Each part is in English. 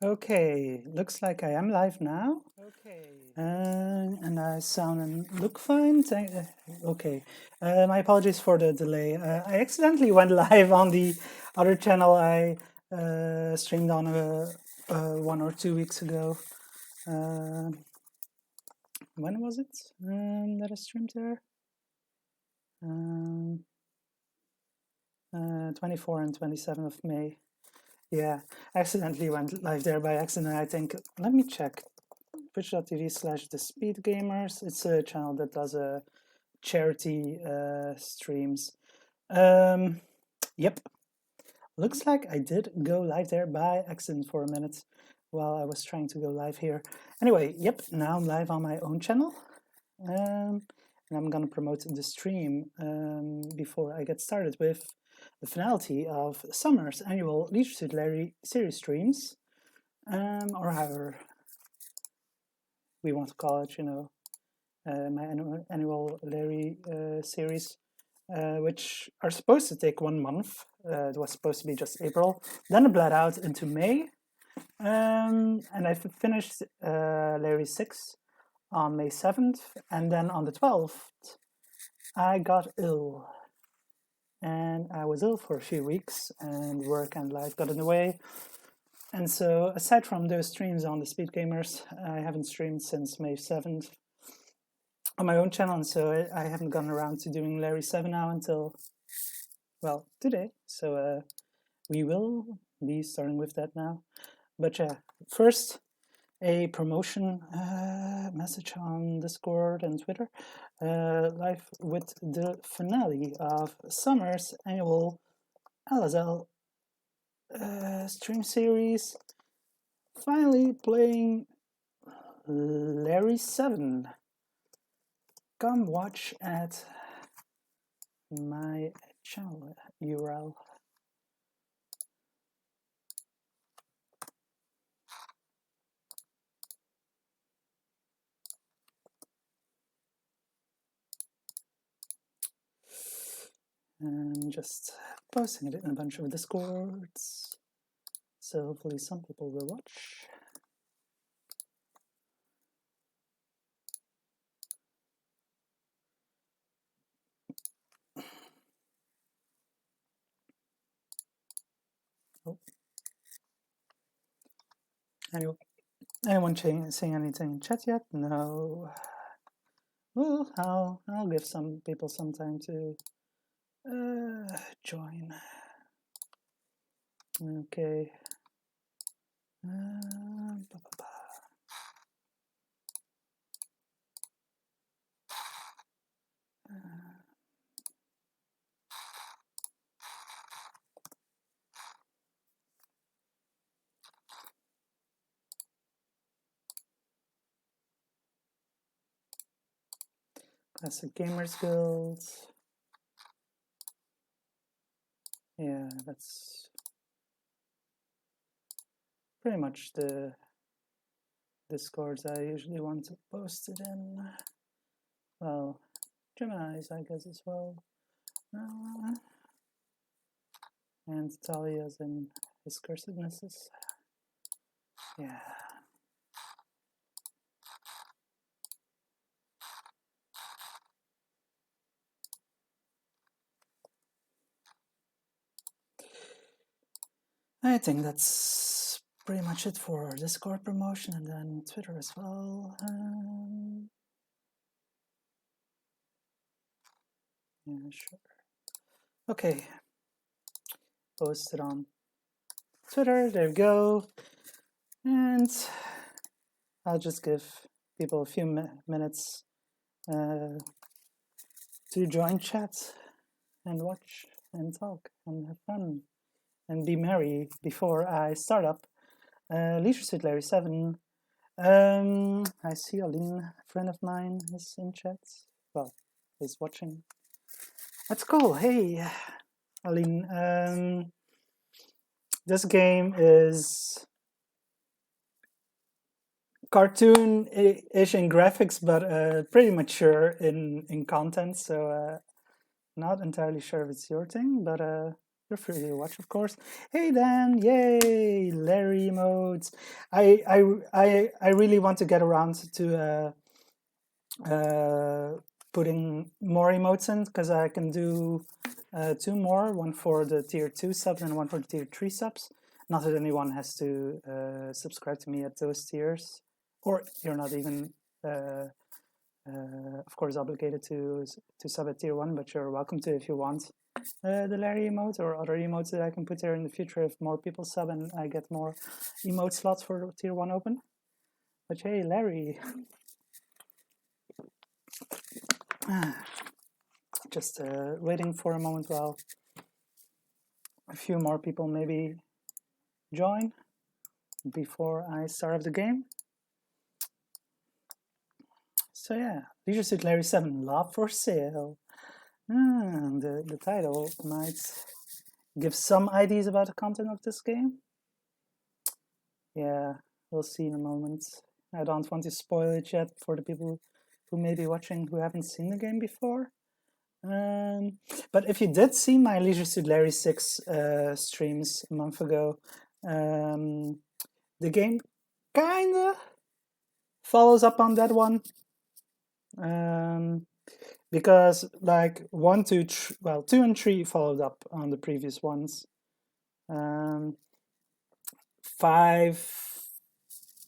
Okay, looks like I am live now. And I sound and look fine. Okay, my apologies for the delay. I accidentally went live on the other channel I streamed on 1 or 2 weeks ago. Uh, when was it that I streamed there? Um, 24 and 27 of May. Yeah, accidentally went live there by accident, I think. Let me check. Twitch.tv/The Speed Gamers. It's a channel that does charity streams. Yep, looks like I did go live there by accident for a minute while I was trying to go live here. Anyway, yep, now I'm live on my own channel. And I'm gonna promote the stream before I get started with the finality of summer's annual Leisure Suit Larry series streams, or however we want to call it, my annual Larry series, which are supposed to take 1 month. It was supposed to be just April. Then it bled out into May. And I finished Larry 6 on May 7th. And then on the 12th, I got ill. And I was ill for a few weeks, and work and life got in the way. And so, aside from those streams on the Speed Gamers, I haven't streamed since May 7th on my own channel, and so I haven't gotten around to doing Larry 7 now until, well, today. So we will be starting with that now. But yeah, first, a promotion message on Discord and Twitter, live with the finale of summer's annual LSL stream series. Finally playing Larry 7. Come watch at my channel URL. And just posting it in a bunch of Discords. So hopefully some people will watch. Oh. Anyway, anyone saying anything in chat yet? No. Well, I'll give some people some time to join. Okay. Classic Gamers Guild. Yeah, that's pretty much the Discords I usually want to post it in. Well, Gemini's, I guess, as well. And Talia's and his cursednesses. Yeah. I think that's pretty much it for Discord promotion, and then Twitter as well. Yeah, sure. Okay. Post it on Twitter. There we go. And I'll just give people a few minutes to join chat and watch and talk and have fun and be merry before I start up Leisure Suit Larry 7. I see Aline, a friend of mine, is in chat. Well, is watching. That's cool. Hey, Aline. This game is cartoon-ish in graphics, but pretty mature in content. So not entirely sure if it's your thing, but You're free to watch, of course. Hey Dan, yay, Larry emotes. I really want to get around to putting more emotes in because I can do two more, one for the tier 2 subs and one for the tier 3 subs. Not that anyone has to subscribe to me at those tiers, or you're not even, of course, obligated to sub at tier 1, but you're welcome to if you want the Larry emote or other emotes that I can put there in the future if more people sub and I get more emote slots for tier 1 open. But hey, Larry. Just waiting for a moment while a few more people maybe join before I start up the game. So yeah, Leisure Suit Larry 7, Love for Sale. The title might give some ideas about the content of this game. Yeah, we'll see in a moment. I don't want to spoil it yet for the people who may be watching who haven't seen the game before. But if you did see my Leisure Suit Larry 6 streams a month ago, the game kinda follows up on that one. Because like 1, 2, 2 and 3 followed up on the previous ones. 5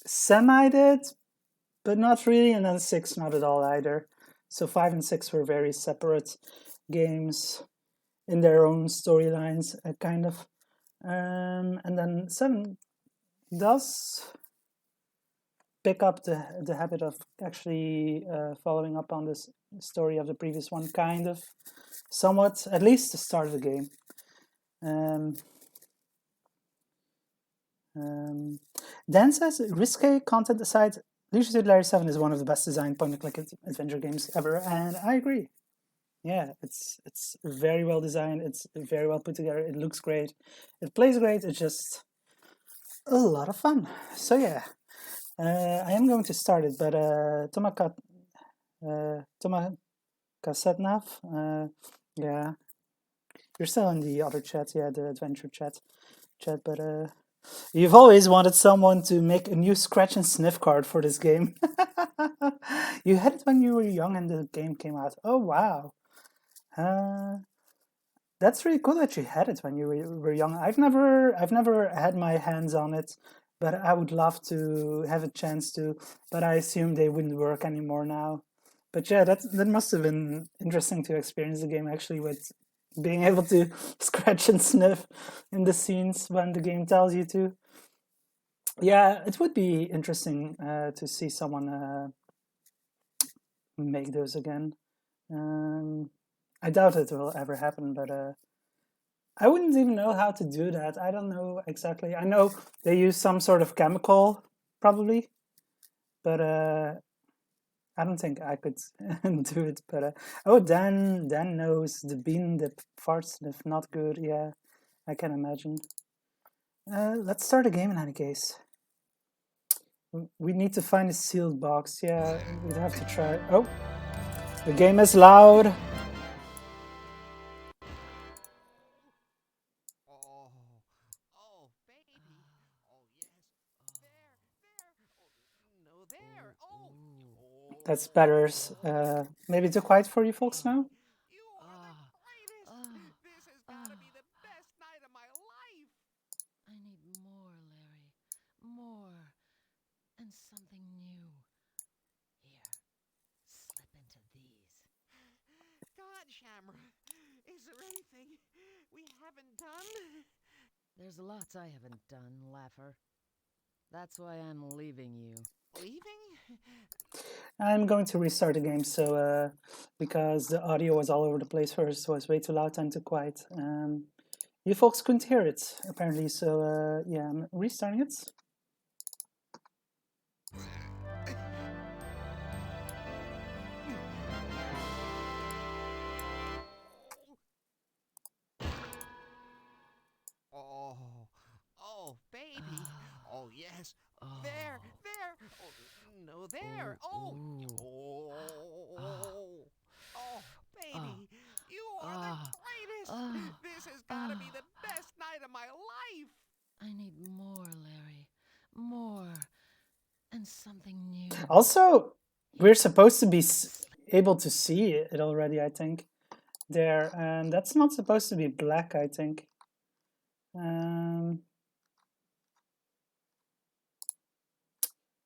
semi did, but not really, and then 6 not at all either. So 5 and 6 were very separate games in their own storylines, kind of. And then 7 does pick up the habit of actually following up on this story of the previous one, kind of, somewhat, at least the start of the game. Dan says, risque content aside, Leisure Suit Larry 7 is one of the best designed point-and-click adventure games ever, and I agree. Yeah, it's very well designed, it's very well put together, it looks great, it plays great, it's just a lot of fun. So yeah, I am going to start it, but Tomakat Kasetnav, yeah, you're still in the other chat, yeah, the adventure chat, but you've always wanted someone to make a new scratch and sniff card for this game. You had it when you were young and the game came out. Oh wow, that's really cool that you had it when you were young. I've never had my hands on it, but I would love to have a chance to. But I assume they wouldn't work anymore now. But yeah, that must have been interesting to experience the game actually with being able to scratch and sniff in the scenes when the game tells you to. Yeah, it would be interesting to see someone make those again. I doubt it will ever happen, but I wouldn't even know how to do that. I don't know exactly. I know they use some sort of chemical, probably, but I don't think I could do it. But oh, Dan knows the bean dip fart sniff, not good. Yeah, I can imagine. Let's start a game in any case. We need to find a sealed box. Yeah, we'd have to try. Oh, the game is loud. That's better. Maybe too quiet for you folks now? I need more, Larry. More. And something new. Here, slip into these. God, Shamra, is there anything we haven't done? There's lots I haven't done, Laugher. That's why I'm leaving you. Leaving? I'm going to restart the game, so because the audio was all over the place first, was way too loud and too quiet. You folks couldn't hear it, apparently, so yeah, I'm restarting it. Oh, oh, baby. Oh, yes. Oh. There, there. Oh, no, there. Oh, oh, oh, baby. You are the greatest. This has got to be the night of my life. I need more, Larry. More. And something new. Also, we're supposed to be able to see it already, I think. There, and that's not supposed to be black, I think.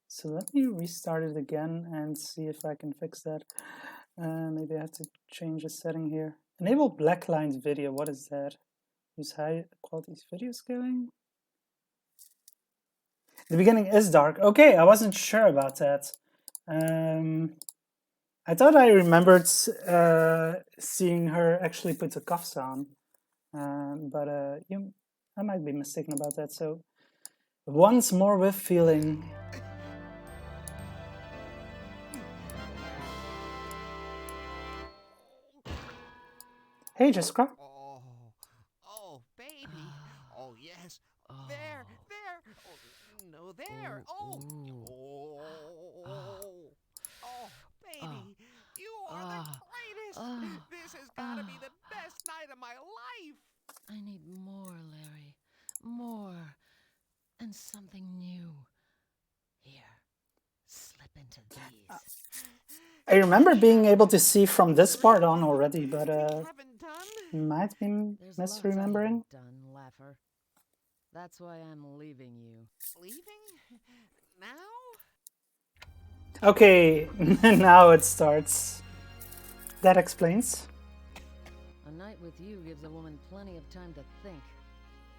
So let me restart it again and see if I can fix that. Maybe I have to change a setting here. Enable black lines video, what is that? Use high quality video scaling. The beginning is dark. Okay, I wasn't sure about that. I thought I remembered seeing her actually put the cuffs on, but I might be mistaken about that. So once more with feeling. Hey, Jessica. Oh, baby. Oh, yes. There. Oh, no, there. Oh, baby. You are the greatest. This has got to be the best night of my life. I need more, Larry. More. And something new. Here. Slip into these. I remember being able to see from this part on already, but might be misremembering. Done, Laugher. That's why I'm leaving you. Leaving? Now? Okay, now it starts. That explains. A night with you gives a woman plenty of time to think.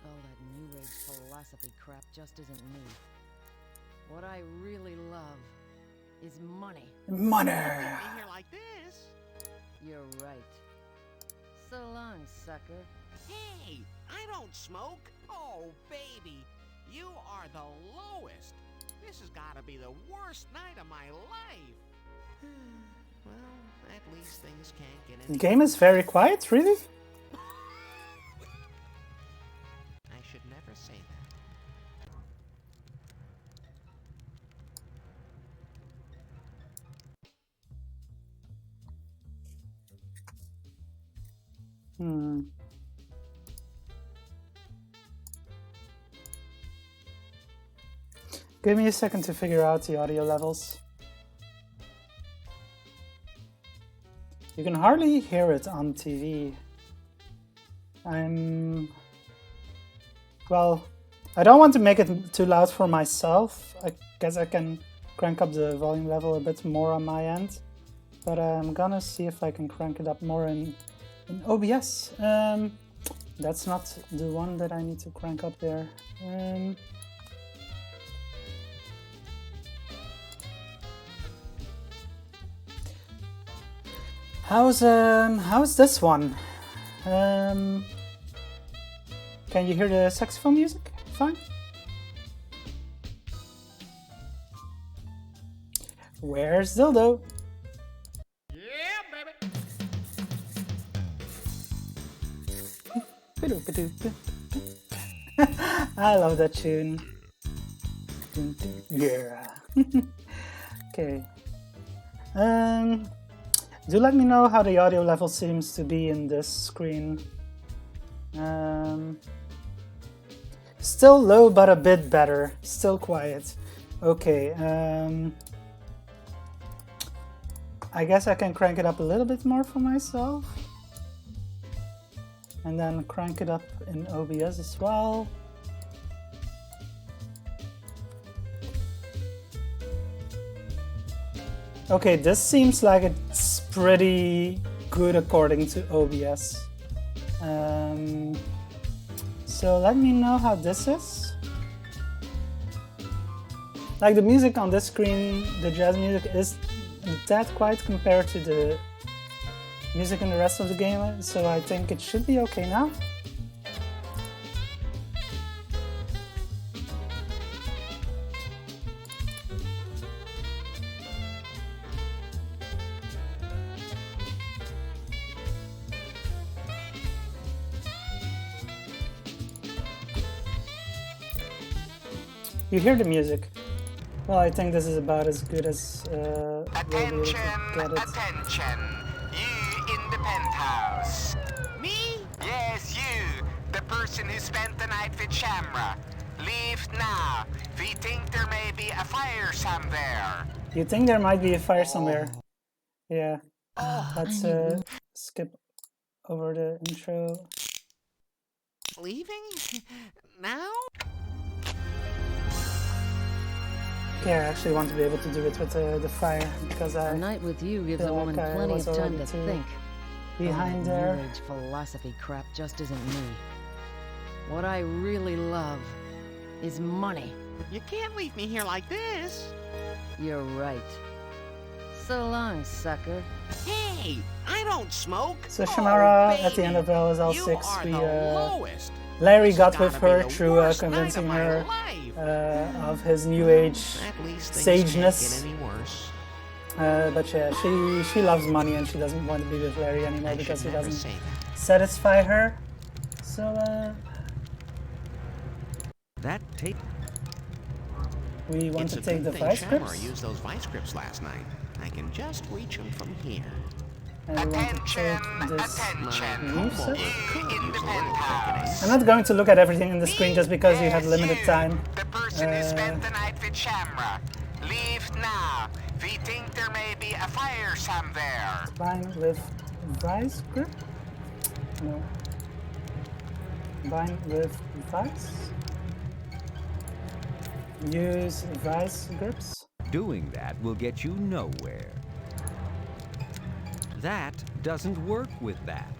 All that New Age philosophy crap just isn't me. What I really love is money. Money! Be here like this. You're right. So long, sucker. Hey, I don't smoke. Oh, baby, you are the lowest. This has got to be the worst night of my life. Well, at least things can't get any... The game is very quiet, really? I should never say that. Give me a second to figure out the audio levels. You can hardly hear it on TV. Well, I don't want to make it too loud for myself. I guess I can crank up the volume level a bit more on my end. But I'm gonna see if I can crank it up more in OBS. That's not the one that I need to crank up there. How's this one? Can you hear the saxophone music? Fine. Where's Dildo? Yeah, baby. I love that tune. Yeah. Okay. Do let me know how the audio level seems to be in this screen. Still low, but a bit better. Still quiet. Okay. I guess I can crank it up a little bit more for myself. And then crank it up in OBS as well. Okay, this seems like it's pretty good according to OBS. So let me know how this is. Like the music on this screen, the jazz music is that quiet compared to the music in the rest of the game, so I think it should be okay now. You hear the music. Well, I think this is about as good as Attention, get it. attention. You in the penthouse. Me? Yes, you. The person person who spent the night with Shamra. Leave now. We think there may be a fire somewhere. You think there might be a fire somewhere? Yeah. Let's skip over the intro. Leaving? Now? Okay, I actually want to be able to do it with the fire because A night with you gives a feel woman like I plenty was of time already to too think. behind That there. New Age philosophy crap just isn't me. What I really love is money. You can't leave me here like this. You're right. So long, sucker. Hey, I don't smoke. So Shamara, at the baby, end of LSL you 6, are we the lowest. Larry This got has with gotta be her the through worst night convincing of my her life. of his new age At least things sageness. can't get any worse. But yeah, she loves money and she doesn't want to be with Larry anymore I because should he never doesn't say that. satisfy her. So That tape. we want It's to a take good the thing vice Shamar grips used those vice grips last night. I can just reach them from here. and we want to take this leaf set. I'm not going to look at everything in the screen just because you have limited time. The person who spent the night with Shamra. Leave now. We think there may be a fire somewhere. Bind with vice grip? No. Bind with vice? Use vice grips? Doing that will get you nowhere. That doesn't work with that.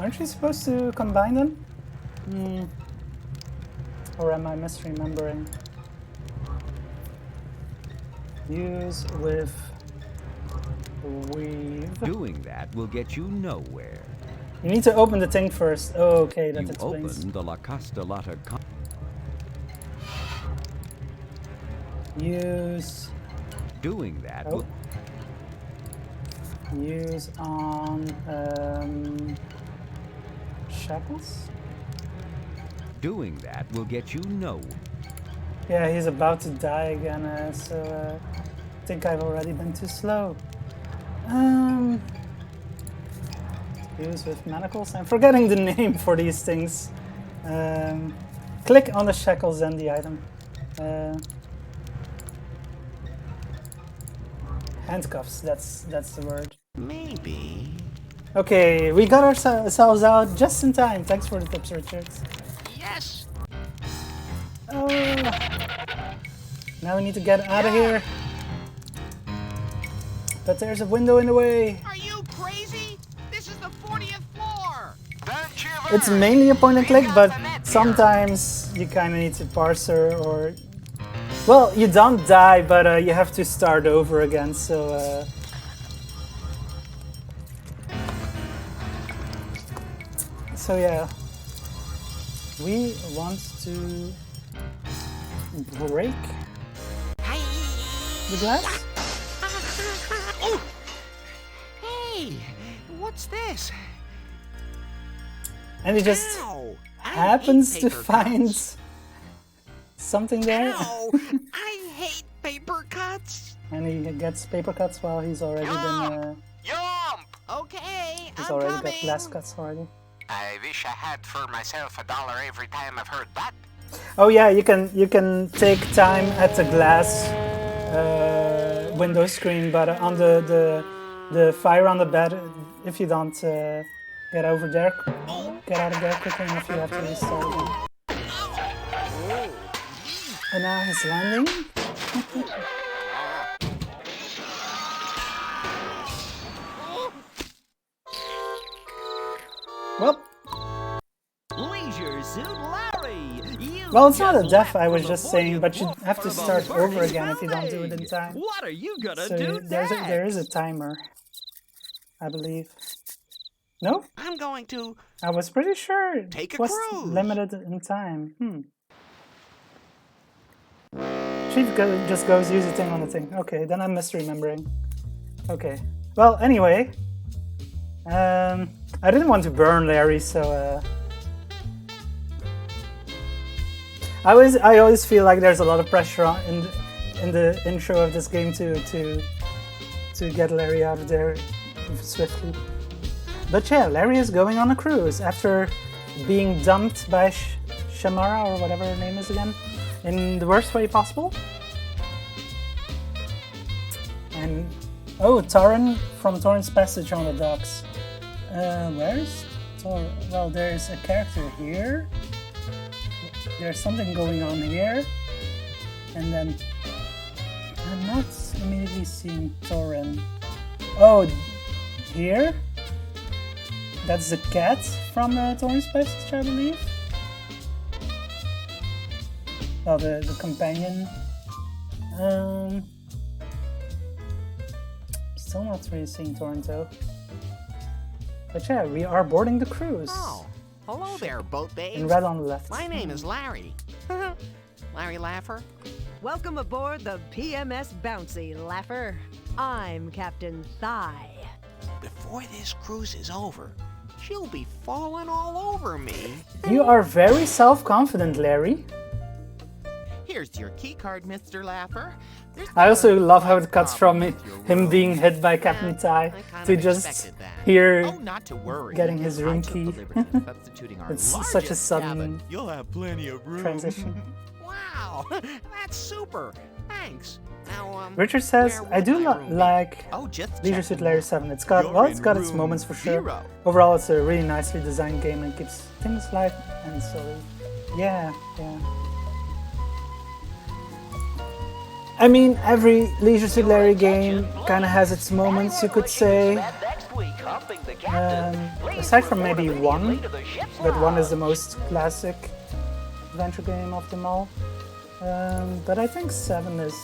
Aren't we supposed to combine them? Or am I misremembering? Use with weave. Doing that will get you nowhere. You need to open the thing first. Oh, okay, that You explains. open the La Castellata Use. Doing that Oh. will Use on shackles. doing that will get you nowhere. Yeah, he's about to die again, so I think I've already been too slow. Use with manacles. I'm forgetting the name for these things. Click on the shackles and the item. Handcuffs, that's the word. Maybe. Okay, we got ourselves out just in time. Thanks for the tips, Richard. Yes. Oh, now we need to get out of here. But there's a window in the way. Are you crazy? This is the 40th floor. Don't you It's worry. mainly a point and click, We've but got the net here. sometimes you kind of need to parse her or... Well, you don't die, but you have to start over again, so... So yeah, we want to break the glass. Oh. Hey, what's this? And he just Ow. I happens hate to paper find cuts. something there. Ow, I hate paper cuts. And he gets paper cuts while he's already been... Yump. Okay, he's I'm already coming. got glass cuts already. I wish I had for myself $1 every time I've heard that. Oh yeah, you can take time at the glass window screen, but on the fire on the bed, if you don't get over there, get out of there quickly enough, you have to restart again. And now he's landing. Well, Leisure Suit Larry! well, it's not a death, I was just saying, but you have to start over again if you don't do it in time. What are you gonna So do there is a timer, I believe. No? I'm going to. I was pretty sure it Take a was cruise. limited in time. Chief just goes use the thing on the thing. Okay, then I'm misremembering. Okay. Well, anyway, I didn't want to burn Larry, so I always feel like there's a lot of pressure in the intro of this game to get Larry out of there swiftly. But yeah, Larry is going on a cruise after being dumped by Shamara, or whatever her name is again, in the worst way possible. And oh, Torren from Torren's Passage on the docks. Where's Torren? Well, there's a character here. There's something going on here. And then I'm not immediately seeing Torren. Oh, here? That's the cat from Torren's Passage, I believe. Well, the companion. Still not really seeing Toronto. But yeah, we are boarding the cruise. Oh, hello there, boat babes. In red on the left. My name is Larry. Larry Laffer. Welcome aboard the PMS Bouncy, Laffer. I'm Captain Thigh. Before this cruise is over, she'll be falling all over me. You are very self-confident, Larry. Here's your key card, Mr. Laffer. I also love how it cuts from him being hit by Captain Ty to just here getting his room key. It's such a sudden You'll have plenty of room. transition. Wow, that's super. Thanks. Now, Richard says, where I would do my room be? like Oh, just Leisure Suit Larry 7. It's got, well, it's got its moments for sure. zero. Overall, it's a really nicely designed game and keeps things light and silly. Yeah. I mean, every Leisure Suit Larry game kind of has its moments, you could say. Aside from maybe 1, but 1 is the most classic adventure game of them all. But I think 7 is,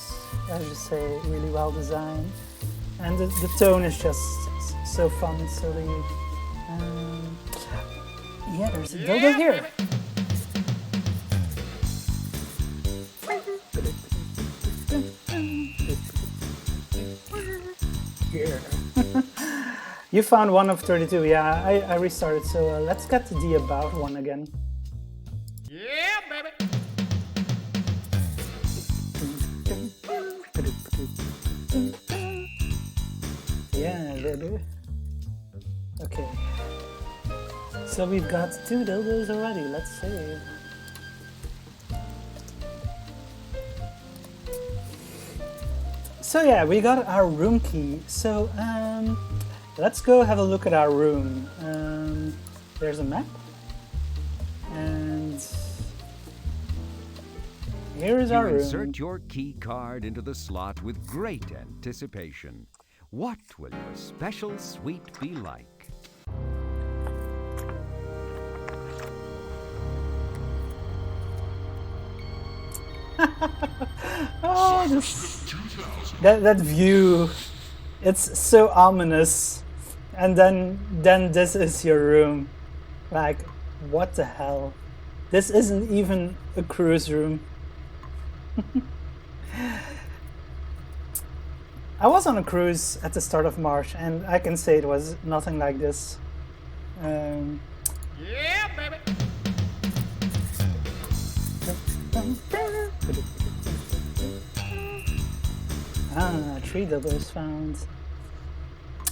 as you say, really well designed. And the tone is just so fun, silly. Yeah, there's a dildo here. You found 1 of 32, yeah, I restarted, so let's get to the about one again. Yeah, baby. Yeah, baby. Okay. So we've got 2 dildos already, let's see. So yeah, we got our room key. So let's go have a look at our room. There's a map. And here is our room. Insert your key card into the slot with great anticipation. What will your special suite be like? Oh, that view, it's so ominous. And then this is your room. Like, what the hell? This isn't even a cruise room. I was on a cruise at the start of March, and I can say it was nothing like this. Yeah, baby. Ah, 3 doubles found.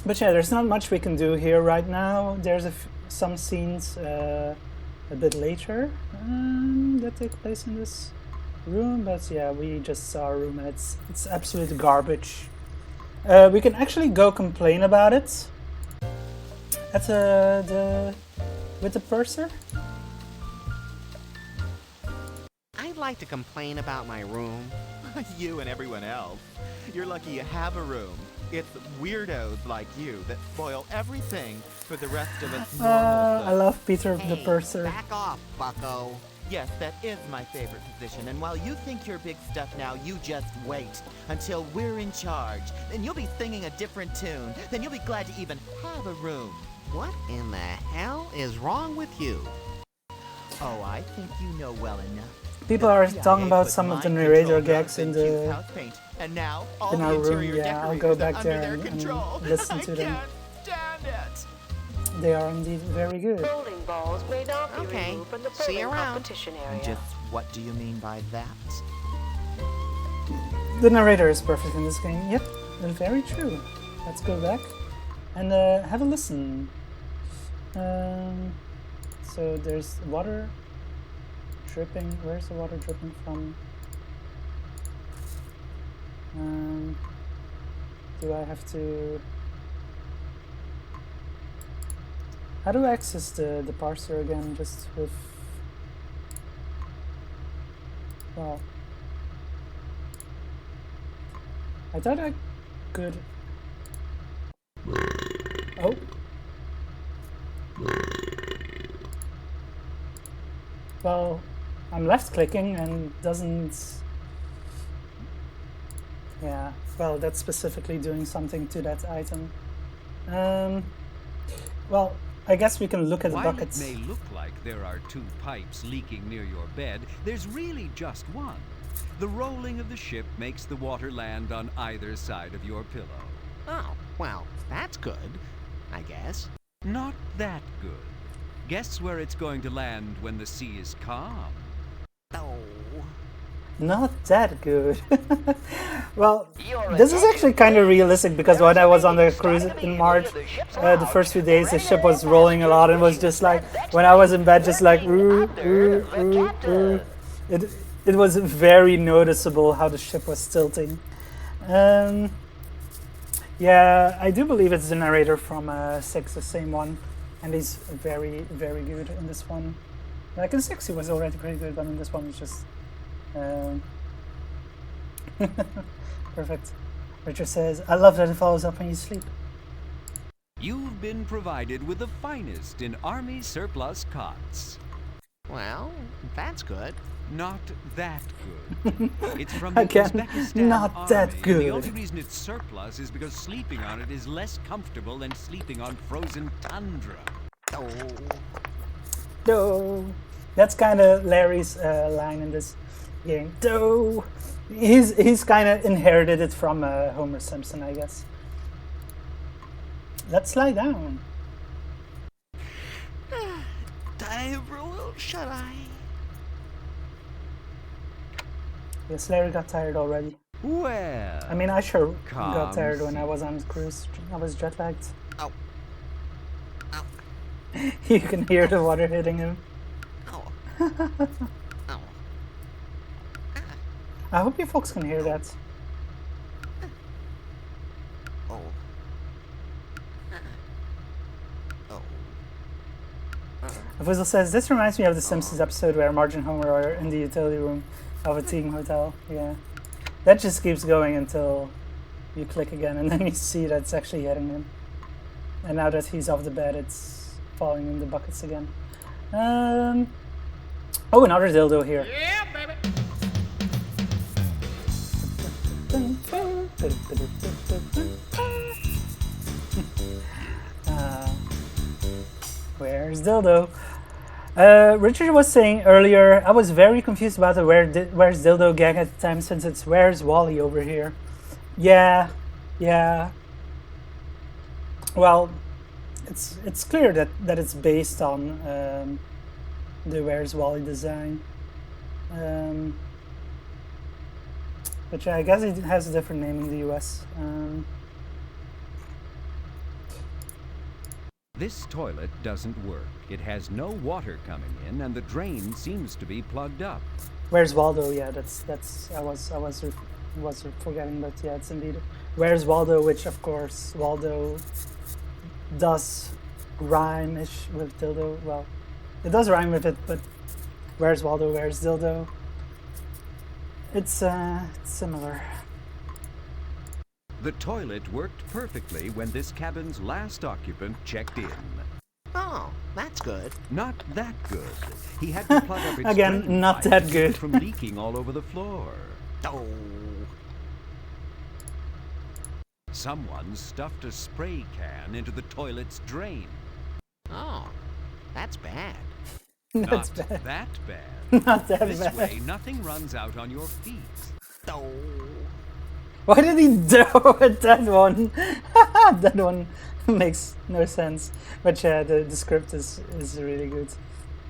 But yeah, there's not much we can do here right now. There's some scenes a bit later that take place in this room, but yeah, we just saw a room and it's absolute garbage. We can actually go complain about it at with the purser. I'd like to complain about my room. You and everyone else. You're lucky you have a room. It's weirdos like you that spoil everything for the rest of us normal I love Peter the Hey, purser. back off, bucko. Yes, that is my favorite position, and while you think you're big stuff now, you just wait until we're in charge. Then you'll be singing a different tune. Then you'll be glad to even have a room. What in the hell is wrong with you? Oh, I think you know well enough. People are CIA talking about put some of the mind narrator control gags drugs in Q's the house paint, and now all in the our room. interior Yeah, I'll go decorators back are there under and their control. listen to I them. can't stand it. They are indeed very good. Bowling balls may not be Okay, removed from the see you bowling around. competition area. Just what do you mean by that? The narrator is perfect in this game. Yep, very true. Let's go back and have a listen. So there's water dripping. Where's the water dripping from? Do I have to... How do I access the parser again? Just with... Well... I thought I could... Oh! Well, I'm left clicking and doesn't... Yeah, well, that's specifically doing something to that item. Well, I guess we can look at the While buckets. it may look like there are 2 pipes leaking near your bed, there's really just one. The rolling of the ship makes the water land on either side of your pillow. Oh, well, that's good, I guess. Not that good. Guess where it's going to land when the sea is calm? Oh. Not that good. Well, this is actually kind of realistic because when I was on the cruise in March, the first few days the ship was rolling a lot and was just like, when I was in bed, just like, It was very noticeable how the ship was tilting. Yeah, I do believe it's the narrator from 6, the same one, and he's very, very good in this one. Like in 6 he was already pretty good, but in this one was just... Perfect. Richard says, I love that it follows up when you sleep. You've been provided with the finest in Army surplus cots. Well, that's good. Not that good. It's from the Again, Uzbekistan not Army. that good. The only reason it's surplus is because sleeping on it is less comfortable than sleeping on frozen tundra. Oh. No. That's kind of Larry's line in this game. No. He's kind of inherited it from Homer Simpson, I guess. Let's lie down. Time for a little shut-eye. Yes, Larry got tired already. Well, I mean, I sure Calm got tired when I sea. was on cruise. I was jet lagged. Ow. Ow. You can hear the water hitting him. Ow. Ow. I hope you folks can hear that. Oh. Oh. Fuzzle says, this reminds me of the Simpsons episode where Marge and Homer are in the utility room of a team hotel. Yeah. That just keeps going until you click again and then you see that it's actually hitting him. And now that he's off the bed, it's falling in the buckets again. Oh, another dildo here. Yeah, baby. Where's dildo? Richard was saying earlier, I was very confused about the where's dildo gag at the time since it's where's Wally over here. Yeah. Well, it's clear that it's based on the where's Wally design. But yeah, I guess it has a different name in the US. this toilet doesn't work. It has no water coming in, and the drain seems to be plugged up. Where's Waldo? Yeah, that's I was forgetting, but yeah, it's indeed Where's Waldo, which of course Waldo does rhyme-ish with dildo. Well, it does rhyme with it, but Where's Waldo? Where's dildo? It's similar. The toilet worked perfectly when this cabin's last occupant checked in. Oh, that's good. Not that good. He had to plug up its Again, drain not pipe that to keep good. it from leaking all over the floor. Oh. Someone stuffed a spray can into the toilet's drain. Oh, that's bad. That's Not bad. that bad. Not that This bad. way, nothing runs out on your feet. Oh. Why did he do it, that one? That one makes no sense. But yeah, the script is really good.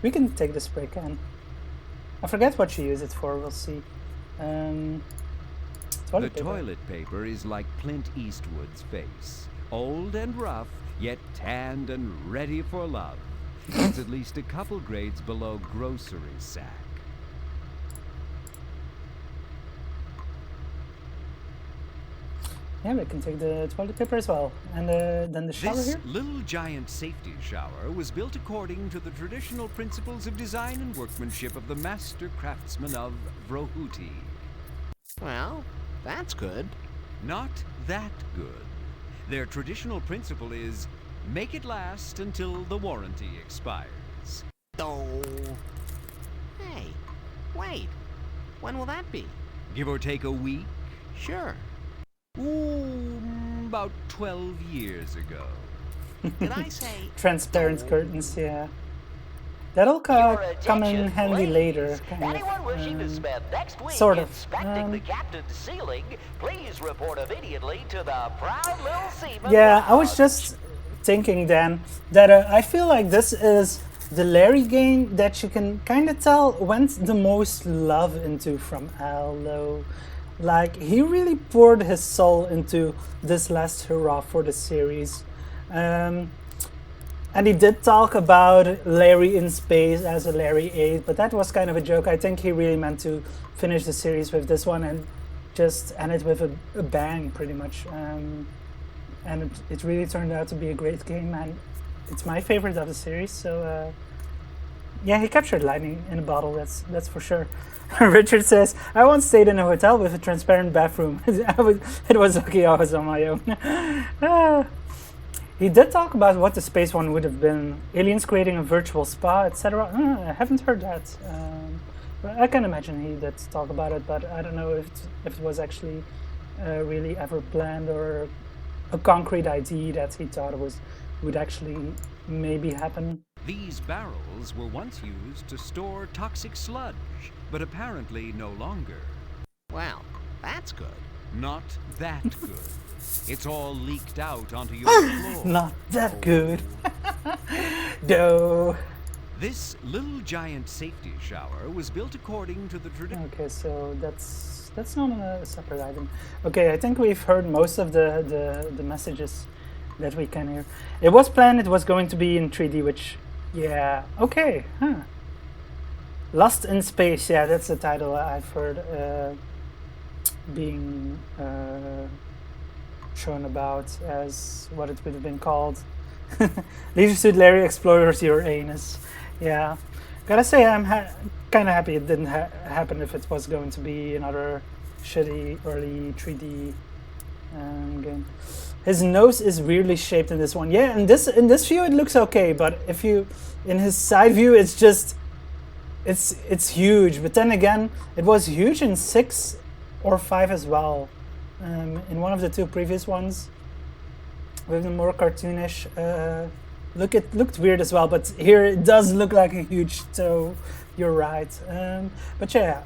We can take the spray can. I forget what you use it for, we'll see. The Toilet paper. toilet paper is like Clint Eastwood's face. Old and rough, yet tanned and ready for love. It's at least a couple grades below grocery sack. Yeah, we can take the toilet paper as well. And then the shower This here. little giant safety shower was built according to the traditional principles of design and workmanship of the master craftsmen of Vrohuti. Well, that's good. Not that good. Their traditional principle is make it last until the warranty expires. Oh. Hey, wait. When will that be? Give or take a week? Sure. Ooh, about 12 years ago. Did I say Transparent curtains, yeah. That'll come in handy later, kind Anyone wishing to of. spend next week Sort of. inspecting the captain's ceiling, please report immediately to the Proud Little Seaman. Yeah, I was Lodge. just thinking then that I feel like this is the Larry game that you can kind of tell went the most love into from Al, though. Like, he really poured his soul into this last hurrah for the series. And he did talk about Larry in space as a Larry 8, but that was kind of a joke. I think he really meant to finish the series with this one and just end it with a bang, pretty much. And it really turned out to be a great game, and it's my favorite of the series. So yeah, he captured lightning in a bottle. That's for sure. Richard says, "I once stayed in a hotel with a transparent bathroom. It was lucky I was on my own." He did talk about what the space one would have been: aliens creating a virtual spa, etc. I haven't heard that. But I can imagine he did talk about it, but I don't know if it was actually really ever planned or a concrete idea that he thought would actually maybe happen. These barrels were once used to store toxic sludge, but apparently no longer. Well, that's good. Not that good. It's all leaked out onto your floor. Not that good. No. This little giant safety shower was built according to the tradition. Okay, so that's not a separate item. Okay, I think we've heard most of the messages that we can hear. It was planned it was going to be in 3D, which, yeah, okay, huh. Lost in Space, yeah, that's the title I've heard being shown about as what it would have been called. Leisure Suit Larry explores your anus. Yeah, gotta say I'm kind of happy it didn't happen if it was going to be another shitty early 3D game. His nose is weirdly shaped in this one. Yeah, in this view it looks okay, but if you in his side view it's huge. But then again, it was huge in 6 or 5 as well. In one of the two previous ones, with the more cartoonish look, it looked weird as well. But here it does look like a huge toe. You're right. But yeah,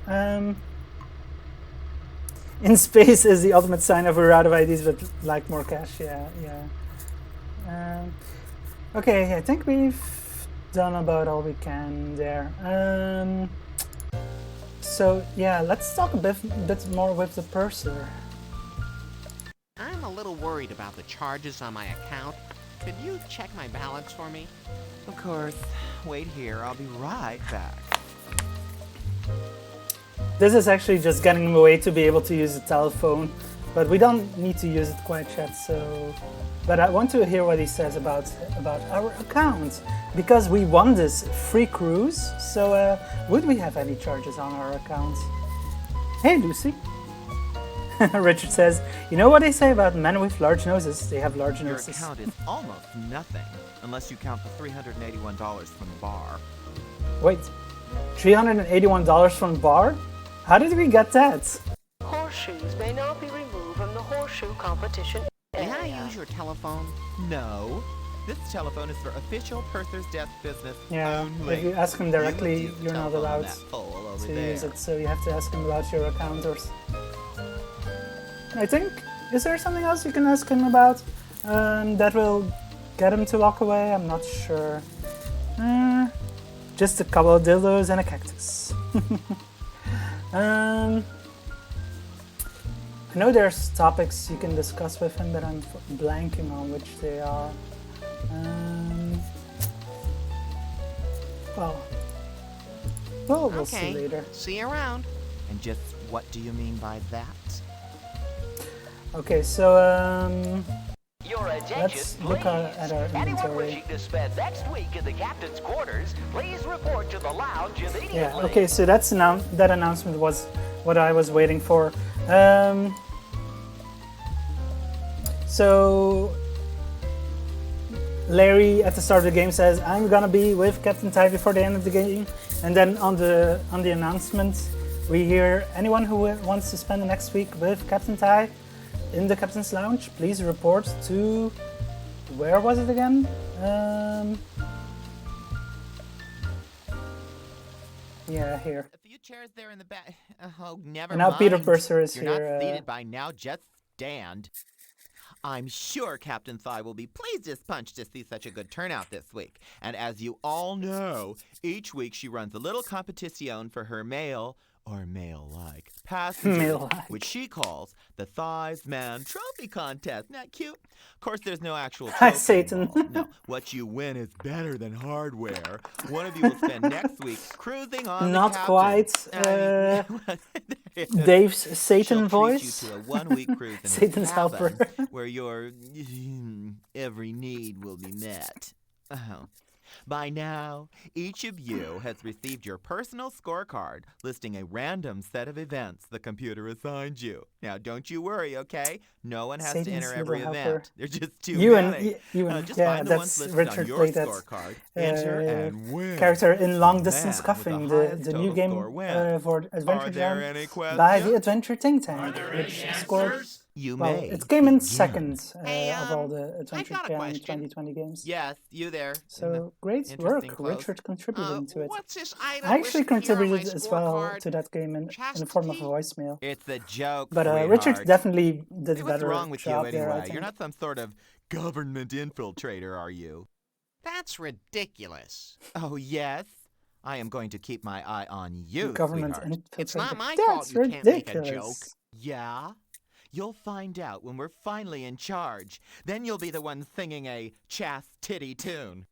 in space is the ultimate sign of we're out of ideas, but like more cash. Yeah. Okay, I think we've done about all we can there. So yeah, let's talk a bit more with the purser. I'm a little worried about the charges on my account. Could you check my balance for me? Of course. Wait here, I'll be right back. This is actually just getting him away to be able to use the telephone, but we don't need to use it quite yet. So, but I want to hear what he says about our account, because we won this free cruise. So would we have any charges on our account? Hey, Lucy. Richard says, "You know what they say about men with large noses? They have large Your noses." account is almost nothing, unless you count the $381 from the bar. Wait, $381 from the bar? How did we get that? Horseshoes may not be removed from the horseshoe competition May I area. use your telephone? No. This telephone is for official Purser's Death business Yeah, only. if you ask him You directly, must use the you're not telephone on allowed that pole over to there. use it, so you have to ask him about your account. Or I think, is there something else you can ask him about that will get him to walk away? I'm not sure. Just a couple of dildos and a cactus. I know there's topics you can discuss with him, but I'm blanking on which they are. Well, we'll see later. See you around. And just what do you mean by that? Okay, so Your attention, let's look at our Anyone inventory. wishing to spend next week in the captain's quarters, please report to the lounge immediately. Yeah, okay, so that announcement was what I was waiting for. So Larry at the start of the game says, I'm gonna be with Captain Ty before the end of the game. And then on the announcement, we hear anyone who wants to spend the next week with Captain Ty in the Captain's Lounge, please report to, where was it again? Yeah, here. A few chairs there in the back. Oh, never And now mind. Peter Purser is You're here. not seated by now, just stand. I'm sure Captain Thigh will be pleased as punch to see such a good turnout this week. And as you all know, each week she runs a little competition for her male or male-like passenger, Male-like. which she calls the Thighs Man Trophy Contest. Isn't that cute? Of course, there's no actual Hi, trophy Satan. involved. No, what you win is better than hardware. One of you will spend next week cruising on Not the quite Dave's Satan She'll voice. treat you to a one-week cruise in Satan's his helper. cabin, where your every need will be met. By now, each of you has received your personal scorecard listing a random set of events the computer assigned you. Now, don't you worry, okay? No one has to Satan's enter every little event. helper. There's just too You many. and Just yeah, find the ones that's listed Richard on your played that scorecard, enter and win. character in Long Distance Man with Cuffing, the highest the new total game score wins. for Adventure Are there Jam any by the questions? Adventure Think Tank, which scored. You Well, may it came in begin. second Hey, of all the I've Adventure got a Jam question. 2020 games. Yes, you there. in the So great interesting work, clothes. Richard, contributing to it. What's this item I actually listed here on my contributed as well scorecard? to that game in the form of a Chastity? voicemail. It's a joke, But sweetheart. Richard definitely did a Hey, what's better wrong with you job there, I anyway? think. You're not some sort of government infiltrator, are you? That's ridiculous. Oh, yes? I am going to keep my eye on you, Government sweetheart. It's not infiltrator. my That's fault you can't make a joke. ridiculous. Yeah? You'll find out when we're finally in charge. Then you'll be the one singing a chastity tune.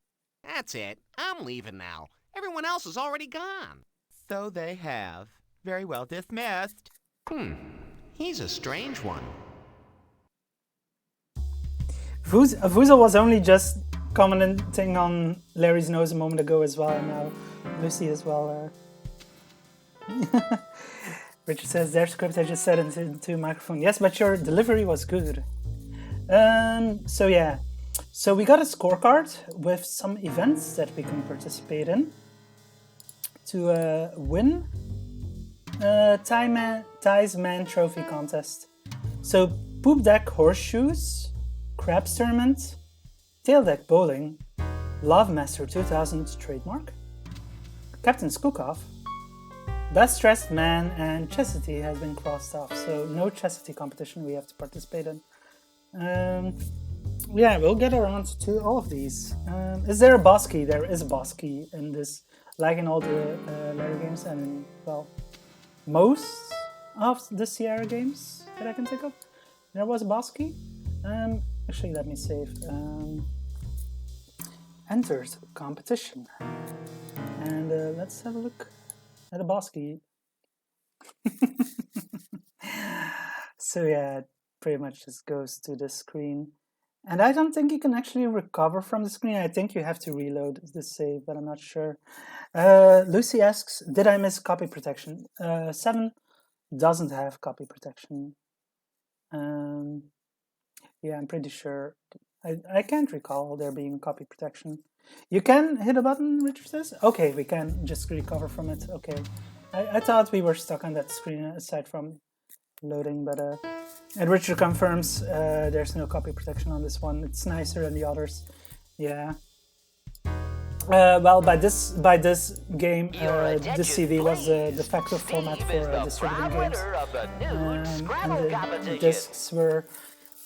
That's it. I'm leaving now. Everyone else is already gone. So they have. Very well dismissed. He's a strange one. Vuzel was only just commenting on Larry's nose a moment ago as well, and now Lucy as well. Richard says, their script I just said into a microphone. Yes, but your delivery was good. So yeah. So we got a scorecard with some events that we can participate in to win Ty's Man Trophy Contest. So Poop Deck Horseshoes, Crabs Tournament, Tail Deck Bowling, Love Master 2000 trademark, Captain's Cook-Off, Best Dressed Man, and Chastity has been crossed off, so no Chastity competition we have to participate in. Yeah, we'll get around to all of these. Is there a boss key? There is a boss key in this, like in all the Larry games, and in, well, most of the Sierra games that I can think of. There was a boss key. Actually, let me save. Enters competition. And let's have a look at a boss key. So yeah, it pretty much just goes to the screen. And I don't think you can actually recover from the screen. I think you have to reload the save, but I'm not sure. Lucy asks, did I miss copy protection? 7 doesn't have copy protection. Yeah, I'm pretty sure. I can't recall there being copy protection. You can hit a button, Richard says? Okay, we can just recover from it. Okay. I thought we were stuck on that screen aside from loading, but and Richard confirms there's no copy protection on this one. It's nicer than the others. Yeah. Well, by this game, this CD was the de facto format for distributing games, and the discs were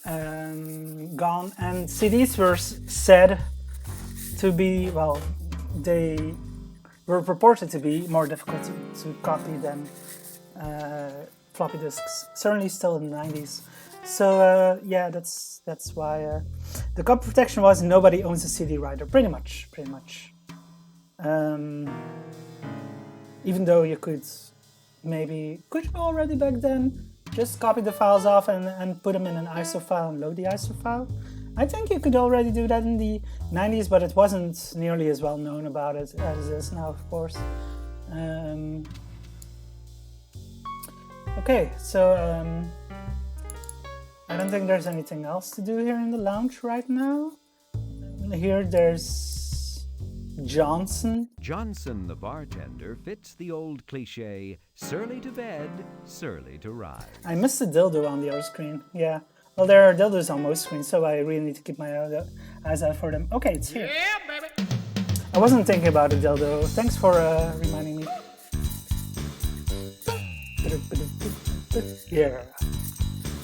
gone, and CDs were said to be, well, they were purported to be more difficult to copy than floppy disks. Certainly still in the 90s. So yeah, that's why the copy protection was nobody owns a CD writer. Pretty much. Even though you could already back then just copy the files off and put them in an ISO file and load the ISO file. I think you could already do that in the 90s, but it wasn't nearly as well known about it as it is now, of course. Okay, so I don't think there's anything else to do here in the lounge right now. Here there's Johnson. Johnson, the bartender, fits the old cliche, surly to bed, surly to rise. I missed the dildo on the other screen, yeah. Well, there are dildos on most screens, so I really need to keep my eyes out for them. Okay, it's here. Yeah, baby. I wasn't thinking about a dildo. Thanks for reminding me. Yeah.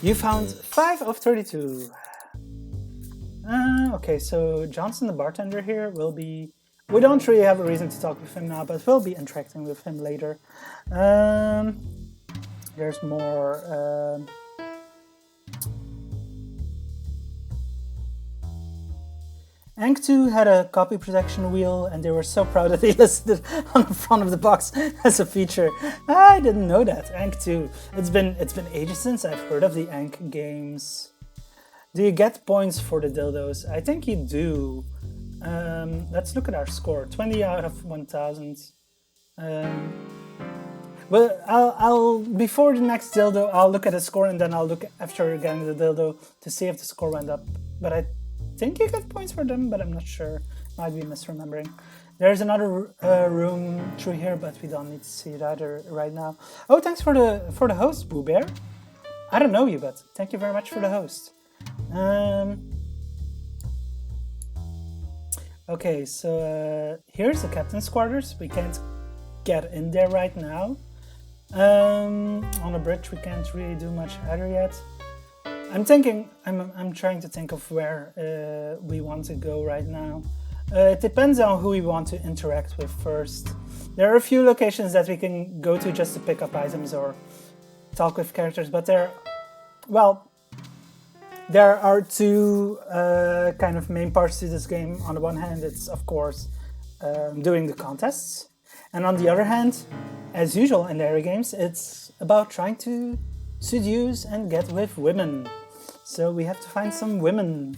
You found 5 of 32. Okay, so Johnson, the bartender here, will be... We don't really have a reason to talk with him now, but we'll be interacting with him later. There's more... Ank2 had a copy protection wheel, and they were so proud that they listed it on the front of the box as a feature. I didn't know that. Ank2. It's been ages since I've heard of the Ank games. Do you get points for the dildos? I think you do. Let's look at our score. 20 out of 1,000. Well, I'll before the next dildo, I'll look at the score, and then I'll look after getting the dildo to see if the score went up. But I think you get points for them, but I'm not sure. Might be misremembering. There's another room through here, but we don't need to see it either right now. Oh, thanks for the host, Boo Bear. I don't know you, but thank you very much for the host. Okay, so here's the captain's quarters. We can't get in there right now. On the bridge, we can't really do much either yet. I'm trying to think of where we want to go right now. It depends on who we want to interact with first. There are a few locations that we can go to just to pick up items or talk with characters, but there are two kind of main parts to this game. On the one hand, it's of course doing the contests, and on the other hand, as usual in dairy games, it's about trying to seduce and get with women. So we have to find some women.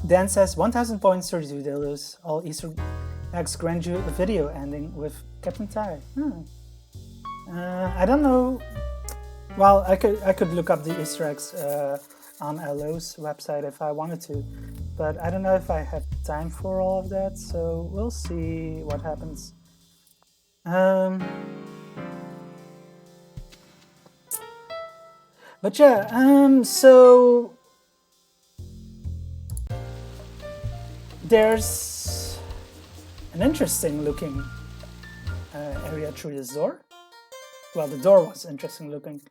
Dan says 1,000 points, 32 dildos. All Easter eggs grant you a video ending with Captain Ty. I don't know. Well, I could look up the Easter eggs on LO's website if I wanted to, but I don't know if I have time for all of that. So we'll see what happens. But yeah, so there's an interesting looking area through this door. Well, the door was interesting looking.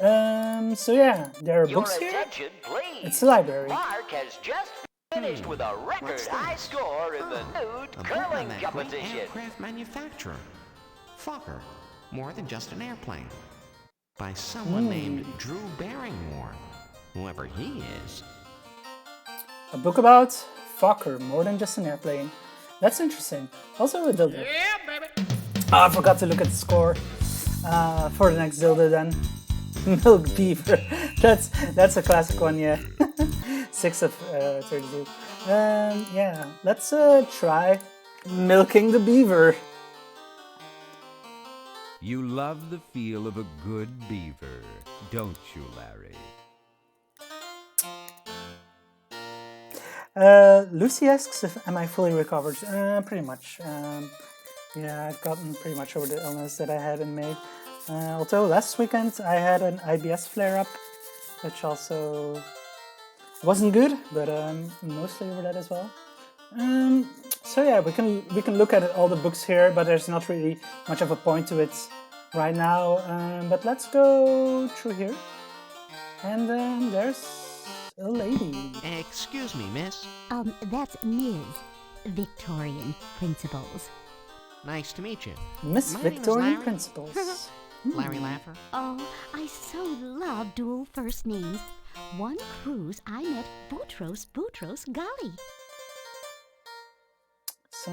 So yeah, there are Your books here. attention, please. It's a library. Mark has just finished with a record high score in the nude A book curling on that great competition. aircraft manufacturer. Fokker, more than just an airplane. By someone named Drew Barrymore, whoever he is. A book about Fokker, more than just an airplane. That's interesting. Also a dildo. Yeah, baby. Oh, I forgot to look at the score for the next dildo then. Milk Beaver. That's a classic one, yeah. 6 of 32. Yeah, let's try milking the beaver. You love the feel of a good beaver, don't you, Larry? Lucy asks if am I fully recovered? Pretty much. Yeah, I've gotten pretty much over the illness that I had in May. Although last weekend I had an IBS flare-up, which also wasn't good, but mostly over that as well. So yeah, we can look at all the books here, but there's not really much of a point to it right now. But let's go through here, and then there's a lady. Excuse me, miss. That's Ms. Victorian Principles. Nice to meet you. Miss My name is Victorian Larry. Principles. Larry Laffer. Oh, I so love dual first names. One cruise, I met Boutros Ghali. So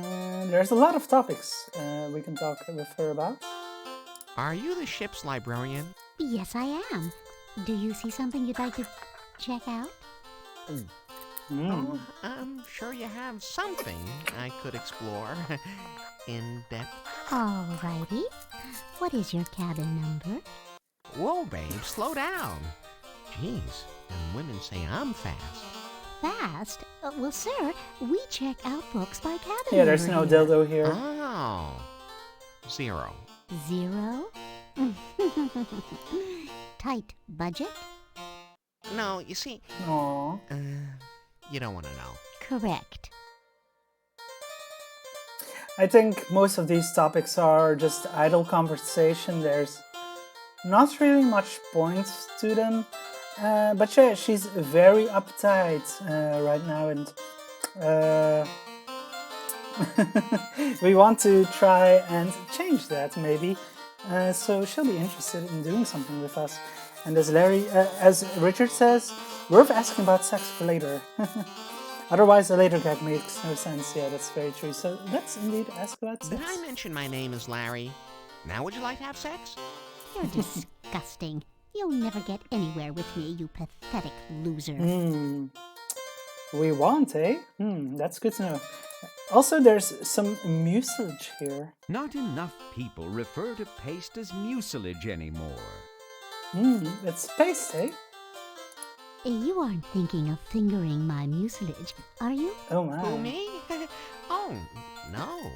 there's a lot of topics we can talk with her about. Are you the ship's librarian? Yes, I am. Do you see something you'd like to check out? Oh, I'm sure you have something I could explore in depth. Alrighty. What is your cabin number? Whoa, babe, slow down. Jeez, and women say I'm fast. Fast? Well, sir, we check out books by cabin Yeah, there's no number here. dildo here. Oh, 0. 0? Tight budget? No, you see, Aww. you don't want to know. Correct. I think most of these topics are just idle conversation. There's not really much point to them. But yeah, she's very uptight right now, and we want to try and change that maybe. So she'll be interested in doing something with us. And as Richard says, worth asking about sex for later. Otherwise, the later gag makes no sense. Yeah, that's very true. So let's indeed ask about sex. Did I mention my name is Larry? Now would you like to have sex? You're disgusting. You'll never get anywhere with me, you pathetic loser. We want, eh? That's good to know. Also, there's some mucilage here. Not enough people refer to paste as mucilage anymore. It's paste, eh? You aren't thinking of fingering my mucilage, are you? Oh, wow. Who, me? Oh, no.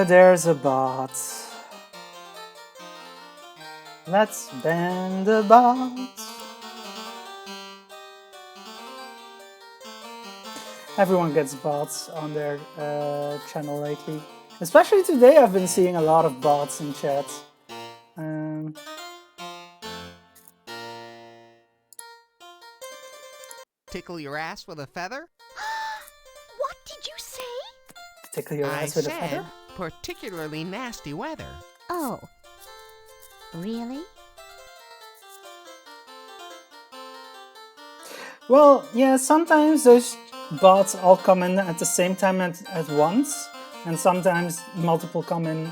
There's a bot. Let's ban the bot. Everyone gets bots on their channel lately. Especially today, I've been seeing a lot of bots in chat. Tickle your ass with a feather? What did you say? Tickle your ass with a feather? Particularly nasty weather. Oh. Really? Well, yeah, sometimes those bots all come in at the same time at once, and sometimes multiple come in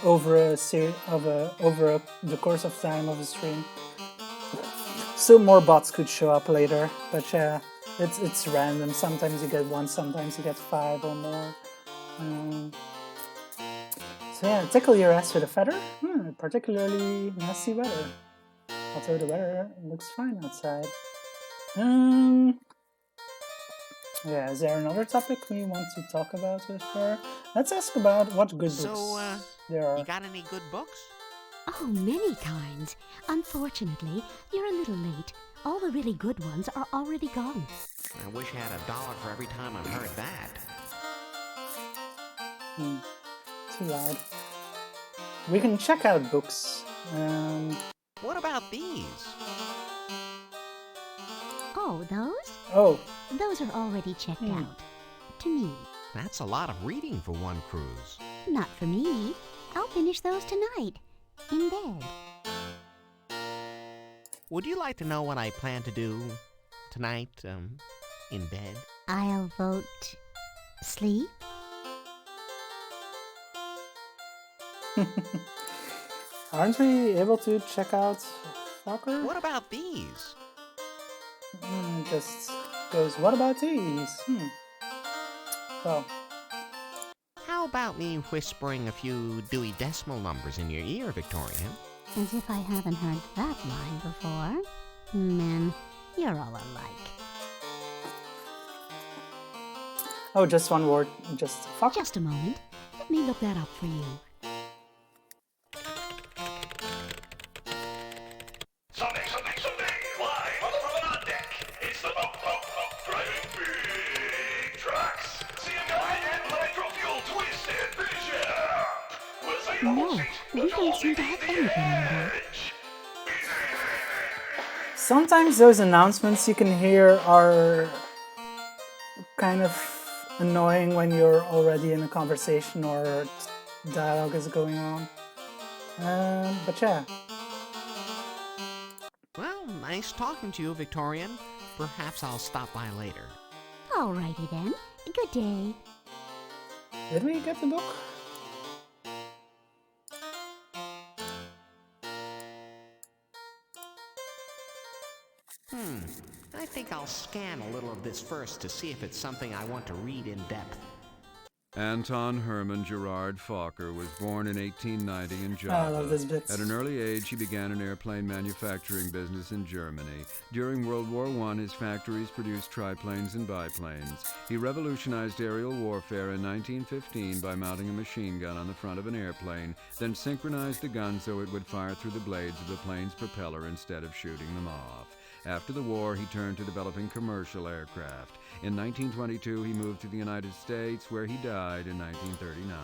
over the course of time of a stream. So more bots could show up later, but yeah, it's random. Sometimes you get one, sometimes you get 5 or more. So yeah, tickle your ass with a feather. Particularly nasty weather. Although the weather looks fine outside. Yeah, is there another topic we want to talk about with her? Let's ask about what good books there are. You got any good books? Oh, many kinds. Unfortunately, you're a little late. All the really good ones are already gone. I wish I had $1 for every time I've heard that. Too loud. We can check out books. What about these? Oh, those? Oh, Those are already checked out. To me. That's a lot of reading for one cruise. Not for me. I'll finish those tonight. In bed. Would you like to know what I plan to do tonight, in bed? I'll vote sleep. aren't we able to check out Fucker? What about these? Just goes, what about these? Well, How about me whispering a few Dewey Decimal numbers in your ear, Victorian? As if I haven't heard that line before. Men, you're all alike. oh, just one word. Just fuck. Just a moment. Let me look that up for you. Someday, live on the promenade deck, it's the driving big trucks. See a guy and hydro-fuel twisted vision. We'll say the whole No, seat, we don't seem to have anything on that. Sometimes those announcements you can hear are kind of annoying when you're already in a conversation or dialogue is going on. But yeah. Well, nice talking to you, Victorian. Perhaps I'll stop by later. Alrighty then. Good day. Did we get the book? I think I'll scan a little of this first to see if it's something I want to read in depth. Anton Hermann Gerard Fokker was born in 1890 in Java. I love this bit. At an early age, he began an airplane manufacturing business in Germany. During World War I, his factories produced triplanes and biplanes. He revolutionized aerial warfare in 1915 by mounting a machine gun on the front of an airplane, then synchronized the gun so it would fire through the blades of the plane's propeller instead of shooting them off. After the war, he turned to developing commercial aircraft. In 1922, he moved to the United States, where he died in 1939.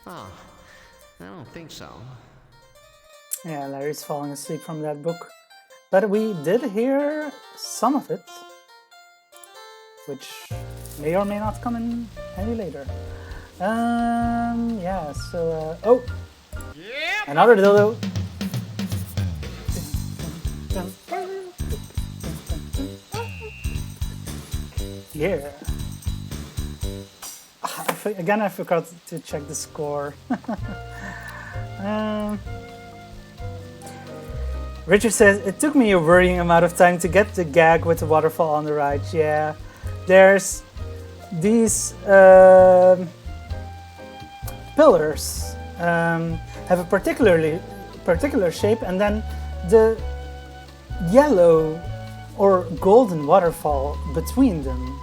Oh, I don't think so. Yeah, Larry's falling asleep from that book. But we did hear some of it, which may or may not come in any later. Yeah, so, oh! Another dildo! Yeah. Again, I forgot to check the score. Richard says, it took me a worrying amount of time to get the gag with the waterfall on the right. Yeah, there's these pillars have a particular shape, and then the yellow or golden waterfall between them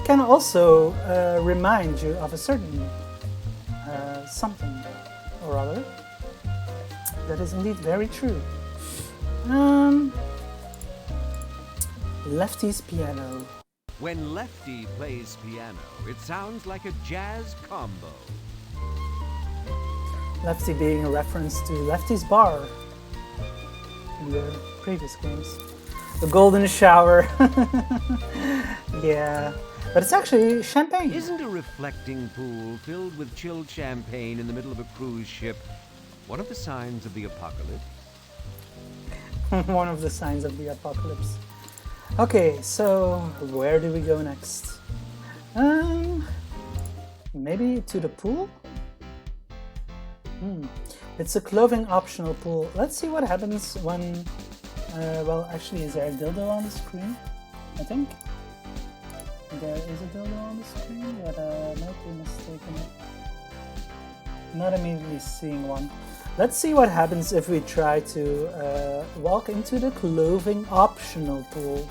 can also remind you of a certain something or other. That is indeed very true. Lefty's piano. When Lefty plays piano, it sounds like a jazz combo. Lefty being a reference to Lefty's bar in the previous games. The golden shower. Yeah, but it's actually champagne. Isn't a reflecting pool filled with chilled champagne in the middle of a cruise ship one of the signs of the apocalypse? One of the signs of the apocalypse. Okay, so where do we go next? Maybe to the pool? It's a clothing optional pool. Let's see what happens when... well, actually, is there a dildo on the screen? I think there is a dildo on the screen, but I might be mistaken. Not immediately seeing one. Let's see what happens if we try to walk into the clothing optional pool.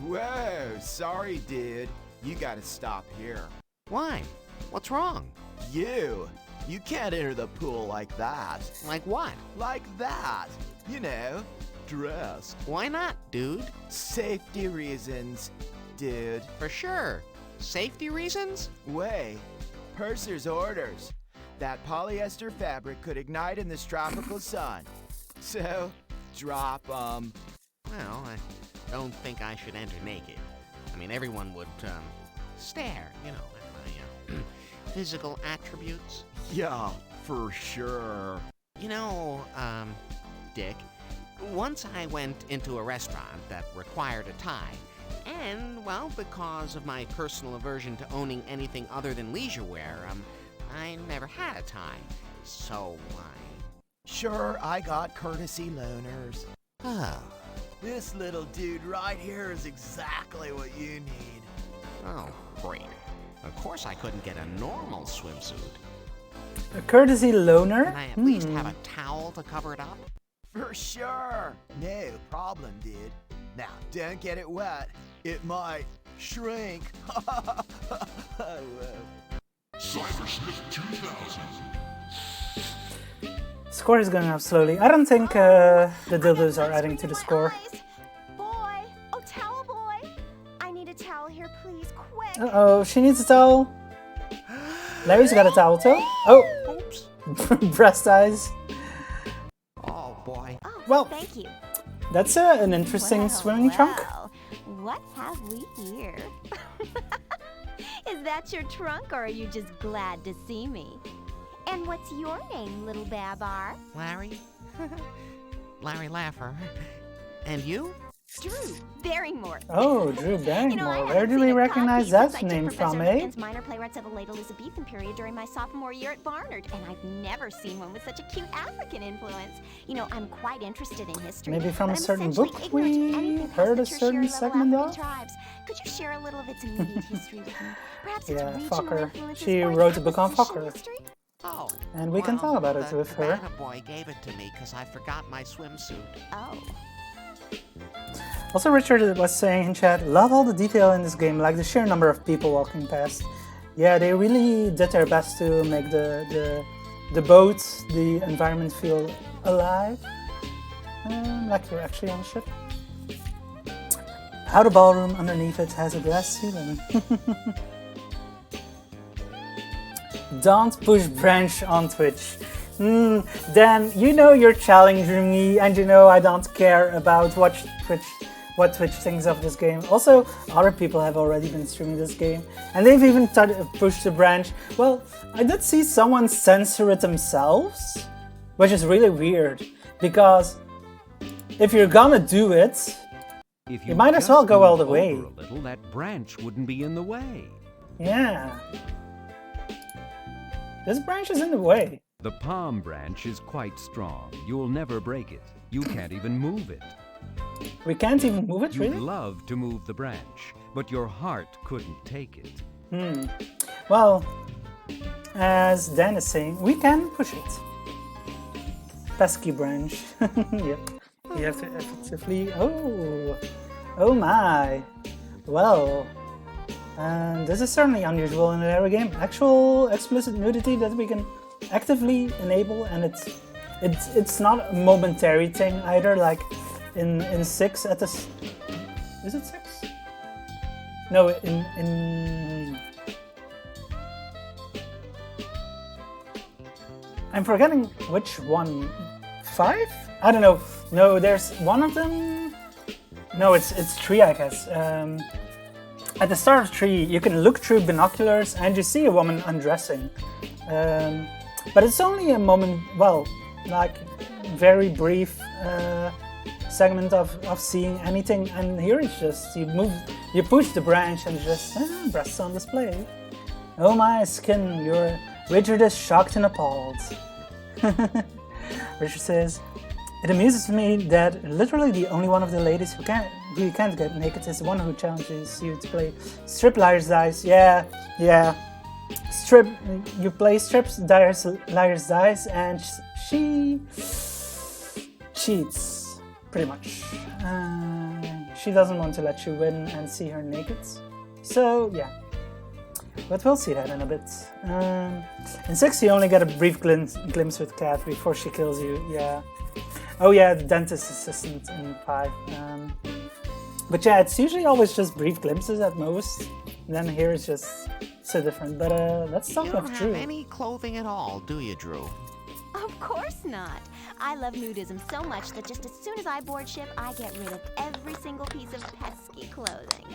Whoa, sorry, dude. You gotta stop here. Why? What's wrong? You can't enter the pool like that. Like what? Like that. You know, dressed. Why not, dude? Safety reasons, dude. For sure. Safety reasons? Way. Purser's orders. That polyester fabric could ignite in this tropical sun. So, drop 'em. Well, I don't think I should enter naked. I mean, everyone would, stare, you know, at my, physical attributes. Yeah, for sure. You know, Dick, once I went into a restaurant that required a tie, and, well, because of my personal aversion to owning anything other than leisure wear, I never had a tie. So, Sure, I got courtesy loaners. Oh. This little dude right here is exactly what you need. Oh, great. Of course I couldn't get a normal swimsuit. A courtesy loaner? Can I at least have a towel to cover it up? For sure. No problem, dude. Now, don't get it wet. It might shrink. Cybersmith 2000. Score is going up slowly. I don't think the dildos are adding to the score. Boy! Oh, towel boy! I need a towel here, please, quick! Uh-oh, she needs a towel. Larry's got a towel too. Oh! Oops. Breast eyes. Oh, boy. Oh, Well, thank you. That's an interesting swimming trunk. What have we here? Is that your trunk, or are you just glad to see me? And what's your name, little Babar? Larry? Larry Laffer. And you? Drew Barrymore. Oh, Drew Barrymore. You know, I Where haven't do seen we a recognize copy since that I took name Professor from, eh? Lincoln's minor playwrights of the late Elizabethan period during my sophomore year at Barnard, and I've never seen one with such a cute African influence. You know, I'm quite interested in history. Maybe from but a I'm certain essentially book ignorant of we anything past heard the a certain tertiary segment level of? African tribes. Could you share a little of its immediate history with me? Perhaps its Yeah, regional Fokker. influences She or its wrote a book on acquisition Fokker. history? Oh. And we can talk about it the with her. cabana boy gave it to me because I forgot my swimsuit. Oh. Also, Richard was saying in chat, love all the detail in this game, like the sheer number of people walking past. Yeah, they really did their best to make the boat, the environment feel alive. Like you're actually on a ship. How the ballroom underneath it has a glass ceiling. Don't push Branch on Twitch. Dan, you know you're challenging me, and you know I don't care about what Twitch thinks of this game. Also, other people have already been streaming this game, and they've even pushed the Branch. Well, I did see someone censor it themselves, which is really weird, because if you're gonna do it, If you might as well just go all the moved way. over a little, that branch wouldn't be in the way. Yeah. This branch is in the way. The palm branch is quite strong. You'll never break it. You can't even move it. We can't even move it, You'd really? love to move the branch, but your heart couldn't take it. Well, as Dan is saying, we can push it. Pesky branch. Yep. You have to effectively... Oh my. Well, this is certainly unusual in a Rare game. Actual explicit nudity that we can actively enable, and it's not a momentary thing either, like in 6 at this... Is it 6? No, in I'm forgetting which one. 5? I don't know. No, there's one of them. No, it's 3, I guess. At the start of 3, you can look through binoculars and you see a woman undressing. But it's only a moment, well, like very brief segment of seeing anything. And here it's just you push the branch and it's just breasts on display. Oh my skin, Richard is shocked and appalled. Richard says, it amuses me that literally the only one of the ladies who you can't get naked is the one who challenges you to play Strip Liar's Dice. Yeah. You play Strips Liar's Dice and she cheats, pretty much. She doesn't want to let you win and see her naked. So, yeah. But we'll see that in a bit. In 6 you only get a brief glimpse with Kat before she kills you, yeah. Oh yeah, the dentist assistant in 5. But yeah, it's usually always just brief glimpses at most. And then here it's just so different. But let's talk You about don't Drew. have any clothing at all, do you, Drew? Of course not. I love nudism so much that just as soon as I board ship, I get rid of every single piece of pesky clothing.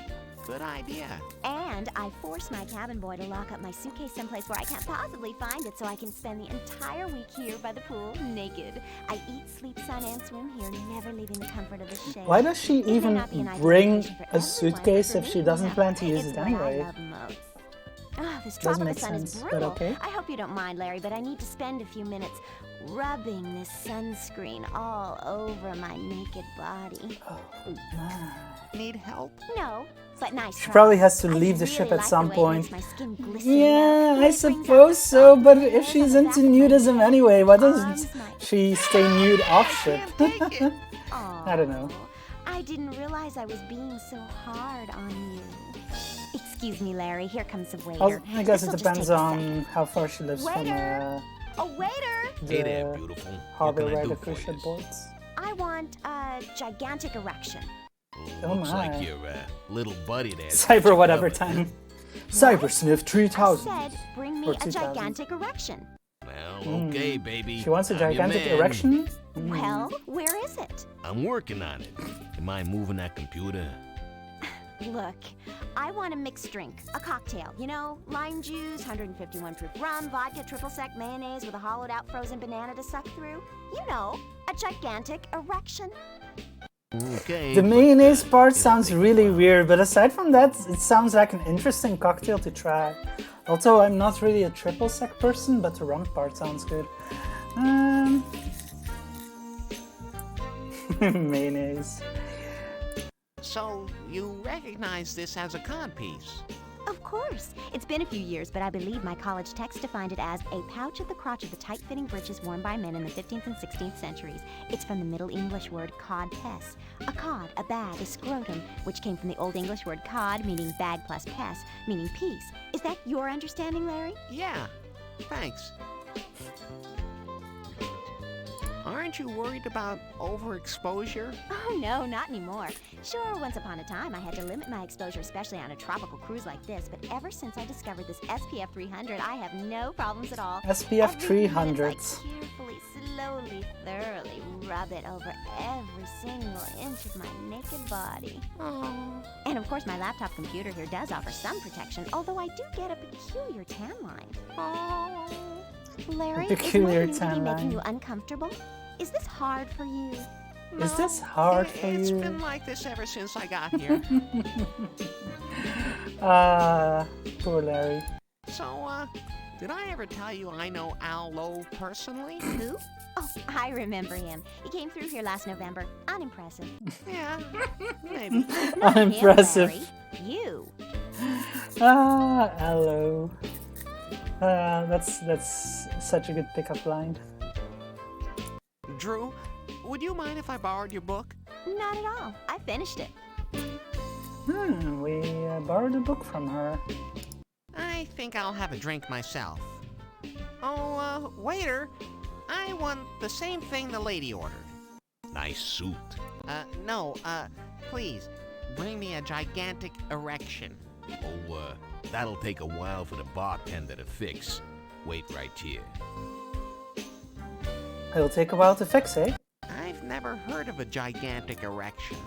Good idea. And I force my cabin boy to lock up my suitcase someplace where I can't possibly find it so I can spend the entire week here by the pool naked. I eat, sleep, sun, and swim here, never leaving the comfort of the shade. Why does she It may even not be an ideal bring vacation for a everyone, suitcase but if for she me, doesn't plan to use it's it what I anyway? love most. This Does drop of the make sun is sense, but brutal. okay. I hope you don't mind, Larry, but I need to spend a few minutes rubbing this sunscreen all over my naked body. Need help? No, but nice She try. probably has to I leave the really ship at like some the way it point. makes my skin glisten, Yeah, and I it brings out suppose the so, but soft if hairs she's on the into back of my nudism neck. anyway, why doesn't Arms might- she stay nude off ship? Take it. I don't know. I didn't realize I was being so hard on you. Excuse me, Larry. Here comes the waiter. Also, I guess it This'll just depends take a on second. how far she lives Waiter! from A waiter! Hey there, the beautiful. What harbor can I where do the for cruise ship you? boards. I want a gigantic erection. Oh Looks my. like your little buddy there. Cyber whatever time. Cybersmith I 3000. said, bring me Or a 2000. gigantic erection. Well, okay, baby. She wants a I'm your gigantic man. erection? Well, where is it? I'm working on it. Am I moving that computer? Look, I want a mixed drink, a cocktail. You know, lime juice, 151 proof rum, vodka, triple sec mayonnaise with a hollowed out frozen banana to suck through. You know, a gigantic erection. Okay. The but, mayonnaise part it'll sounds take a really while. weird, but aside from that, it sounds like an interesting cocktail to try. Also, I'm not really a triple sec person, but the rum part sounds good. Mayonnaise. So, you recognize this as a codpiece? Of course. It's been a few years, but I believe my college text defined it as a pouch at the crotch of the tight-fitting breeches worn by men in the 15th and 16th centuries. It's from the Middle English word cod pes. A cod, a bag, a scrotum, which came from the Old English word cod, meaning bag plus pes, meaning piece. Is that your understanding, Larry? Yeah. Thanks. Aren't you worried about overexposure? Oh, no, not anymore. Sure, once upon a time I had to limit my exposure, especially on a tropical cruise like this, but ever since I discovered this SPF 300, I have no problems at all. SPF Every few minutes, 300. I carefully, slowly, thoroughly rub it over every single inch of my naked body. Oh. And of course, my laptop computer here does offer some protection, although I do get a peculiar tan line. Oh. Larry, Peculiar is my tan nudity making line. you uncomfortable? Is this hard for you? Is this hard for It's you? been like this ever since I got here. Poor Larry. So, did I ever tell you I know Al Lowe personally? Who? Oh, I remember him. He came through here last November. Unimpressive. Yeah, maybe. Not him, Unimpressive. Larry. You. Hello. That's such a good pickup line. Drew, would you mind if I borrowed your book? Not at all. I finished it. We borrowed a book from her. I think I'll have a drink myself. Oh, waiter, I want the same thing the lady ordered. Nice suit. No, please, bring me a gigantic erection. Oh, that'll take a while for the bartender to fix. Wait right here. It'll take a while to fix, eh? I've never heard of a gigantic erection.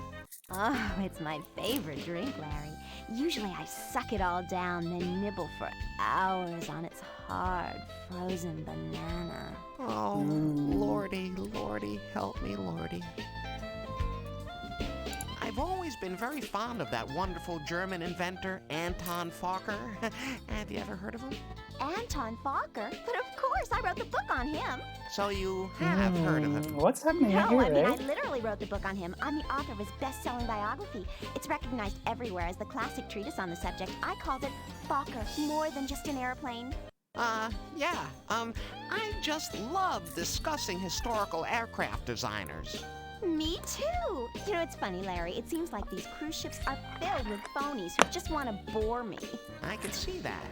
Oh, it's my favorite drink, Larry. Usually I suck it all down, then nibble for hours on its hard, frozen banana. Oh, lordy, lordy, help me, lordy. I've always been very fond of that wonderful German inventor, Anton Fokker. Have you ever heard of him? Anton Fokker? But of course, I wrote the book on him. So you have heard of him. What's happening No, here, I mean, eh? I literally wrote the book on him. I'm the author of his best-selling biography. It's recognized everywhere as the classic treatise on the subject. I called it Fokker, More Than Just an Airplane. Yeah. I just love discussing historical aircraft designers. Me too. You know, it's funny, Larry. It seems like these cruise ships are filled with phonies who just want to bore me. I can see that.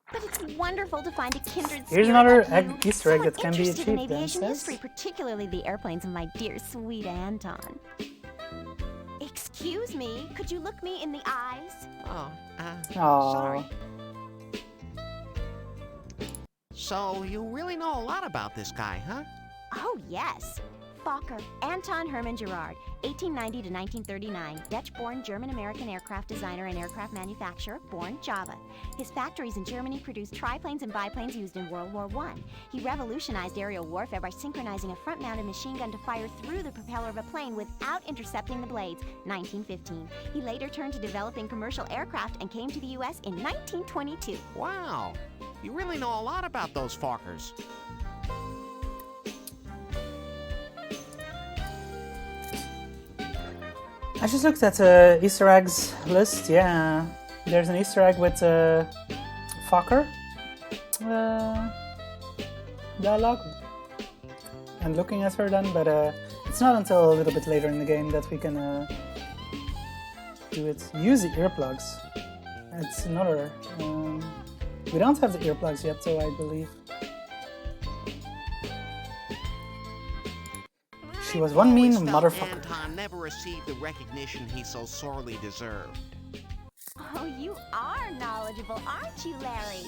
But it's wonderful to find a kindred Here's spirit another like you, Easter egg someone that can be interested in achieved then, aviation sis. history, particularly the airplanes of my dear, sweet Anton. Excuse me, could you look me in the eyes? Oh, Aw. sorry. So you really know a lot about this guy, huh? Oh, yes. Fokker, Anton Hermann Gerard, 1890 to 1939, Dutch-born German-American aircraft designer and aircraft manufacturer, born Java. His factories in Germany produced triplanes and biplanes used in World War I. He revolutionized aerial warfare by synchronizing a front-mounted machine gun to fire through the propeller of a plane without intercepting the blades, 1915. He later turned to developing commercial aircraft and came to the U.S. in 1922. Wow. You really know a lot about those Fokkers. I just looked at the Easter eggs list. Yeah, there's an Easter egg with Fokker dialogue. I'm looking at her then, but it's not until a little bit later in the game that we can do it. Use the earplugs. It's another. We don't have the earplugs yet, though, I believe. She was one mean Always felt motherfucker. Anton never received the recognition he so sorely deserved. Oh, you are knowledgeable, aren't you, Larry?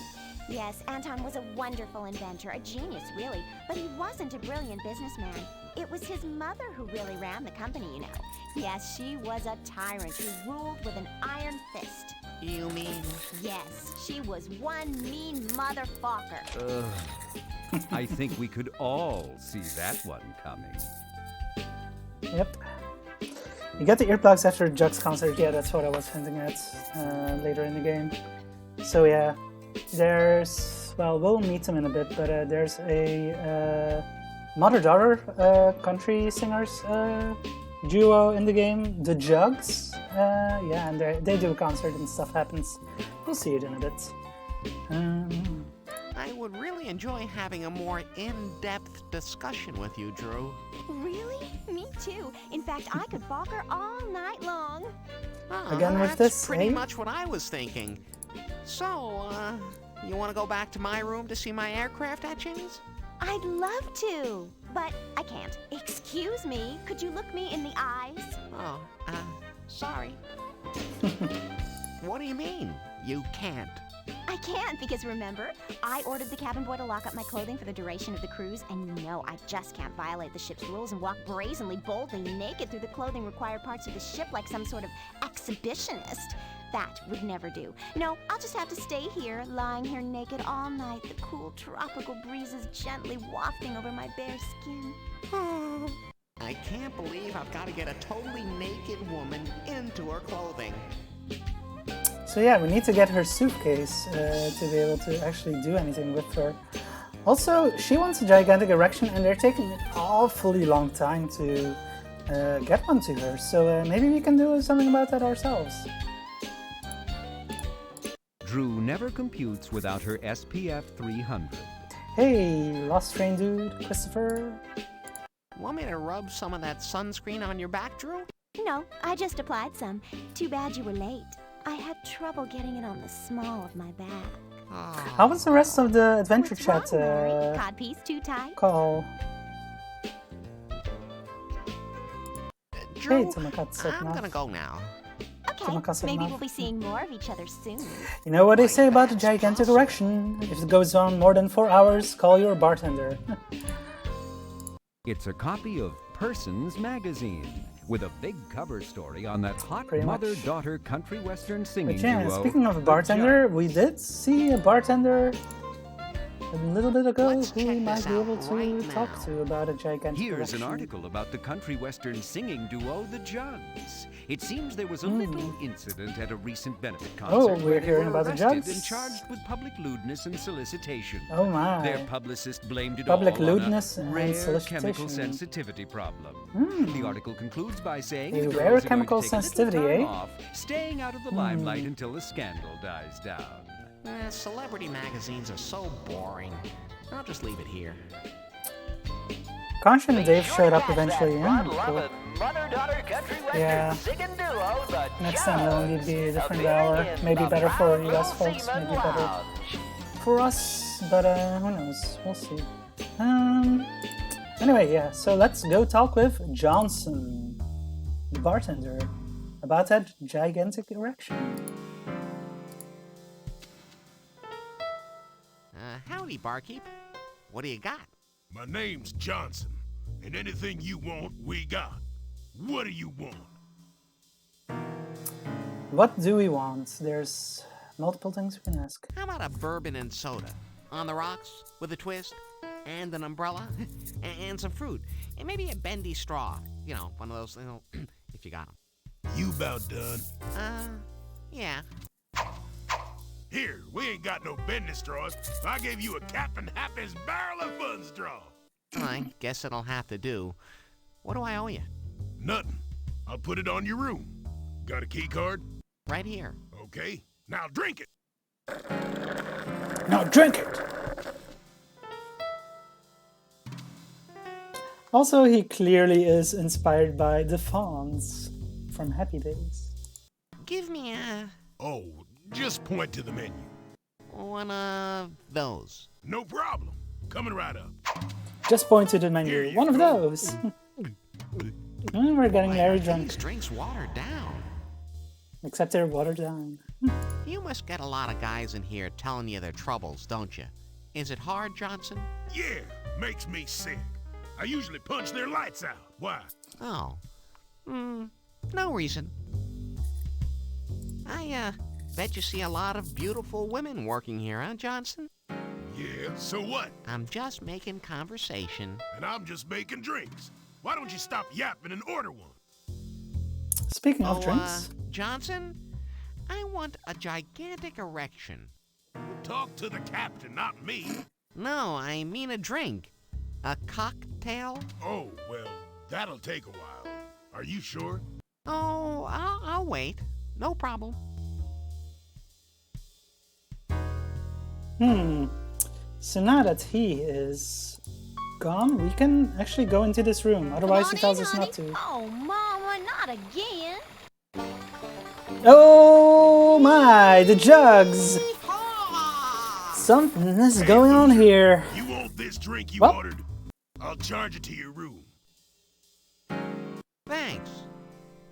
Yes, Anton was a wonderful inventor, a genius, really. But he wasn't a brilliant businessman. It was his mother who really ran the company, you know. Yes, she was a tyrant who ruled with an iron fist. You mean? Yes, she was one mean motherfucker. I think we could all see that one coming. Yep. You get the earplugs after Jug's concert. Yeah, that's what I was hinting at later in the game. So yeah, there's, well, we'll meet them in a bit, but there's a mother-daughter country singers duo in the game, the Jugs. Yeah, and they do a concert and stuff happens. We'll see it in a bit. I would really enjoy having a more in-depth discussion with you, Drew. Really? Me too. In fact, I could balk her all night long. Again with That's this, pretty eh? much what I was thinking. So, you want to go back to my room to see my aircraft etchings? I'd love to, but I can't. Excuse me, could you look me in the eyes? Oh, sorry. What do you mean, you can't? I can't because remember, I ordered the cabin boy to lock up my clothing for the duration of the cruise, and you know I just can't violate the ship's rules and walk brazenly, boldly naked through the clothing required parts of the ship like some sort of exhibitionist. That would never do. No, I'll just have to stay here, lying here naked all night, the cool tropical breezes gently wafting over my bare skin. I can't believe I've got to get a totally naked woman into her clothing. So yeah, we need to get her suitcase to be able to actually do anything with her. Also, she wants a gigantic erection and they're taking an awfully long time to get one to her. So maybe we can do something about that ourselves. Drew never computes without her SPF 300. Hey, Lost Train dude, Christopher. Want me to rub some of that sunscreen on your back, Drew? No, I just applied some. Too bad you were late. I had trouble getting it on the small of my back. How was the rest of the adventure What's chat wrong, Maury? Codpiece too tight? call? Drew, Hey, Tomakatsu. I'm gonna go now. Okay, maybe we'll be seeing more of each other soon. You know what they say about the gigantic erection? If it goes on more than 4 hours, call your bartender. It's a copy of Persons Magazine with a big cover story on that hot Pretty much. mother-daughter country western singing But yeah, duo. speaking of a the bartender, Jugs. we did see a bartender a little bit ago Let's who check we might this be able out to right talk now. to about a gigantic Here's erection. an article about the country western singing duo, the Jugs. It seems there was a little incident at a recent benefit concert. Oh, where we're they hearing were about the arrested Jugs? and charged with public lewdness and solicitation. Oh my. Their publicist blamed it Public all lewdness on a and rare solicitation. chemical sensitivity problem. The article concludes by saying A the rare girls are going chemical to take a little sensitivity, time eh? off, staying out of the limelight until the scandal dies down. Celebrity magazines are so boring. I'll just leave it here. Concha and Dave Sure showed to up catch eventually. that Yeah, cool. fun-loving mother-daughter country western Yeah. singing duo, the Next time it'll Jugs, be a different appearing hour. in Maybe the better for Proud you guys Little folks, Seaman maybe better Lounge. for us, but who knows? We'll see. Anyway, yeah, so let's go talk with Johnson, the bartender, about that gigantic erection. Howdy, barkeep. What do you got? My name's Johnson, and anything you want, we got. What do you want? What do we want? There's multiple things we can ask. How about a bourbon and soda? On the rocks, with a twist, and an umbrella, and some fruit, and maybe a bendy straw. You know, one of those, if you got them. You about done? Yeah. Here, we ain't got no bending straws. I gave you a Captain Happy's barrel of fun straw. I guess it'll have to do. What do I owe you? Nothing. I'll put it on your room. Got a key card? Right here. Okay. Now drink it. Now drink it! Also, he clearly is inspired by the Fonz from Happy Days. Give me Oh, just point to the menu. one of those. No problem. Coming right up. Just point to the Here menu. you One of go. those. We're getting very drunk. These drinks watered down. Except they're watered down. You must get a lot of guys in here telling you their troubles, don't you? Is it hard, Johnson? Yeah, makes me sick. I usually punch their lights out. Why? Oh. No reason. I bet you see a lot of beautiful women working here, huh, Johnson? Yeah, so what? I'm just making conversation. And I'm just making drinks. Why don't you stop yapping and order one? Speaking of drinks, Johnson, I want a gigantic erection. Talk to the captain, not me. No, I mean a drink. A cocktail? Oh, well, that'll take a while. Are you sure? Oh, I'll wait. No problem. So now that he is gone, we can actually go into this room. Otherwise, he tells us not to. Oh, Mama, not again. Oh my, the jugs! Something is going on here. You want this drink you What? ordered? I'll charge it to your room. Thanks.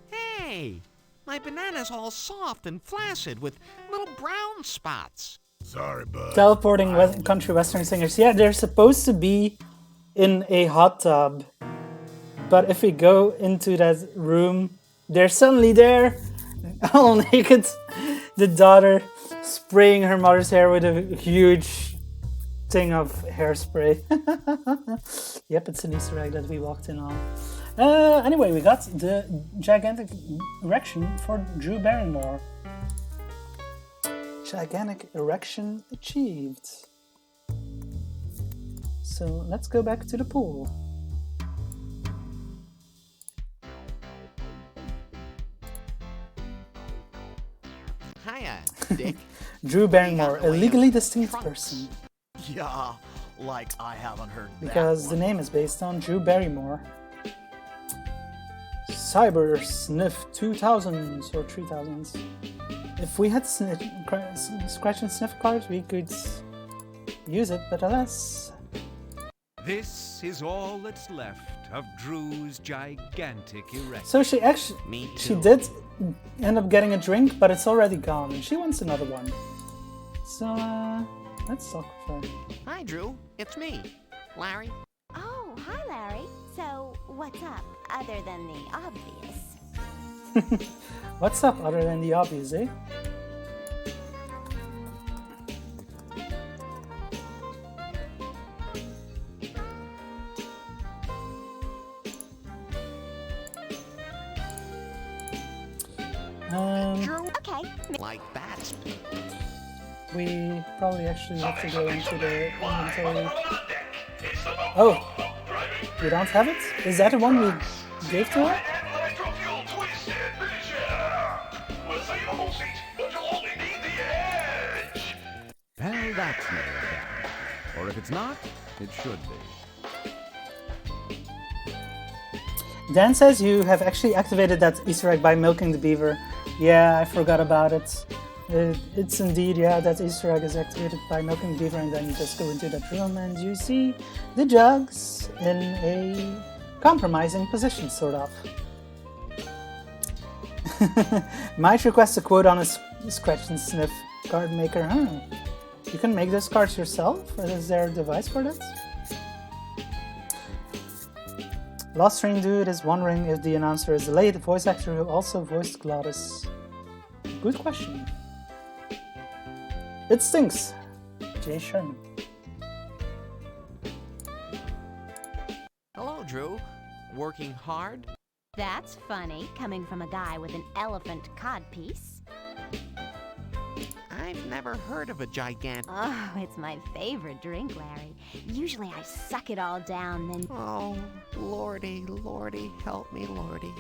Hey, my banana's all soft and flaccid with little brown spots. Sorry, bud. Teleporting country western singers. Yeah, they're supposed to be in a hot tub. But if we go into that room, they're suddenly there, all naked. The daughter spraying her mother's hair with a huge thing of hairspray. Yep, it's an Easter egg that we walked in on. Anyway, we got the gigantic erection for Drew Barrymore. Gigantic erection achieved. So let's go back to the pool. Hiya, Dick. Drew Barrymore, Got in a the way legally of distinct trunks. person. Yeah, like I haven't heard Because that the one. name is based on Drew Barrymore. Cyber Sniff 2000s or 3000s. If we had scratch and sniff cards, we could use it, but alas. This is all that's left of Drew's gigantic erection. So she actually, Me she too. did end up getting a drink, but it's already gone, and she wants another one. So let's talk with her. Hi, Drew. It's me, Larry. Oh, hi, Larry. So, what's up, other than the obvious? What's up other than the obvious, eh? Drew? Okay. Like that. We probably actually have to go into the inventory. It's the Oh, we don't have it? Is that the one we gave to her? Electro-fuel twisted finisher. We'll save the whole seat, but you'll only need the edge. Well, that's narrowed down. Or if it's not, it should be. Dan says you have actually activated that Easter egg by milking the beaver. Yeah, I forgot about it. It's indeed, yeah, that Easter egg is activated by milking the beaver, and then you just go into that room and you see the jugs in a compromising position, sort of. Might request a quote on a scratch and sniff card maker, huh? You can make those cards yourself? Or is there a device for that? Lost Ring Dude is wondering if the announcer is the late voice actor who also voiced Glottis. Good question. It stinks. Jay Sherman. Hello, Drew. Working hard? That's funny, coming from a guy with an elephant codpiece. I've never heard of a gigantic... Oh, it's my favorite drink, Larry. Usually I suck it all down, then... Oh, lordy, lordy, help me, lordy.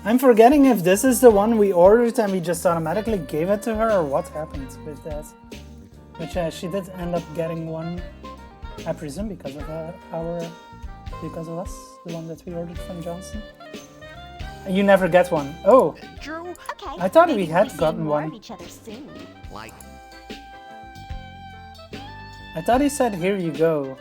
I'm forgetting if this is the one we ordered and we just automatically gave it to her, or what happened with that. But she did end up getting one, I presume because of because of us, the one that we ordered from Johnson. You never get one. Oh, Drew? Okay. I thought maybe we had see gotten more one. of each other soon. Like, I thought he said, here you go.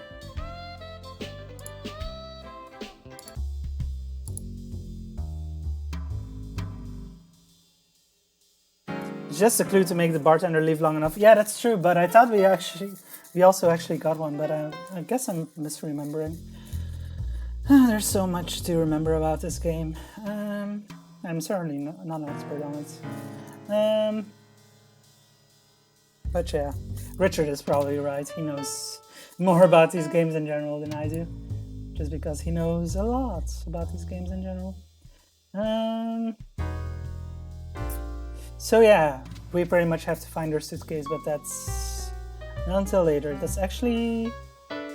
just a clue to make the bartender leave long enough. Yeah, that's true, but I thought we also actually got one, but I guess I'm misremembering. There's so much to remember about this game. I'm certainly not an expert on it. But yeah, Richard is probably right. He knows more about these games in general than I do, just because he knows a lot about these games in general. So yeah, we pretty much have to find her suitcase, but that's not until later. That's actually,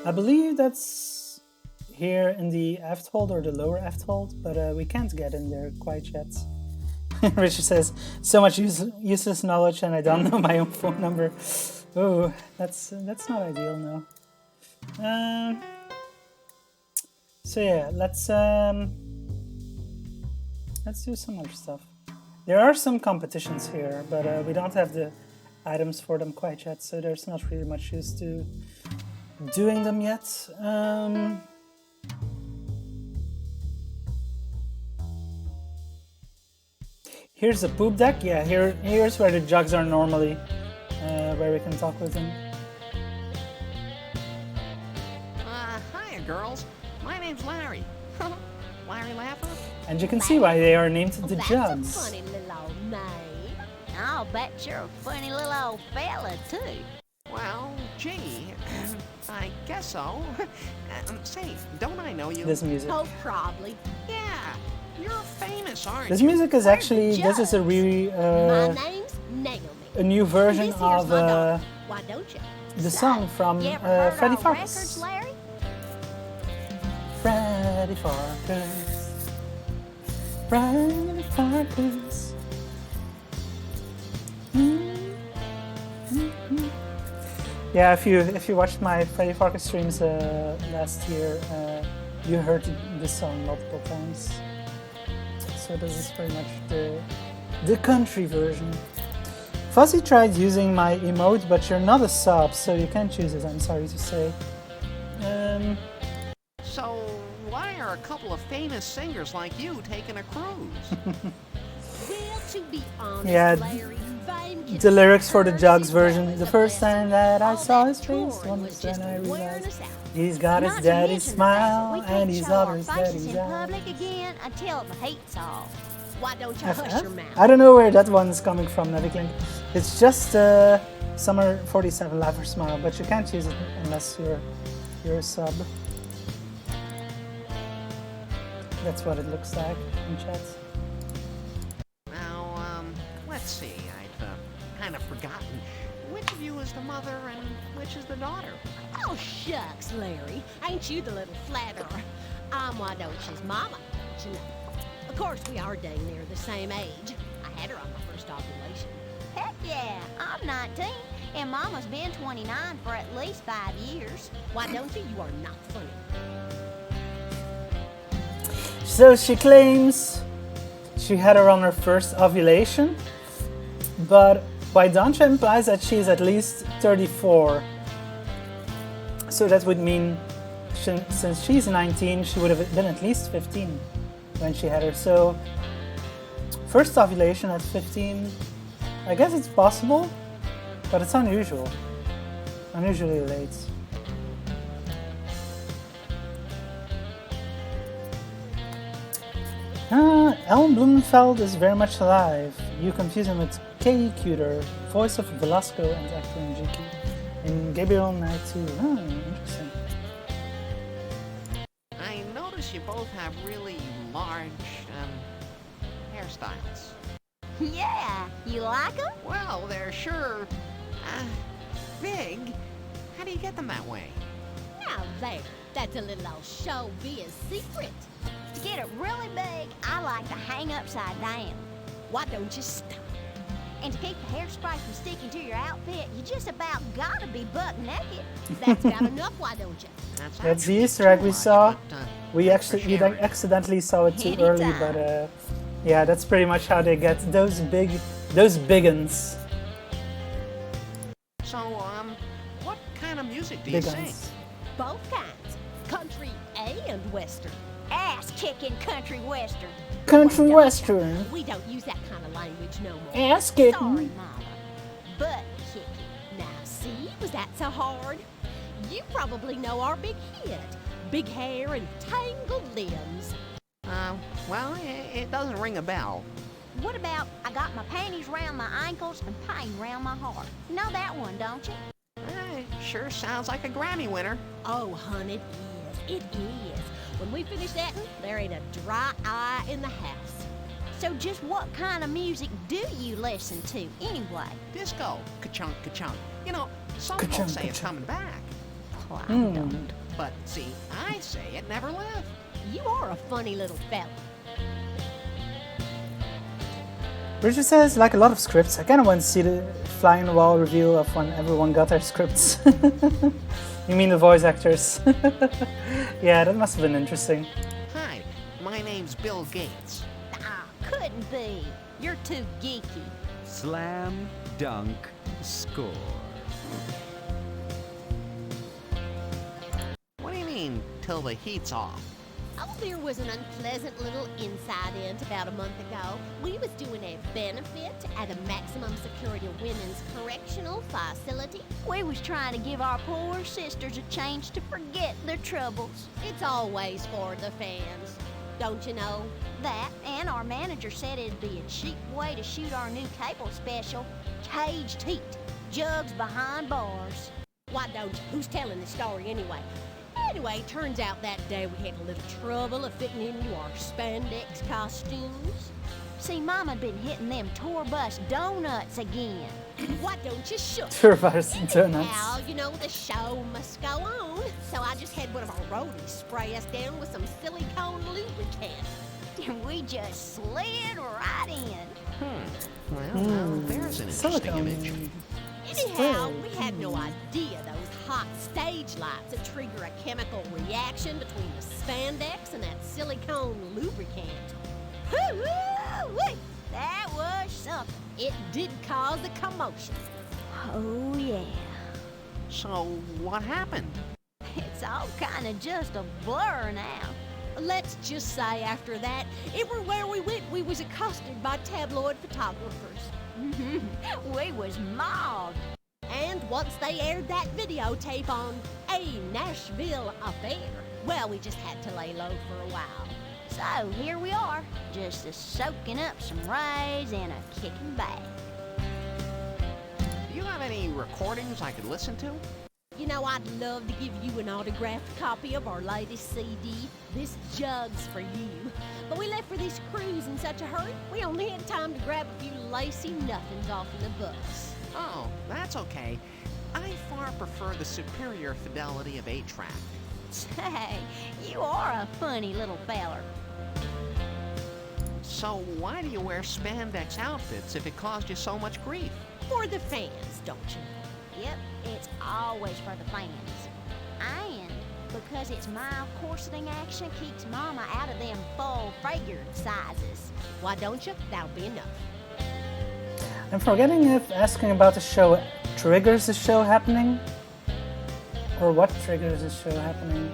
I believe that's here in the aft hold or the lower aft hold, but we can't get in there quite yet. Richard says, so much useless knowledge and I don't know my own phone number. Oh, that's not ideal, no. So yeah, let's do some other stuff. There are some competitions here, but we don't have the items for them quite yet, so there's not really much use to doing them yet. Here's the poop deck. Yeah, here's where the jugs are normally, where we can talk with them. Hiya, girls. My name's Larry. Larry Laffer? And you can see why they are named the That's jugs. a funny little old name. I'll bet you're a funny little old fella, too. Well, gee, I guess so. Say, don't I know you? This music. Oh, probably. Yeah, you're famous, aren't This you? music is actually, this is a really, My name's Naomi. a new version This here's of my daughter. Why don't you? the song from You ever heard Freddy our Farkas. records, Larry? Freddy Farkas. Freddy Farkas. Yeah, if you watched my Freddy Farkas streams last year, you heard this song multiple times. So this is pretty much the country version. Fuzzy tried using my emote, but you're not a sub, so you can't use it, I'm sorry to say. So, why are a couple of famous singers like you taking a cruise? Well, to be honest, Yeah, Larry, fame can the lyrics for the hurt Jugs as well version. as The a first blessing. time that I All saw that his face, touring one was was just when I wearing realized us out. he's got his Not to daddy's mention the fact that smile we and can't he's show our others faces daddy's in eyes. public again until the heat's off. Why don't you hush your mouth? I don't know where that one is coming from, Naviklink. It's just Summer 47 Laugher Smile, but you can't use it unless you're a sub. That's what it looks like in chat. Now, let's see, I've kind of forgotten. Which of you is the mother and which is the daughter? Oh, shucks, Larry. Ain't you the little flatterer? I'm Why Don't You's mama, you know. Of course, we are dang near the same age. I had her on my first ovulation. Heck yeah, I'm 19, and Mama's been 29 for at least 5 years. Why don't you? You are not funny. So she claims she had her on her first ovulation, but Wydoncha implies that she's at least 34. So that would mean since she's 19, she would have been at least 15 when she had her. So first ovulation at 15, I guess it's possible, but it's unusual. Unusually late. Ellen Blumenfeld is very much alive. You confuse him with K. Cuter, voice of Velasco and actor in GQ. In Gabriel Knight 2. Oh, interesting. I notice you both have really large, hairstyles. Yeah, you like them? Well, they're sure, big. How do you get them that way? Now there, that's a little old showbiz secret. To get it really big, I like to hang upside down. Why don't you stop? And to keep the hairspray from sticking to your outfit, you just about gotta be buck naked. That's got enough, why don't you? That's the Easter egg we saw. We sharing. accidentally saw it too early, but yeah, that's pretty much how they get those biggins. So, what kind of music do you sing? Both kinds. Country and western. Ass kicking country western. Country western. We don't use that kind of language no more. Ass kicking. Sorry, Mama. Butt kicking. Now, see, was that so hard? You probably know our big hit. Big hair and tangled limbs. Well, it doesn't ring a bell. What about I got my panties round my ankles and pain round my heart? You know that one, don't you? Sure sounds like a Grammy winner. Oh, hun, it is. It is. When we finish that, there ain't a dry eye in the house. So just what kind of music do you listen to anyway? Disco. Ka-chunk, ka-chunk. You know, some Ka-chunk, folks say it's ka-chunk. coming back. Well, I don't. But see, I say it never left. You are a funny little fella. Bridget says, like a lot of scripts, I kind of want to see the fly on the wall reveal of when everyone got their scripts. You mean the voice actors? Yeah, that must have been interesting. Hi, my name's Bill Gates. Ah, couldn't be. You're too geeky. Slam dunk score. What do you mean, till the heat's off? Oh, there was an unpleasant little incident about a month ago. We was doing a benefit at a maximum security women's correctional facility. We was trying to give our poor sisters a chance to forget their troubles. It's always for the fans, don't you know? That, and our manager said it'd be a cheap way to shoot our new cable special, Caged Heat, Jugs Behind Bars. Why don't you? Who's telling the story anyway? Anyway, turns out that day we had a little trouble of fitting into our spandex costumes. See, Mama'd been hitting them tour bus donuts again. Why don't you shut Tour bus donuts. Anyhow, you know, the show must go on. So I just had one of our roadies spray us down with some silicone lubricant. And we just slid right in. Well, there's an interesting image. Anyhow, we had no idea those hot stage lights would trigger a chemical reaction between the spandex and that silicone lubricant. Woo-wee! That was something. It did cause a commotion. Oh, yeah. So, what happened? It's all kind of just a blur now. Let's just say after that, everywhere we went, we was accosted by tabloid photographers. We was mobbed. And once they aired that videotape on A Nashville Affair, well, we just had to lay low for a while. So here we are, just soaking up some rays and a kicking back. Do you have any recordings I could listen to? You know, I'd love to give you an autographed copy of our latest CD. This jug's for you. But we left for this cruise in such a hurry, we only had time to grab a few lacy nothings off in the bus. Oh, that's okay. I far prefer the superior fidelity of 8-track. Say, you are a funny little feller. So why do you wear spandex outfits if it caused you so much grief? For the fans, don't you know? Yep, it's always for the fans. And because its mild corseting action keeps Mama out of them full-figured sizes. Why don't you? That'll be enough. I'm forgetting if asking about the show triggers the show happening, or what triggers the show happening.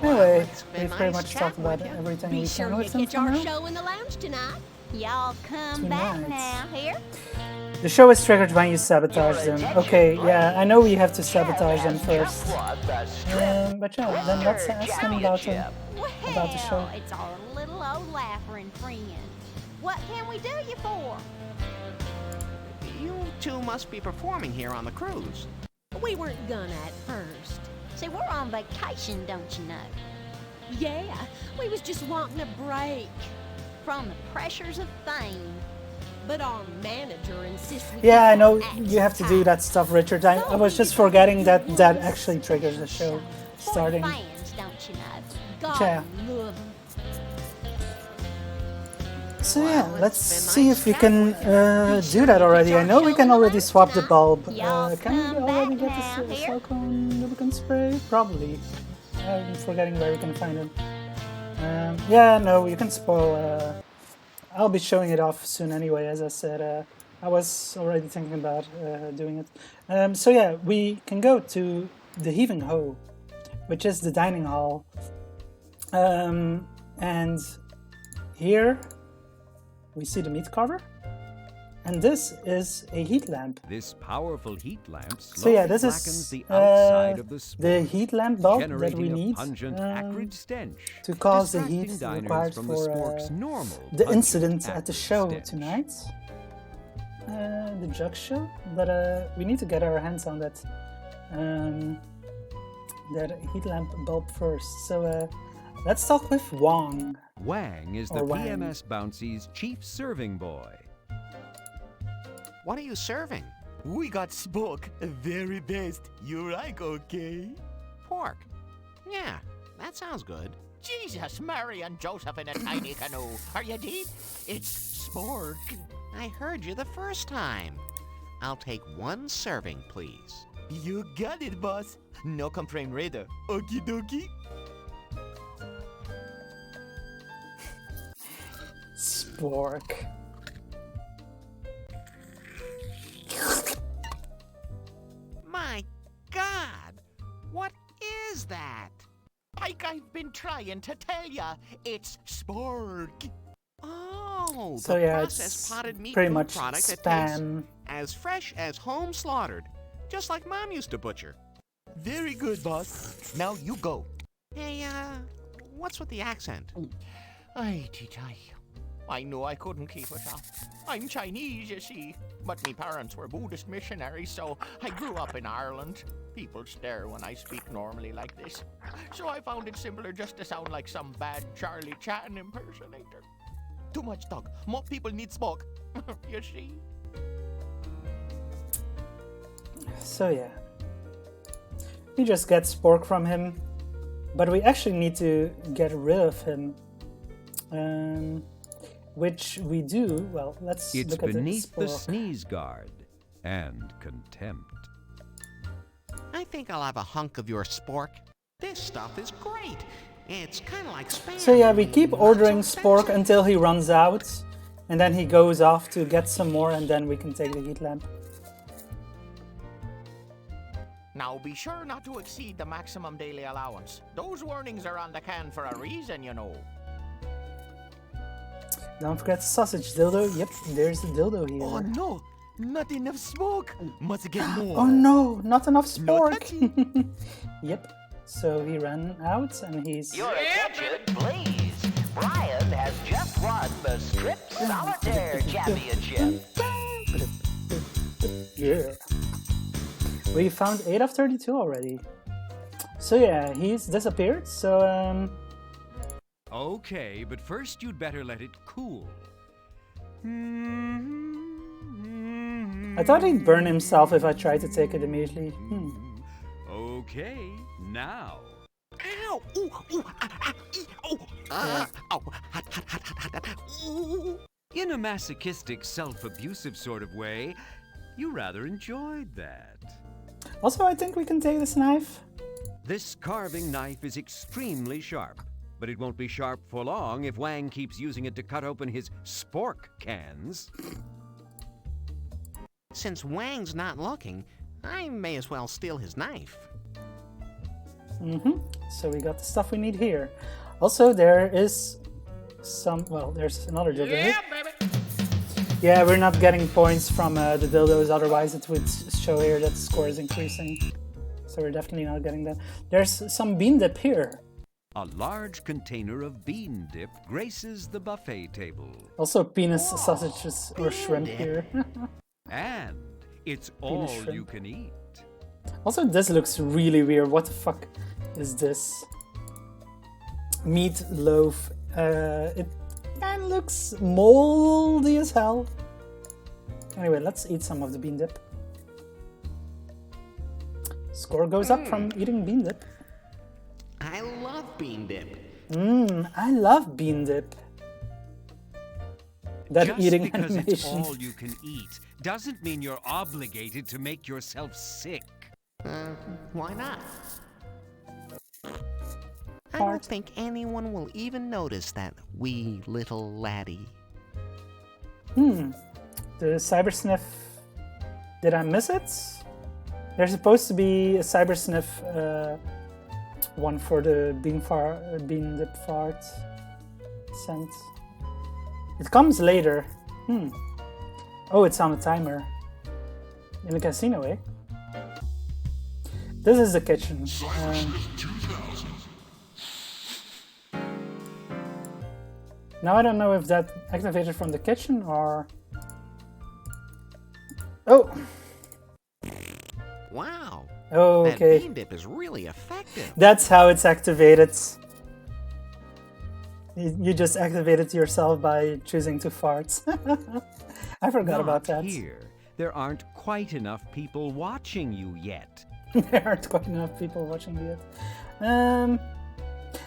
Anyway, we've pretty much talked about everything we Be sure can you with them catch for our now. show in the lounge tonight. Y'all come back now, here? The show is triggered when you sabotage them. Okay, yeah, I know we have to sabotage them first. But yeah, then let's ask them about the show. Well, it's our little old laugher and friend. What can we do you for? You two must be performing here on the cruise. We weren't gonna at first. See, we're on vacation, don't you know? Yeah, we was just wanting a break. From the pressures of fame. But our manager insists we Yeah, I keep know our you have to do acts that stuff, Richard. I was just forgetting that that actually triggers the show starting. For the fans, don't you know? God Yeah. love 'em. So yeah, let's see if we can do that already. I know we can already swap the bulb. Can we already get the silicone lubricant spray? Probably. I'm forgetting where we can find it. Yeah, no, you can spoil. I'll be showing it off soon anyway, as I said. I was already thinking about doing it. So yeah, we can go to the Heaving Ho, which is the dining hall. And here we see the meat carver. And this is a heat lamp. This powerful heat lamp So yeah, slowly this blackens is the outside of the the spork, heat lamp bulb that we generating a need pungent, acrid stench, to cause the heat distracting diners required from the for spork's normal, the pungent, incident at the acrid show stench. tonight. The jug show, but we need to get our hands on that that heat lamp bulb first. So let's talk with Wang. Wang is the Or Wang. PMS Bouncy's chief serving boy. What are you serving? We got Spock, very best. You like, okay? Pork. Yeah, that sounds good. Jesus, Mary and Joseph in a tiny canoe. Are you dead? It's Spork. I heard you the first time. I'll take 1 serving, please. You got it, boss. No complaint radar. Okie dokie. Spork. My God! What is that? Like I've been trying to tell ya, it's Spork. Oh, So the yeah, processed it's potted meat pretty food much product that tastes spam. as fresh as home slaughtered, just like Mom used to butcher. Very good, boss. Now you go. Hey, what's with the accent? I knew I couldn't keep it up. I'm Chinese, you see, but me parents were Buddhist missionaries, so I grew up in Ireland. People stare when I speak normally like this. So I found it simpler just to sound like some bad Charlie Chaplin impersonator. Too much talk. More people need smoke. You see? So yeah, we just get Spork from him, but we actually need to get rid of him, which we do. Well, let's It's look at beneath the Spork. sneeze guard and contempt. I think I'll have a hunk of your spork. This stuff is great. It's kind of like spam. So yeah, we keep not ordering so Spork expensive. until he runs out, and then he goes off to get some more, and then we can take the heat lamp. Now be sure not to exceed the maximum daily allowance. Those warnings are on the can for a reason, you know. Don't forget the sausage dildo. Yep, there's the dildo here. Oh no, not enough smoke. Must get more. Oh no, not enough No Spork. Yep. So he ran out, and he's. Your attention, please. Brian has just won the Strip Solitaire Championship. Yeah. We found 8 of 32 already. So yeah, he's disappeared. So Okay, but first you'd better let it cool. I thought he'd burn himself if I tried to take it immediately. Okay, now. Ow! Ooh! Ooh! Ah! Ah! Ee! Oh! Ah! Ow! Hot! Hot! Hot! Hot! Hot! Ooh! In a masochistic, self-abusive sort of way, you rather enjoyed that. Also, I think we can take this knife. This carving knife is extremely sharp, but it won't be sharp for long if Wang keeps using it to cut open his spork cans. Since Wang's not looking, I may as well steal his knife. So we got the stuff we need here. Also, there is some. Well, there's another dildo. Yeah, baby! Yeah, we're not getting points from the dildos, otherwise it would show here that the score is increasing. So we're definitely not getting that. There's some bean dip here. A large container of bean dip graces the buffet table. Also penis sausages or shrimp here. And it's all shrimp. you can eat. Also, this looks really weird. What the fuck is this? Meat loaf. It kind of looks moldy as hell. Anyway, let's eat some of the bean dip. Score goes up from eating bean dip. I love bean dip. I love bean dip. That Just eating because it's animation. all you can eat doesn't mean you're obligated to make yourself sick. Why not? I don't think anyone will even notice that wee little laddie. The cyber sniff. Did I miss it? There's supposed to be a cyber sniff one for the bean dip fart scent. It comes later. Oh, it's on a timer. In the casino, eh? This is the kitchen. Now I don't know if that activated from the kitchen or... Oh! Wow. Oh, okay. That bean dip is really effective. That's how it's activated. You just activated yourself by choosing to fart. I forgot about that. Here. There aren't quite enough people watching you yet. There aren't quite enough people watching you yet.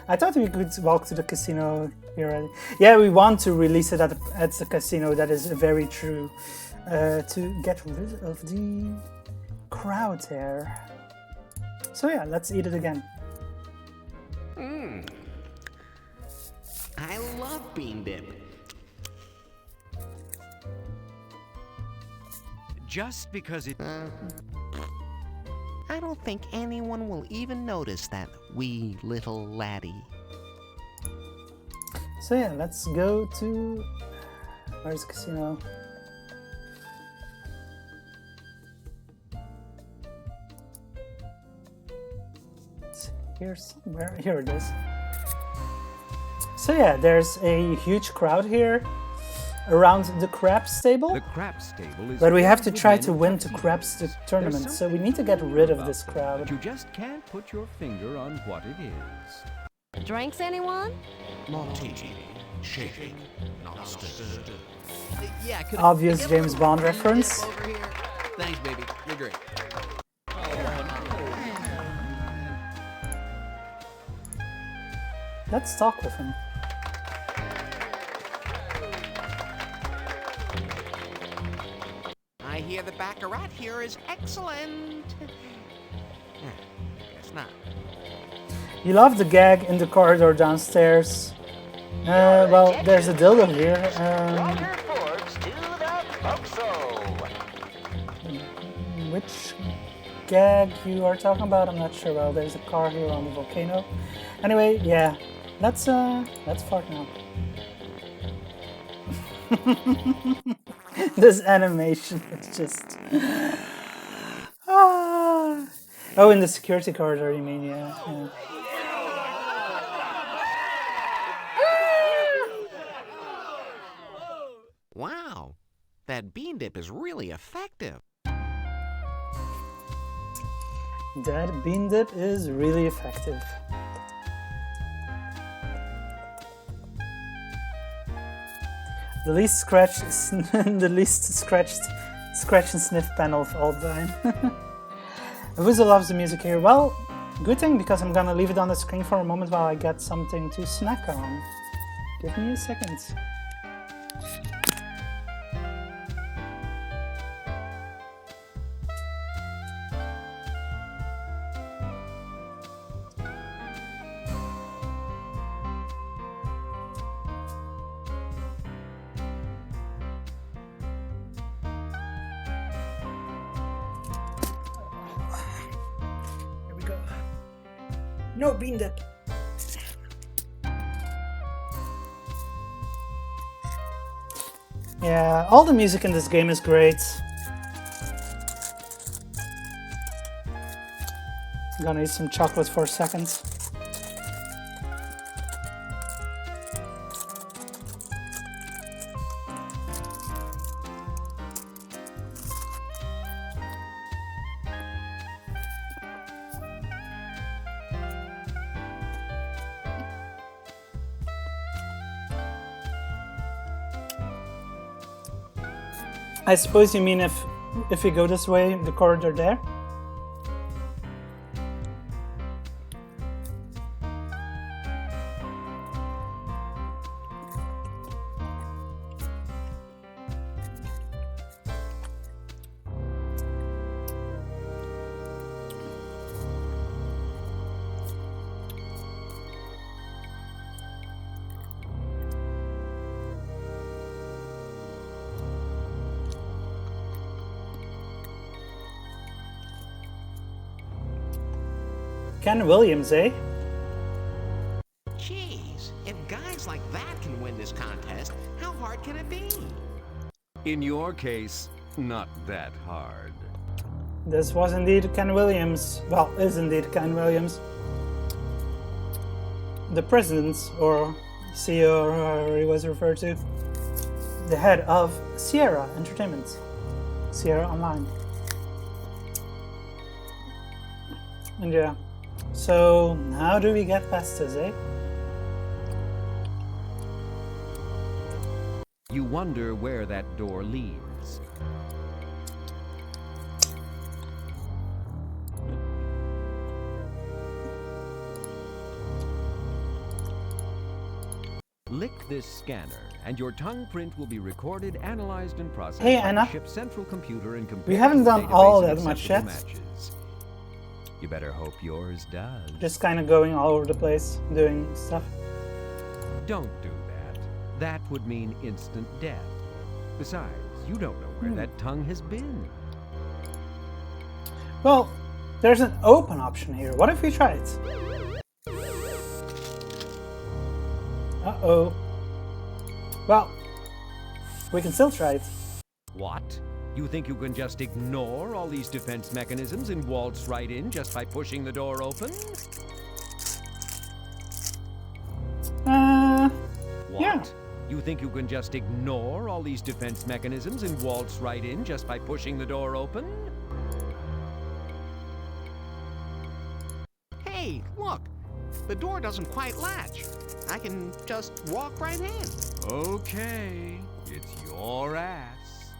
I thought we could walk to the casino here already. Yeah, we want to release it at the casino. That is very true. To get rid of the crowd there. So yeah, let's eat it again. I love bean dip. Just because it... I don't think anyone will even notice that wee little laddie. So yeah, let's go to... Where's the casino? It's here somewhere. Here it is. So yeah, there's a huge crowd here around the craps table. The craps table is... But we have to filled try with to many win the craps. craps tournament, There's so we something need to get cool rid of about this them, crowd. But you just can't put your finger on what it is. Drinks, anyone? Martini, shaken, not stirred. Yeah, could Obvious I get James a Bond bean dip reference. over here? Thanks, baby. You're great. Let's talk with him. I hear the baccarat here is excellent. Guess not. You love the gag in the corridor downstairs. Well, there's a dildo here. Walker Forbes to the forecastle. Which gag you are talking about? I'm not sure. Well, there's a car here on the volcano. Anyway, yeah, let's fart now. This animation is just... Oh, in the security corridor, you mean? Yeah. Wow, that bean dip is really effective. That bean dip is really effective. The least scratched, scratch and sniff panel of all time. Wuzo loves the music here. Well, good thing, because I'm gonna leave it on the screen for a moment while I get something to snack on. Give me a second. No bean dip. Yeah, all the music in this game is great. I'm gonna eat some chocolate for a second. I suppose you mean if you go this way, the corridor there? Ken Williams, eh? Jeez, if guys like that can win this contest, how hard can it be? In your case, not that hard. This was indeed Ken Williams. Well, is indeed Ken Williams. The president, or CEO, or however he was referred to. The head of Sierra Entertainment. Sierra Online. And yeah. So, how do we get past this, eh? You wonder where that door leads. Lick this scanner, and your tongue print will be recorded, analyzed, and processed Hey, by Anna. the ship's central computer and compared We haven't to the done all database of that much acceptable yet. matches. You better hope yours does. Just kind of going all over the place, doing stuff. Don't do that. That would mean instant death. Besides, you don't know where that tongue has been. Well, there's an open option here. What if we try it? Uh-oh. Well, we can still try it. What? You think you can just ignore all these defense mechanisms and waltz right in just by pushing the door open? What? Yeah. You think you can just ignore all these defense mechanisms and waltz right in just by pushing the door open? Hey, look! The door doesn't quite latch. I can just walk right in. Okay, it's your ass.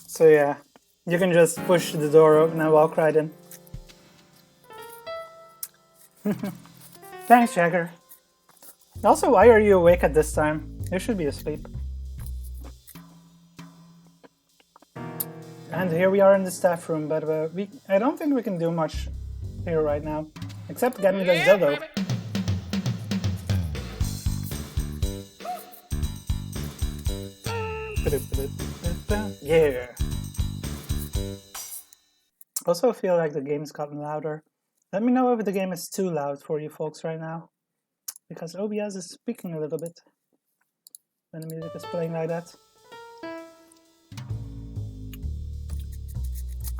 So yeah, you can just push the door open and walk right in. Thanks, Jagger. Also, why are you awake at this time? You should be asleep. And here we are in the staff room, but I don't think we can do much here right now, except get me this dildo. Yeah. Also feel like the game's gotten louder. Let me know if the game is too loud for you folks right now, because OBS is speaking a little bit when the music is playing like that.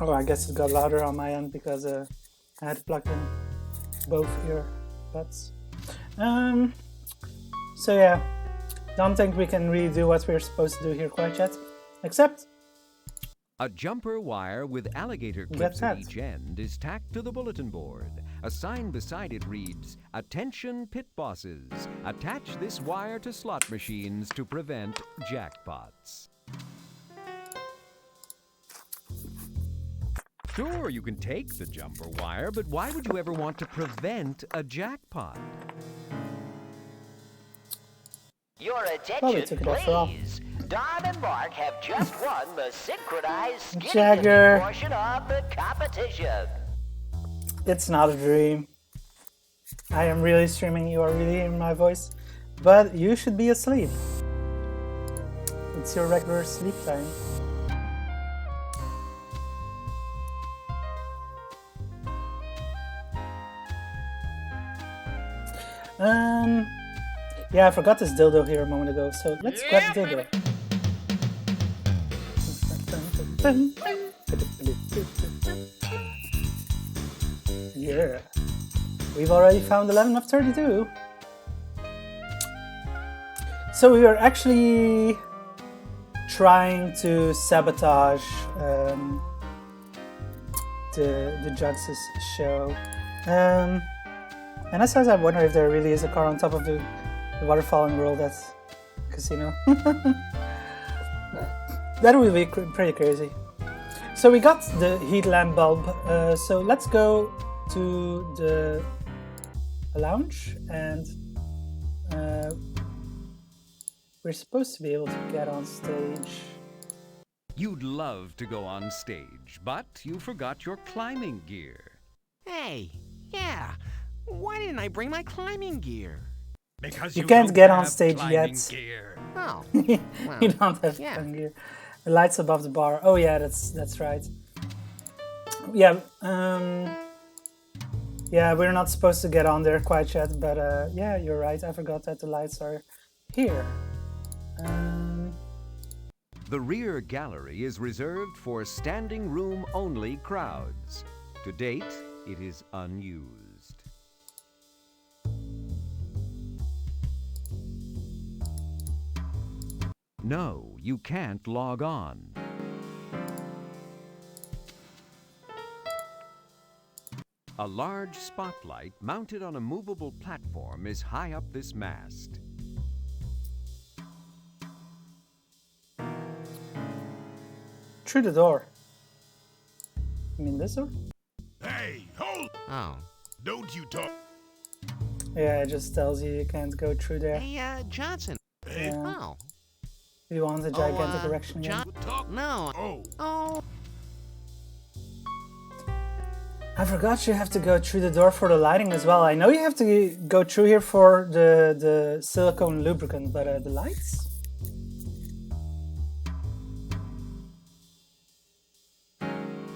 Oh, I guess it got louder on my end because I had plugged in both earbuds. So yeah, don't think we can really do what we're supposed to do here quite yet, except a jumper wire with alligator clips at each end is tacked to the bulletin board. A sign beside it reads, "Attention pit bosses, attach this wire to slot machines to prevent jackpots." Sure, you can take the jumper wire, but why would you ever want to prevent a jackpot? Your attention, off for all. please. Don and Mark have just won the synchronized skinny Jagger. dipping portion of the competition. it's not a dream. I am really streaming, you are really hearing my voice, but you should be asleep. It's your regular sleep time. Yeah, I forgot this dildo here a moment ago, so let's grab the dildo. Yeah. We've already found 11 of 32. So we are actually trying to sabotage the Jugs' show. And as I wonder if there really is a car on top of the waterfall in the world that's casino. That would be pretty crazy. So we got the heat lamp bulb. So let's go to the lounge, and we're supposed to be able to get on stage. You'd love to go on stage, but you forgot your climbing gear. Hey, yeah. Why didn't I bring my climbing gear? Because you can't get on have stage climbing yet. Gear. Oh, You well, don't have yeah. climbing gear. The lights above the bar. Oh yeah, that's right. Yeah. Yeah, we're not supposed to get on there quite yet, but yeah, you're right. I forgot that the lights are here. The rear gallery is reserved for standing room only crowds. To date, it is unused. No, you can't log on. A large spotlight mounted on a movable platform is high up this mast. Through the door. You mean this door? Hey, hold! Oh. Don't you talk. Yeah, it just tells you can't go through there. Hey, Johnson. Yeah. Oh. You want a gigantic erection again? No. Oh. I forgot you have to go through the door for the lighting as well. I know you have to go through here for the silicone lubricant, but the lights?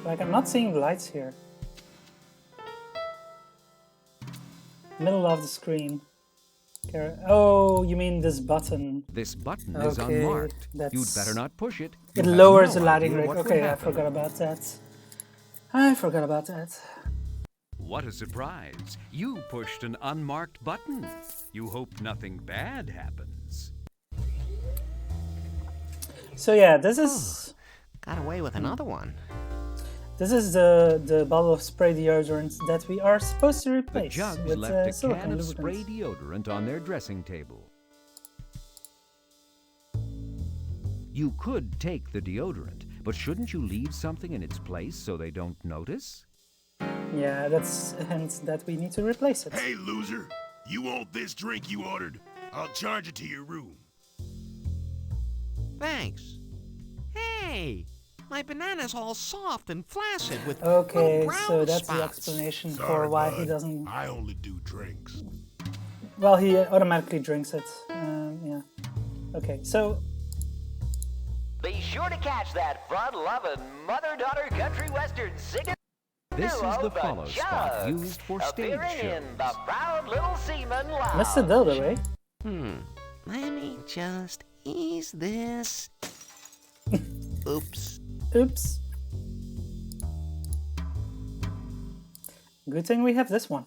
Like, I'm not seeing the lights here. Middle of the screen. Oh, you mean this button? This button is unmarked. You'd better not push it. It You lowers have no the lighting idea rate. what would Okay, I happen. forgot about that. I forgot about that. What a surprise. You pushed an unmarked button. You hope nothing bad happens. So yeah, this is... Got away with another one. This is the bottle of spray deodorant that we are supposed to The replace Jugs with left a silicone can of lubricant. spray deodorant on their dressing table. You could take the deodorant, but shouldn't you leave something in its place so they don't notice? Yeah, that's a hint that we need to replace it. Hey, loser! You want this drink you ordered? I'll charge it to your room. Thanks. Hey! My banana's all soft and flaccid with Okay, little brown so that's the spots. explanation for Sorry, why bud. he doesn't... I only do drinks. Well, he automatically drinks it. Yeah. Okay, so... Be sure to catch that fun-loving mother-daughter country western singer. This is the duo, follow spot Jugs, used for stage appearing shows. in the Proud Little Seaman Lounge. That's the dildo, eh? Let me just ease this. Oops. Oops. Good thing we have this one.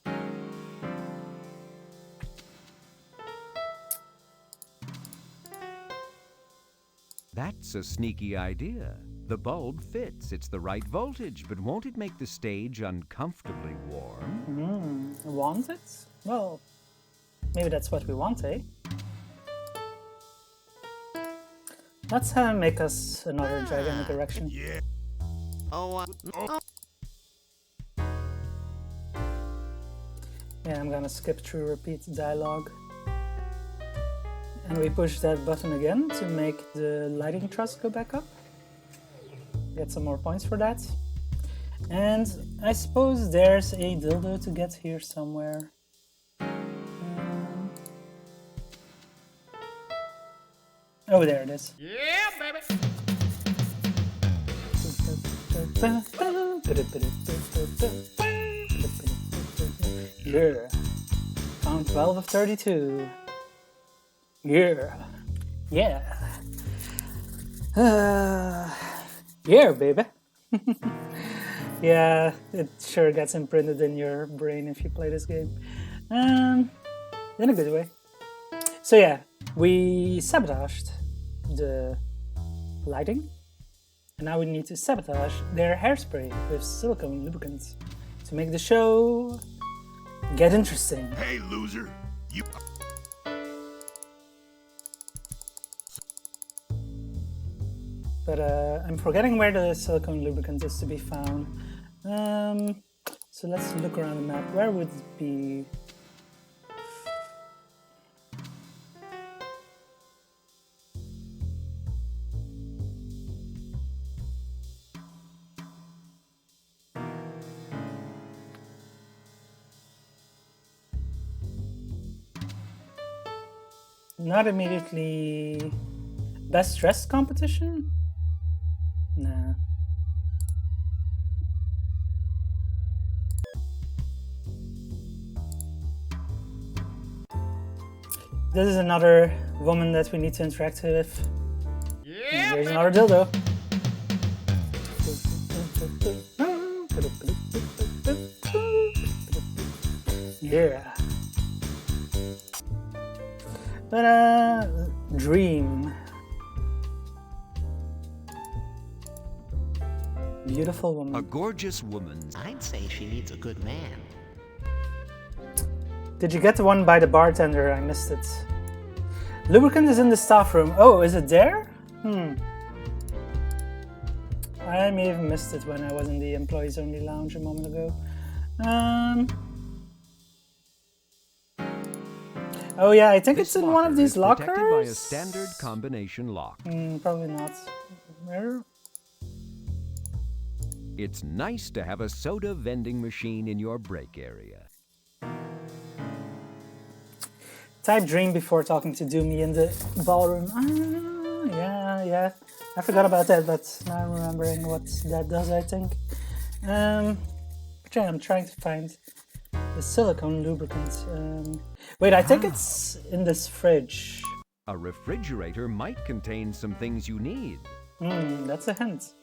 That's a sneaky idea. The bulb fits. It's the right voltage, but won't it make the stage uncomfortably warm? Want it? Well, maybe that's what we want, eh? Let's make us another gigantic erection. Yeah. Yeah, I'm gonna skip through repeat dialogue. And we push that button again to make the lighting truss go back up. Get some more points for that. And I suppose there's a dildo to get here somewhere. Oh, there it is. Yeah, baby. Yeah. Count 12 of 32. Yeah. Yeah. Yeah, baby. Yeah, it sure gets imprinted in your brain if you play this game. In a good way. So yeah, we sabotaged the lighting. And now we need to sabotage their hairspray with silicone lubricant to make the show get interesting. Hey, loser! You. But I'm forgetting where the silicone lubricant is to be found. So let's look around the map. Where would it be? Not immediately. Best dressed competition? Nah. This is another woman that we need to interact with. And here's another dildo. Yeah. Dream. Beautiful woman. A gorgeous woman. I'd say she needs a good man. Did you get the one by the bartender? I missed it. Lubricant is in the staff room. Oh, is it there? I may have missed it when I was in the employees only lounge a moment ago. Oh yeah, I think it's in one of these lockers. Protected by a standard combination lock. Probably not. Where? It's nice to have a soda vending machine in your break area. Type dream before talking to Doomy in the ballroom. Yeah. I forgot about that, but now I'm remembering what that does, I think. But yeah, I'm trying to find the silicone lubricant. Wait, I think it's in this fridge. A refrigerator might contain some things you need. That's a hint.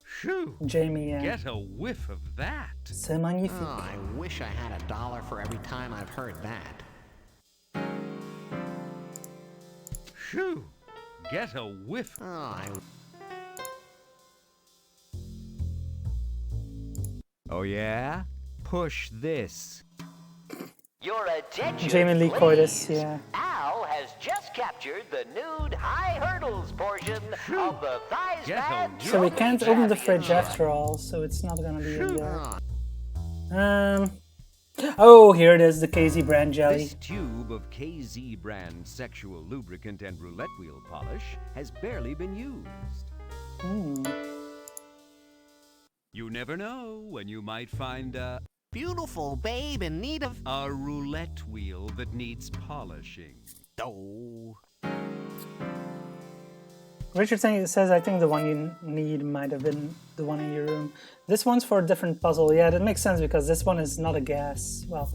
Shoo! Jamie, Get a whiff of that. C'est magnifique. Oh, I wish I had $1 for every time I've heard that. Shoo! Get a whiff. Oh yeah? Push this. Your attention, Jamie Lee please. Curtis, yeah. Al has just captured the nude high hurdles portion of the Thighs Man So we can't open the fridge Championship. after all, so it's not gonna be in there. Oh, here it is, the KZ brand jelly. This tube of KZ brand sexual lubricant and roulette wheel polish has barely been used. You never know when you might find a beautiful babe in need of a roulette wheel that needs polishing. Oh. Richard says, I think the one you need might have been the one in your room. This one's for a different puzzle. Yeah, that makes sense because this one is not a gas. Well,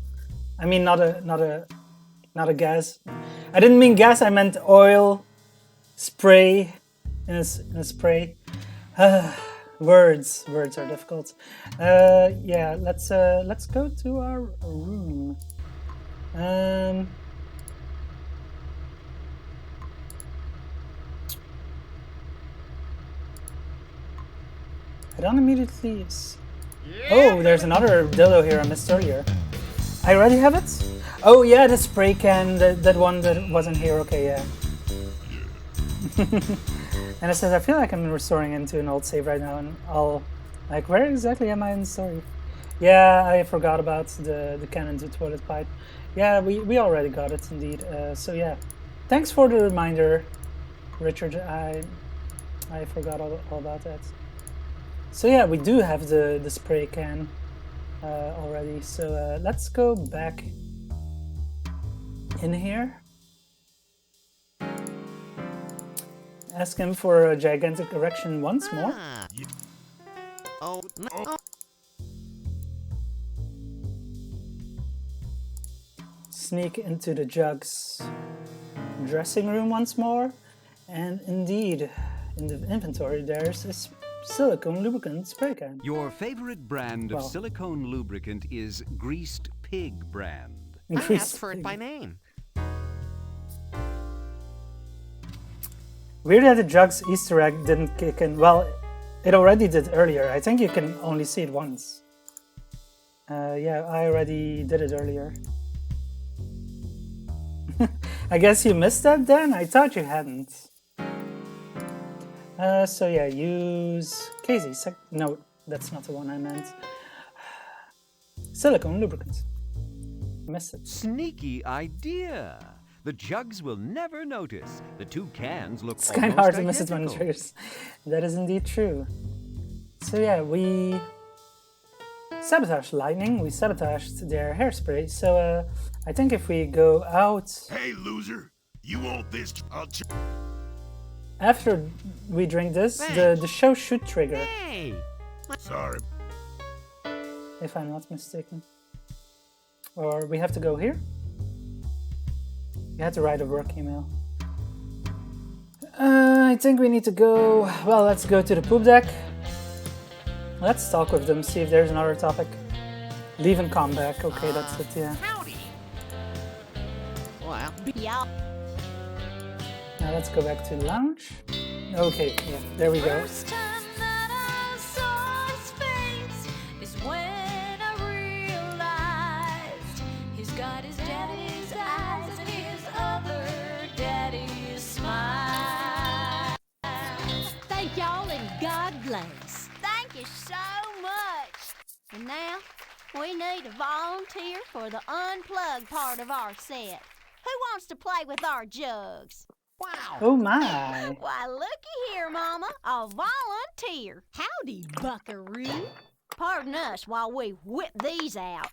I mean not a gas. I didn't mean gas. I meant oil spray in a spray. Words are difficult. Yeah, let's go to our room. I don't immediately see. Oh, there's another dildo here I missed earlier. I already have it? Oh yeah, the spray can, that one that wasn't here. Okay, yeah. And it says, I feel like I'm restoring into an old save right now, and I'll... Like, where exactly am I in the story? Yeah, I forgot about the cannon to toilet pipe. Yeah, we already got it, indeed. So yeah, thanks for the reminder, Richard. I forgot all about that. So yeah, we do have the spray can already. So let's go back in here. Ask him for a gigantic erection once more. Oh, no. Sneak into the Jug's dressing room once more. And indeed, in the inventory there's a silicone lubricant spray can. Your favorite brand of silicone lubricant is Greased Pig brand. I asked for it by name. Weird that the Jug's Easter egg didn't kick in. Well, it already did earlier. I think you can only see it once. Yeah, I already did it earlier. I guess you missed that then? I thought you hadn't. So yeah, use KZ. No, that's not the one I meant. Silicone lubricant. Missed it. Sneaky idea. The Jugs will never notice. The two cans look It's kind of hard to miss it when it triggers. That is indeed true. So yeah, we sabotaged lightning. We sabotaged their hairspray. So I think if we go out... Hey, loser! You want this? After we drink this, the show should trigger. Hey! Sorry. If I'm not mistaken. Or we have to go here? You had to write a work email. I think we need to go... Well, let's go to the poop deck. Let's talk with them, see if there's another topic. Leave and come back. Okay, that's it, yeah. Howdy. Well, Yeah. Now let's go back to the lounge. Okay, yeah, there we go. First time that I saw his face is when I realized he's got his daddy's eyes and his other daddy's smile. Thank y'all and God bless. Thank you so much. And now, we need a volunteer for the unplugged part of our set. Who wants to play with our jugs? wow. Oh my! Why, looky here, Mama. A volunteer. Howdy, buckaroo. Pardon us while we whip these out.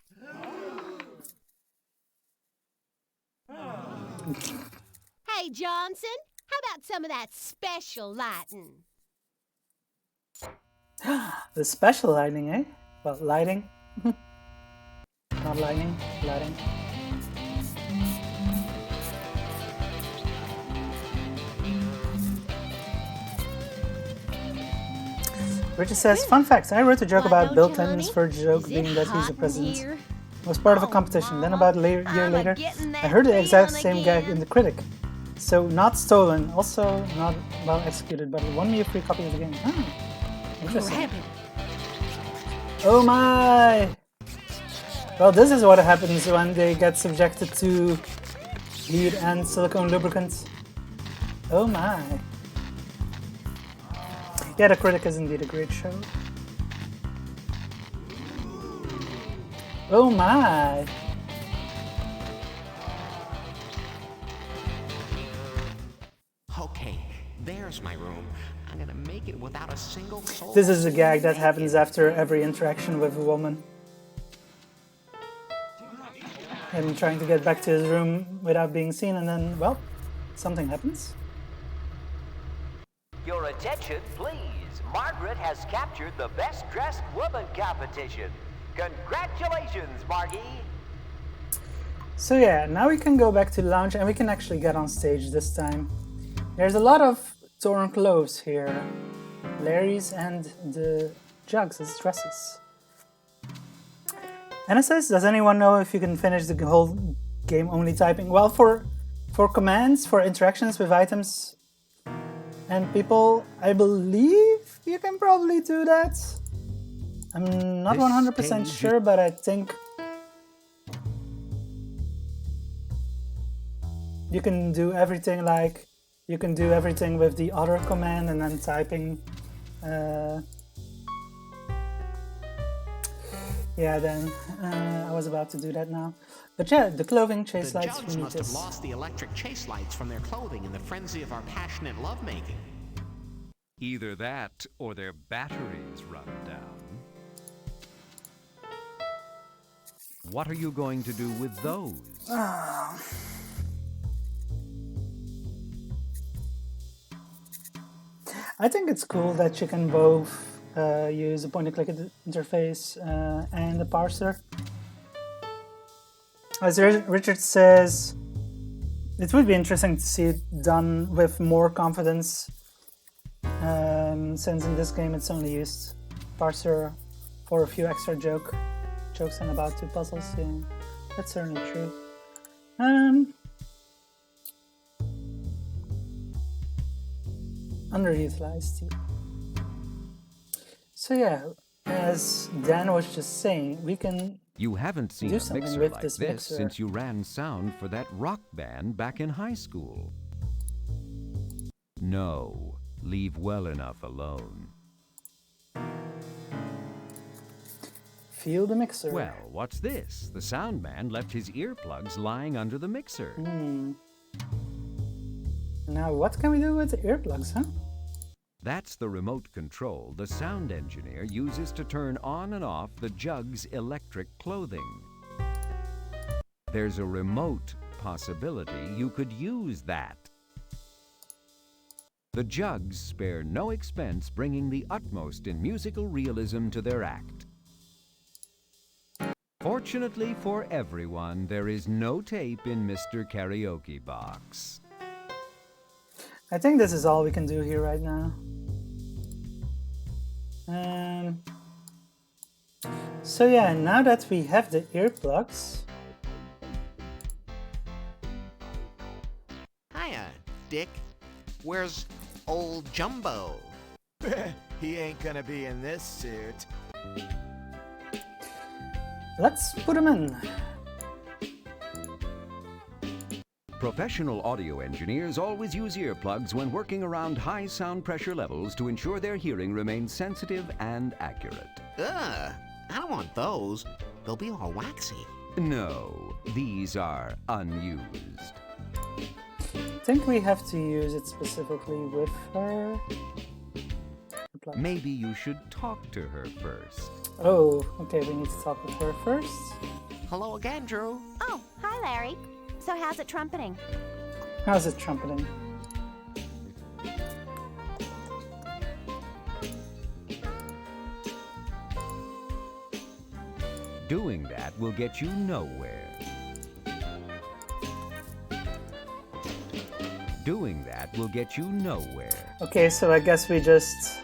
Hey, Johnson, how about some of that special lighting? The special lighting, eh? Well, lighting. Not lighting, lighting. Richard says, fun fact, I wrote a joke Why about don't Bill you, Clinton's honey? first joke Is it being that he's hot the in president. here? Was part of a competition. Then about a year later, I heard the exact same gag in The Critic. So not stolen, also not well executed, but it won me a free copy of the game. Ah, interesting. Oh my! Well, this is what happens when they get subjected to heat and silicone lubricant. Oh my! Yeah, The Critic is indeed a great show. Oh my! Okay, there's my room. I'm gonna make it without a single soul. This is a gag that happens after every interaction with a woman. Him trying to get back to his room without being seen, and then, well, something happens. Your attention, please. Margaret has captured the Best Dressed Woman competition. Congratulations, Margie. So yeah, now we can go back to the lounge and we can actually get on stage this time. There's a lot of torn clothes here. Larry's and the Jugs' dresses. And it says, does anyone know if you can finish the whole game only typing? Well, for commands, for interactions with items and people, I believe you can probably do that. I'm not 100% sure, but I think you can do everything like you can do everything with the other command and then typing. Yeah, then I was about to do that now. But yeah, the clothing chase The lights, Jugs we need must have this. lost the electric chase lights from their clothing in the frenzy of our passionate lovemaking. Either that or their batteries run down. What are you going to do with those? I think it's cool that you can both use a point-and-click interface and a parser. As Richard says, it would be interesting to see it done with more confidence, since in this game it's only used parser for a few extra jokes and about 2 puzzles. Yeah, that's certainly true. Underutilized too. So yeah, as Dan was just saying, we can You haven't seen do a something mixer with like this this mixer. since you ran sound for that rock band back in high school. No, leave well enough alone. Feel the mixer. Well, what's this? The sound man left his earplugs lying under the mixer. Now what can we do with the earplugs, huh? That's the remote control the sound engineer uses to turn on and off the Jug's electric clothing. There's a remote possibility you could use that. The Jugs spare no expense bringing the utmost in musical realism to their act. Fortunately for everyone, there is no tape in Mr. Karaoke Box. I think this is all we can do here right now. So yeah, now that we have the earplugs... Hiya, Dick. Where's old Jumbo? He ain't gonna be in this suit. Let's put him in. Professional audio engineers always use earplugs when working around high sound pressure levels to ensure their hearing remains sensitive and accurate. Ugh, I don't want those. They'll be all waxy. No, these are unused. I think we have to use it specifically with her. Maybe you should talk to her first. Oh, okay, we need to talk with her first. Hello again, Drew. Oh, hi, Larry. So how's it trumpeting? How's it trumpeting? Doing that will get you nowhere. Doing that will get you nowhere. Okay, so I guess we just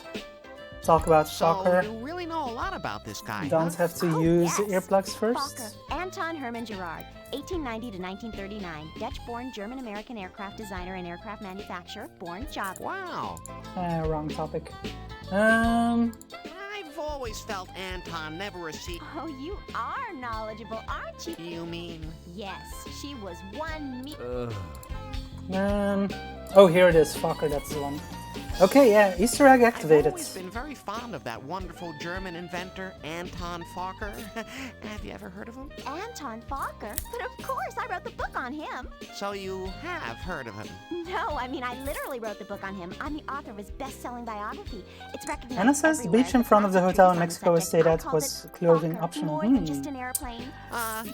talk about soccer. So you really know a lot about this guy, Don't have to use the earplugs first. Fokker. Anton Hermann Gerard, 1890 to 1939. Dutch-born German-American aircraft designer and aircraft manufacturer, born Java. Wow. Wrong topic. I've always felt Anton never received... Oh, you are knowledgeable, aren't you? You mean? Yes, she was one me... Oh, here it is, Fokker, that's the one. Okay, yeah, Easter egg activated. I've always been very fond of that wonderful German inventor, Anton Fokker. Have you ever heard of him? Anton Fokker? But of course, I wrote the book on him. So you have heard of him? No, I mean, I literally wrote the book on him. I'm the author of his best-selling biography. It's recognized Anna says the beach in front of the hotel in Mexico was stayed at was clothing optional. More than just an airplane.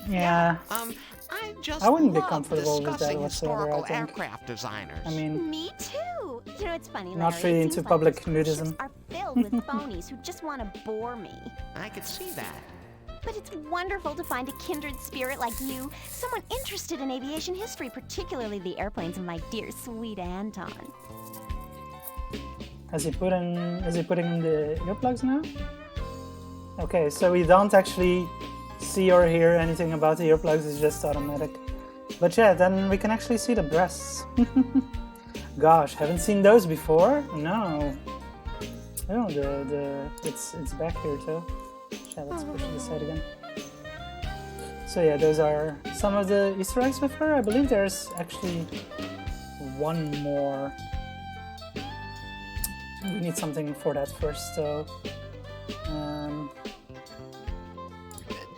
Yeah. I wouldn't be comfortable with that whatsoever, I think. Aircraft designers. I mean, Me too. You know, it's funny, Larry. not really it into seems public like those cruise ships nudism. are filled with phonies who just want to bore me. I could see that. But it's wonderful to find a kindred spirit like you, someone interested in aviation history, particularly the airplanes of my dear sweet Anton. Is he putting in the earplugs now? Okay, so we don't actually see or hear anything about the earplugs, it's just automatic. But yeah, then we can actually see the breasts. Gosh, haven't seen those before? No. Oh, it's back here too. Yeah, let's push this aside again. So yeah, those are some of the Easter eggs with her. I believe there's actually one more. We need something for that first, so...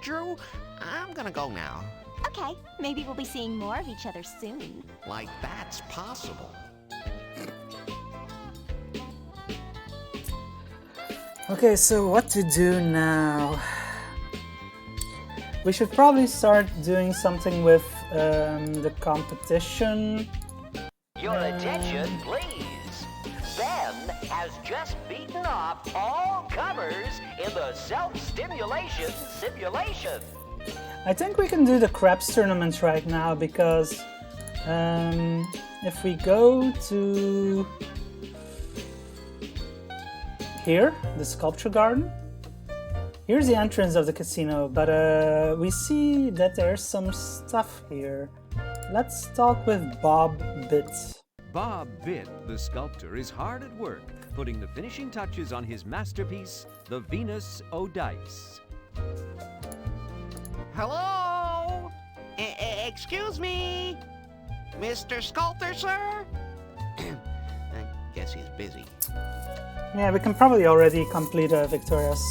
Drew, I'm gonna go now. Okay, maybe we'll be seeing more of each other soon. Like that's possible. Okay, so what to do now? We should probably start doing something with the competition. Your attention, please. Ben has just beaten off all comers in the self-stimulation simulation. I think we can do the craps tournament right now because if we go to here, the sculpture garden, here's the entrance of the casino, but we see that there's some stuff here. Let's talk with Bob Bitt. Bob Bitt, the sculptor, is hard at work, putting the finishing touches on his masterpiece, the Venus O'Dice. Hello? Excuse me? Mr. Sculptor, sir? I guess he's busy. Yeah, we can probably already complete Victoria's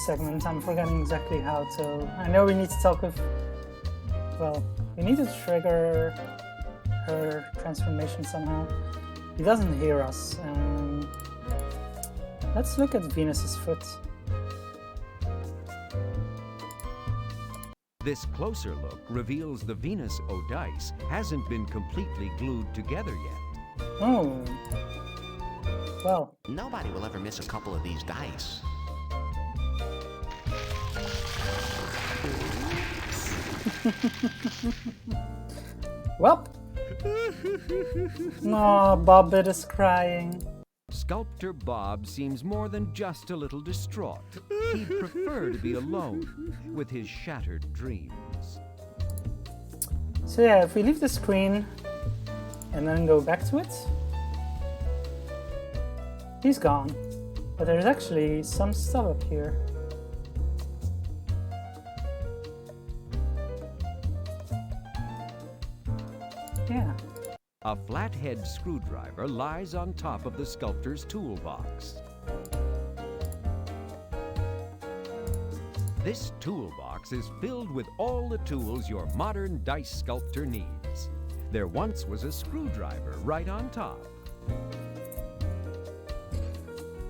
segment. I'm forgetting exactly how to... I know we need to talk with... Well, we need to trigger her transformation somehow. He doesn't hear us. Let's look at Venus's foot. This closer look reveals the Venus O'Dice hasn't been completely glued together yet. Oh. Well. Nobody will ever miss a couple of these dice. Well. Aw, Bobbit is crying. Sculptor Bob seems more than just a little distraught. He'd prefer to be alone with his shattered dreams. So yeah, if we leave the screen and then go back to it, he's gone. But there's actually some stuff up here. Yeah. A flathead screwdriver lies on top of the sculptor's toolbox. This toolbox is filled with all the tools your modern dice sculptor needs. There once was a screwdriver right on top.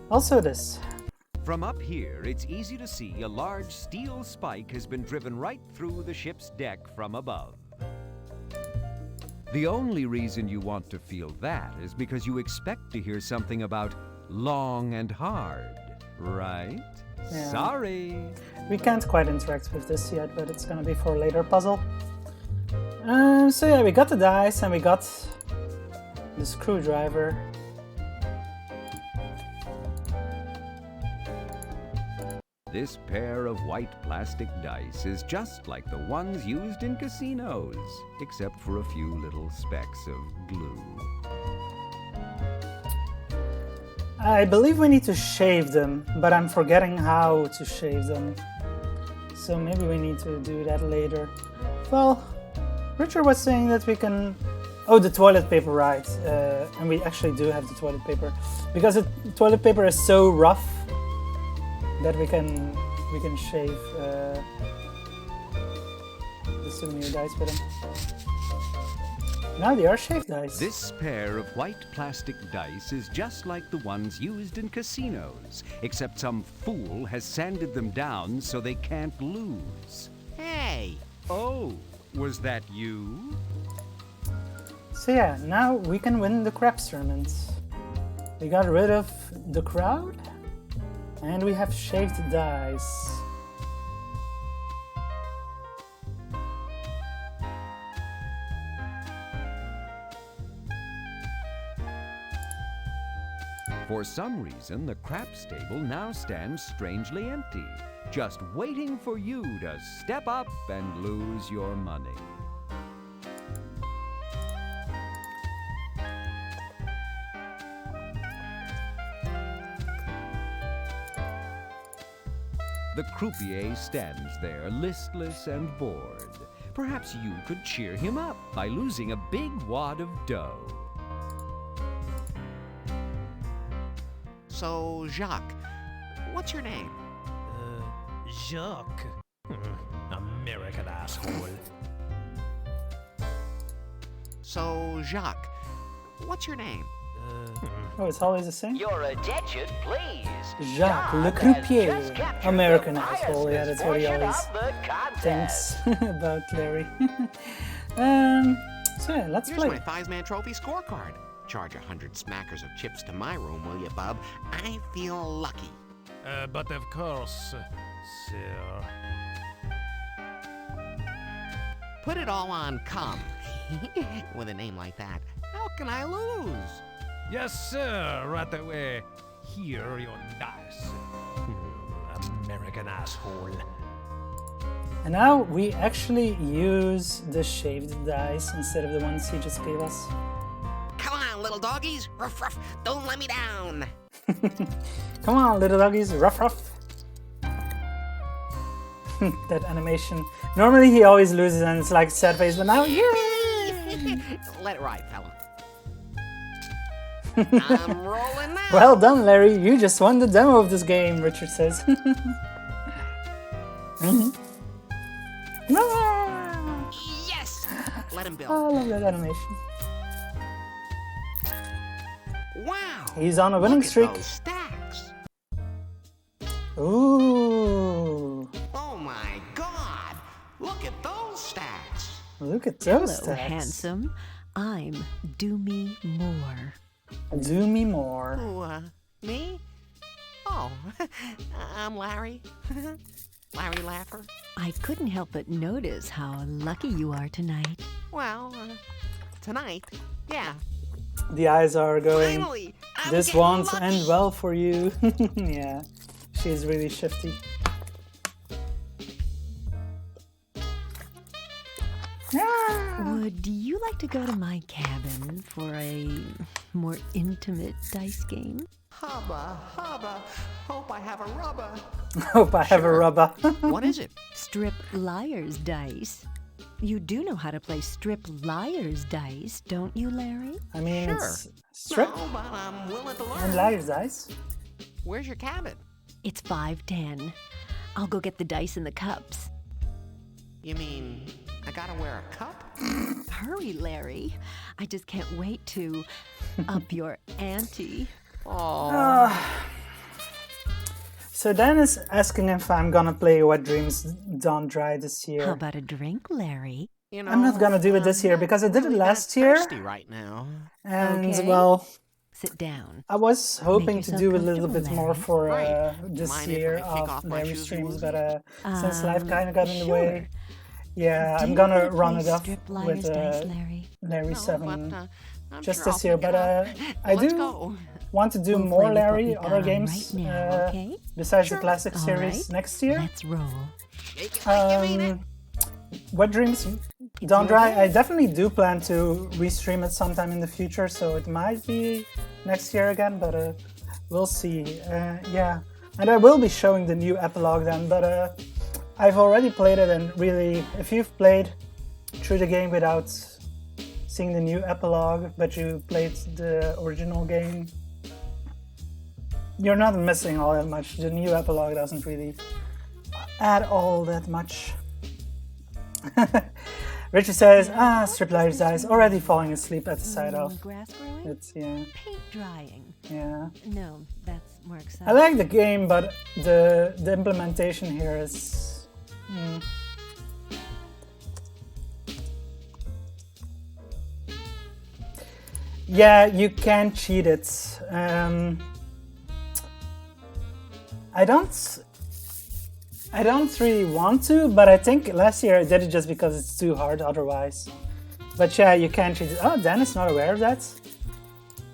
Also this. From up here, it's easy to see a large steel spike has been driven right through the ship's deck from above. The only reason you want to feel that is because you expect to hear something about long and hard, right? Yeah. Sorry. We can't quite interact with this yet, but it's gonna be for a later puzzle. So yeah, we got the dice and we got the screwdriver. This pair of white plastic dice is just like the ones used in casinos, except for a few little specks of glue. I believe we need to shave them, but I'm forgetting how to shave them. So maybe we need to do that later. Well, Richard was saying that we can... Oh, the toilet paper, right. And we actually do have the toilet paper. Because the toilet paper is so rough that we can shave the souvenir dice with them. Now they are shaved dice. This pair of white plastic dice is just like the ones used in casinos, except some fool has sanded them down so they can't lose. Hey! Oh, was that you? So yeah, now we can win the craps tournament. We got rid of the crowd, and we have shaved dice. For some reason, the craps table now stands strangely empty, just waiting for you to step up and lose your money. The croupier stands there, listless and bored. Perhaps you could cheer him up by losing a big wad of dough. So, Jacques, what's your name? Jacques. American asshole. So, Jacques, what's your name? Oh, it's always the same? Your attention, please. Jacques Le Croupier. American asshole. Yeah, that's what he always thinks about Larry. So yeah, let's Here's play. my Thighsman Trophy scorecard. Charge 100 smackers of chips to my room, will you, bub? I feel lucky. But of course, sir. Put it all on cum. With a name like that, how can I lose? Yes, sir, right away. Here your dice. American asshole. And now we actually use the shaved dice instead of the ones he just gave us. Come on, little doggies. Ruff, ruff. Don't let me down. Come on, little doggies. Ruff, ruff. That animation. Normally he always loses and it's like sad face, but now, yay! Let it ride, fella. I'm rolling now. Well done, Larry. You just won the demo of this game, Richard says. Yes! Let him build. I love that animation. Wow! He's on a winning Look at streak. those stacks. Ooh. Oh my god! Look at those stacks. Look at those Hello, stats. handsome. I'm Do Me More. Do me more. Who, me? Oh, I'm Larry. Larry Laffer? I couldn't help but notice how lucky you are tonight. Well, tonight, yeah. The eyes are going, Finally, I'm this getting won't lucky. end well for you. Yeah, she's really shifty. Would you like to go to my cabin for a more intimate dice game? Hubba, hubba, hope I have a rubber. Hope I have a rubber. What is it? Strip Liar's Dice. You do know how to play Strip Liar's Dice, don't you, Larry? I mean, Sure. it's strip No, but I'm willing to learn. and liar's eyes. Where's your cabin? It's 5:10. I'll go get the dice and the cups. You mean I gotta wear a cup? Hurry, Larry. I just can't wait to up your ante. So Dan is asking if I'm gonna play Wet Dreams Don't Dry this year. How about a drink, Larry? You know, I'm not gonna do it this year because I did it really last that year. thirsty right now. And Okay. well, Sit down. I was hoping to yourself do a little bit comfortable, more for Right. this Mind if year I kick of off my Larry shoes, streams, Woozy? but since life kind of got in the sure. way, yeah, Do I'm you gonna wanna run play it off Strip with Liar's Dice, Larry? Larry No, 7 but, I'm just sure this I'll year. pick it But up. I Let's do go. want to do We'll more play with what Larry, we've got other on games right now, okay? besides Sure. the classic All series right. next year. Let's roll. Shake it like you mean it. Wet Dreams Don't Dry, I definitely do plan to restream it sometime in the future, so it might be next year again, but we'll see. Yeah, and I will be showing the new epilogue then, but I've already played it, and really, if you've played through the game without seeing the new epilogue, but you played the original game, you're not missing all that much. The new epilogue doesn't really add all that much. Richard says, Strip Liar's Eyes, already falling asleep at the sight of. Grass growing? It's, yeah, Paint drying. yeah. No, that's more exciting. I like the game, but the implementation here is... Yeah, you can cheat it. I don't really want to, but I think last year I did it just because it's too hard otherwise. But yeah, you can cheat it. Oh, Dan is not aware of that.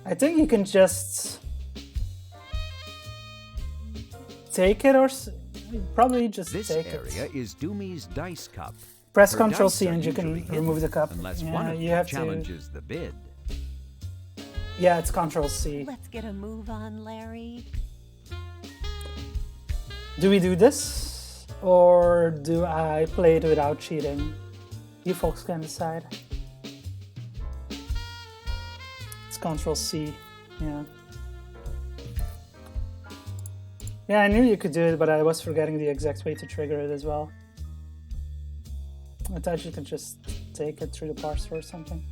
I think you can just take it, or probably just This take area it. is Doomy's Dice Cup. Press Her Ctrl dice C are and you can usually hidden, remove the cup. Unless Yeah, one of you you have to- challenges the bid. Yeah, it's Ctrl C. Let's get a move on, Larry. Do we do this, or do I play it without cheating? You folks can decide. It's Ctrl C, yeah. Yeah, I knew you could do it, but I was forgetting the exact way to trigger it as well. I thought you could just take it through the parser or something.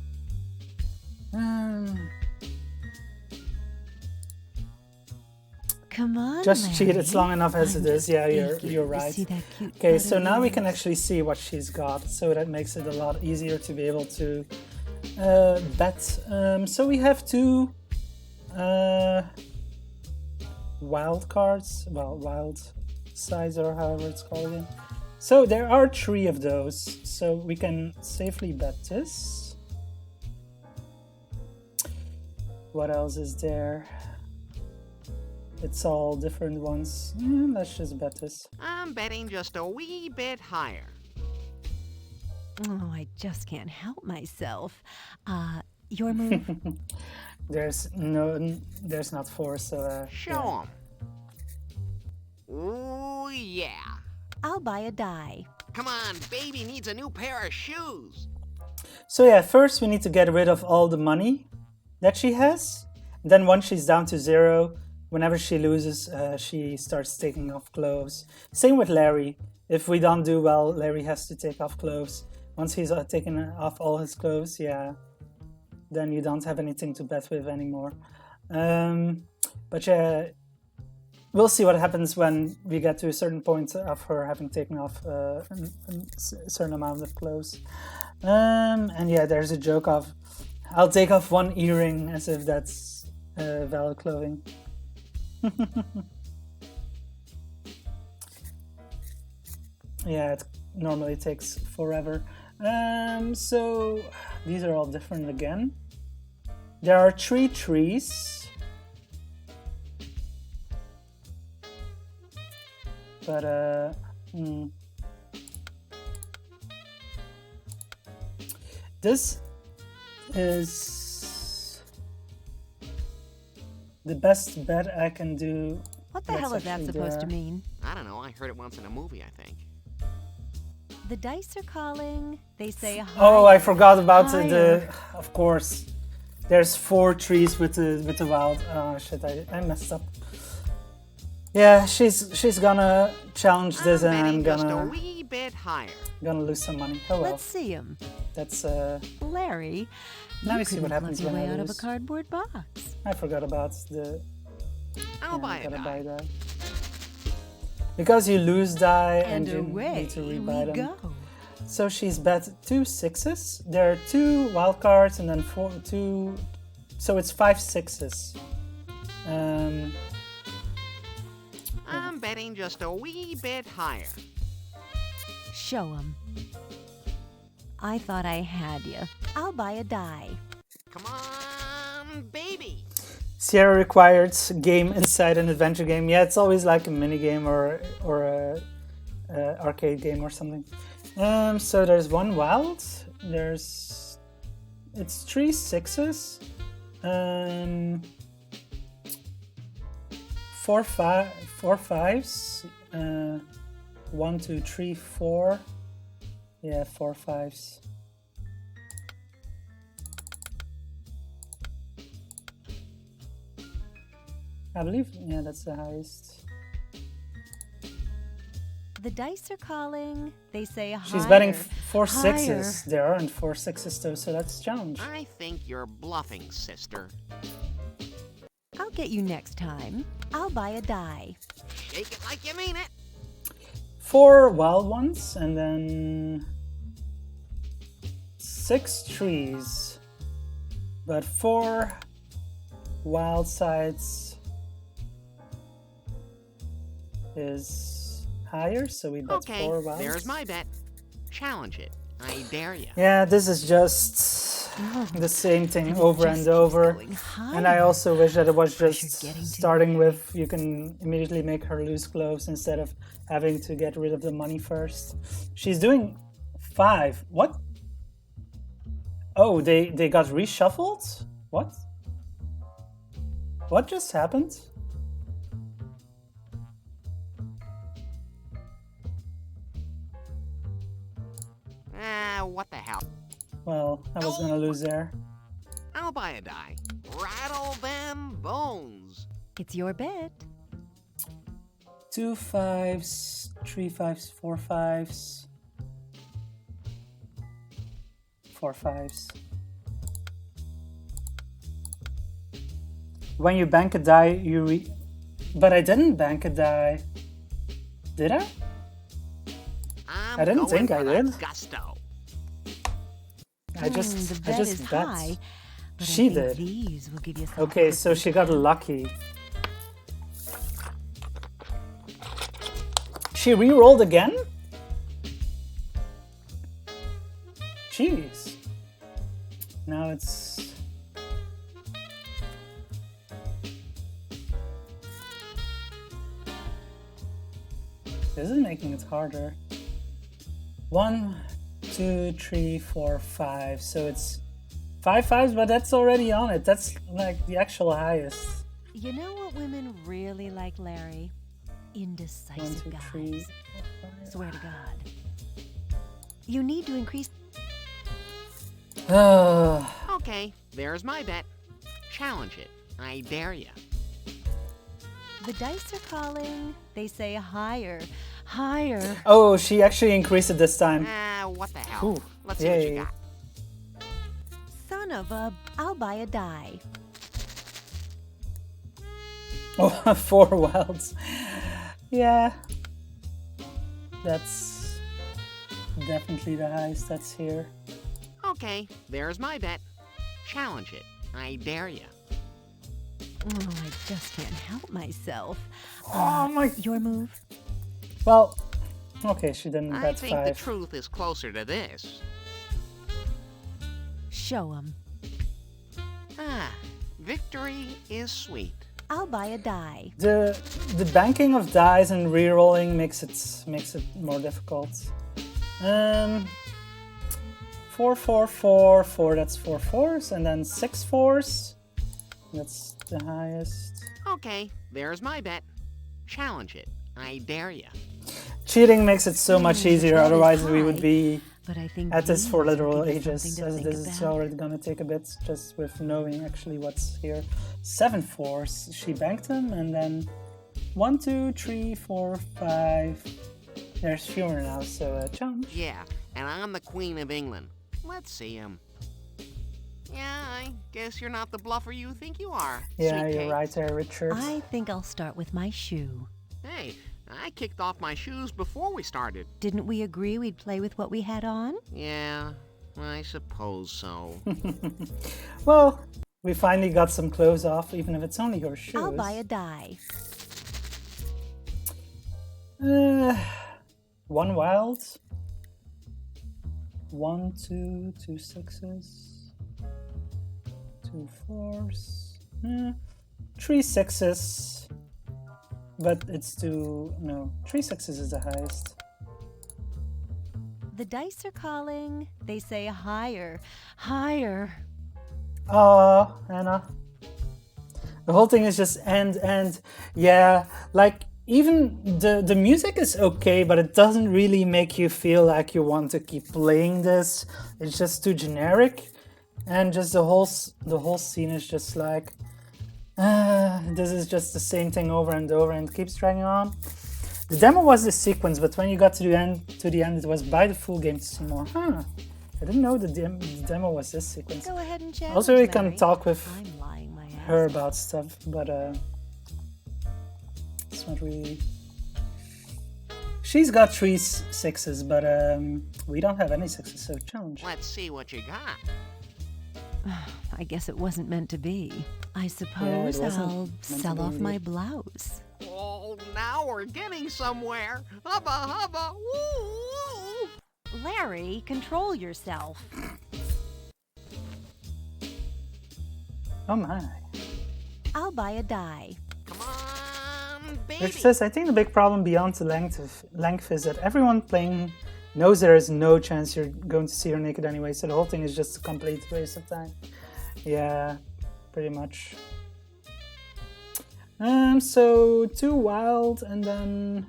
Come on, Just Larry. cheat, it's long enough as I'm it is. just Yeah, aching you're to right. see that cute Okay, butt so of now we can yours. actually see what she's got, so that makes it a lot easier to be able to bet. So we have two wild cards, well, wild sides or however it's called again. So there are 3 of those, so we can safely bet this. What else is there? It's all different ones. Let's just bet this. I'm betting just a wee bit higher. Oh, I just can't help myself. Your move? There's not 4, so Show 'em. Ooh, yeah. I'll buy a die. Come on, baby needs a new pair of shoes. So yeah, first we need to get rid of all the money that she has. Then once she's down to 0, whenever she loses, she starts taking off clothes. Same with Larry. If we don't do well, Larry has to take off clothes. Once he's taken off all his clothes, yeah, then you don't have anything to bet with anymore. But yeah, we'll see what happens when we get to a certain point of her having taken off a certain amount of clothes. And yeah, there's a joke of, I'll take off 1 earring, as if that's valid clothing. Yeah, it normally takes forever. So these are all different again. There are 3 trees. But this is the best bet I can do. What the hell is that supposed to mean? I don't know. I heard it once in a movie, I think. The dice are calling. They say hi. Oh, I forgot about the. Of course, there's 4 trees with the wild. Oh shit! I messed up. Yeah, she's gonna challenge this, and I'm just a gonna wee bit higher. lose some money. Oh well. Let's see him. That's Larry. Now you we see what couldn't happens plug when your I way out of a lose. cardboard box. I forgot about the. I'll buy a gotta die. buy that. Because you lose die and you away need to we rebuy them. go. So she's bet 2 6s. There are 2 wild cards and then 2. So it's 5 6s. I'm betting just a wee bit higher. Show him. I thought I had you. I'll buy a die. Come on, baby. Sierra required game inside an adventure game. Yeah, it's always like a mini game or a arcade game or something. So there's 1 wild. It's 3 6s. 4 5s. 1 2 3 4. Yeah, 4 5s. I believe, yeah, that's the highest. The dice are calling. They say hi. She's betting 4 6s. There aren't 4 6s though, so that's a challenge. I think you're bluffing, sister. I'll get you next time. I'll buy a die. Shake it like you mean it. 4 wild ones and then 6 trees, but 4 wild sides is higher, so we bet 4 wilds. There's my bet. Challenge it. I dare you. Yeah, this is just the same thing over and over. And I also wish that it was just starting with you can immediately make her lose close instead of having to get rid of the money first. She's doing 5. What? Oh, they got reshuffled? What? What just happened? What the hell? Well, I was gonna lose there. I'll buy a die. Rattle them bones. It's your bet. 2 5s, 3 5s, 4 5s. 4 5s. When you bank a die, but I didn't bank a die. Did I? I didn't think I did. Gusto. I just bet is bet. high, but She I think did. These will give you some Okay, so she got lucky. She re-rolled again? Jeez. Now it's... This is making it harder. 1, 2, 3, 4, 5. So it's 5 5s, but that's already on it. That's like the actual highest. You know what women really like, Larry? Indecisive 1, 2, guys. 3, 4, 5. Swear to God. You need to increase. Okay, there's my bet. Challenge it. I dare you. The dice are calling. They say higher, higher. Oh, she actually increased it this time. What the hell? Ooh, Let's see what you yay. got. Son of a, I'll buy a die. Oh, 4 wilds. Yeah. That's definitely the highest that's here. Okay, there's my bet. Challenge it. I dare you. Oh, I just can't help myself. Oh my... Your move? Well, Okay, she didn't I bet think the 5. truth is closer to this. Show 'em. Ah, victory is sweet. I'll buy a die. The banking of dice and rerolling makes it more difficult. 4, 4, 4, 4. That's 4 fours, and then 6 fours. That's the highest. Okay, there's my bet. Challenge it. I dare you. Cheating makes it so much easier. that is Otherwise, we would high, be but I think at this for these literal would give you ages. something to As think this is about. already gonna take a bit just with knowing actually what's here. 7 fours. She banked them, and then 1, 2, 3, 4, 5. There's fewer now, so challenge. Yeah, and I'm the Queen of England. Let's see him. Yeah, I guess you're not the bluffer you think you are. Yeah, Sweet you're cake. right there, Richard. I think I'll start with my shoe. Hey, I kicked off my shoes before we started. Didn't we agree we'd play with what we had on? Yeah, I suppose so. Well, we finally got some clothes off, even if it's only your shoes. I'll buy a die. 1 wild. 1, 2, 2 sixes. 2 fours. 3 sixes. But it's no, 3 sixes is the highest. The dice are calling. They say higher, higher. Oh, Anna. The whole thing is just end. Yeah, like even the music is okay, but it doesn't really make you feel like you want to keep playing this. It's just too generic, and just the whole scene is just like, this is just the same thing over and over, and it keeps dragging on. The demo was this sequence, but when you got to the end, it was buy the full game to see more. Huh. I didn't know the demo was this sequence. Go ahead and challenge, Also, we can Mary. talk with I'm lying my ass her off. about stuff, but it's not really. She's got 3 sixes, but we don't have any sixes, so challenge. Let's see what you got. I guess it wasn't meant to be. I suppose wasn't I'll meant to sell be off my indeed. blouse. Oh, now we're getting somewhere. Hubba, hubba, woo, woo. Larry, control yourself. Oh my. I'll buy a die. Come on, baby. Which says, I think the big problem beyond the length is that everyone playing knows there is no chance you're going to see her naked anyway, so the whole thing is just a complete waste of time. Yeah, pretty much. So 2 wild, and then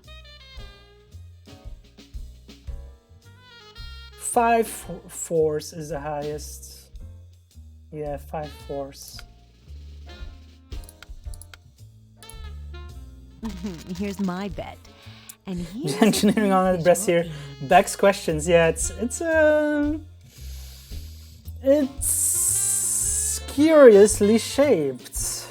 5 fours is the highest. Yeah, 5 fours. Here's my bet. And here's Engineering on the breast here. Beck's questions. Yeah, it's curiously shaped.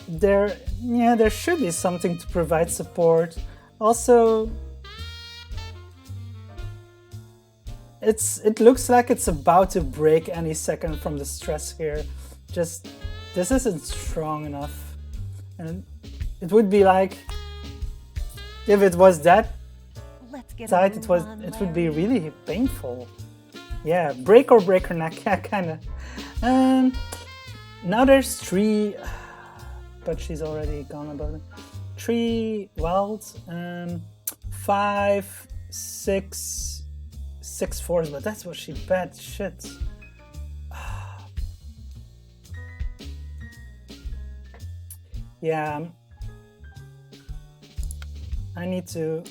There should be something to provide support. Also, it looks like it's about to break any second from the stress here. Just this isn't strong enough, and it would be like if it was that Let's get tight, a it move on, would be Larry. really painful. Yeah, break or break her neck. Yeah, kind of. Now there's 3, but she's already gone about it. 3 wilds, 5, 6 fours, but that's what she bet. Shit. Yeah, I need to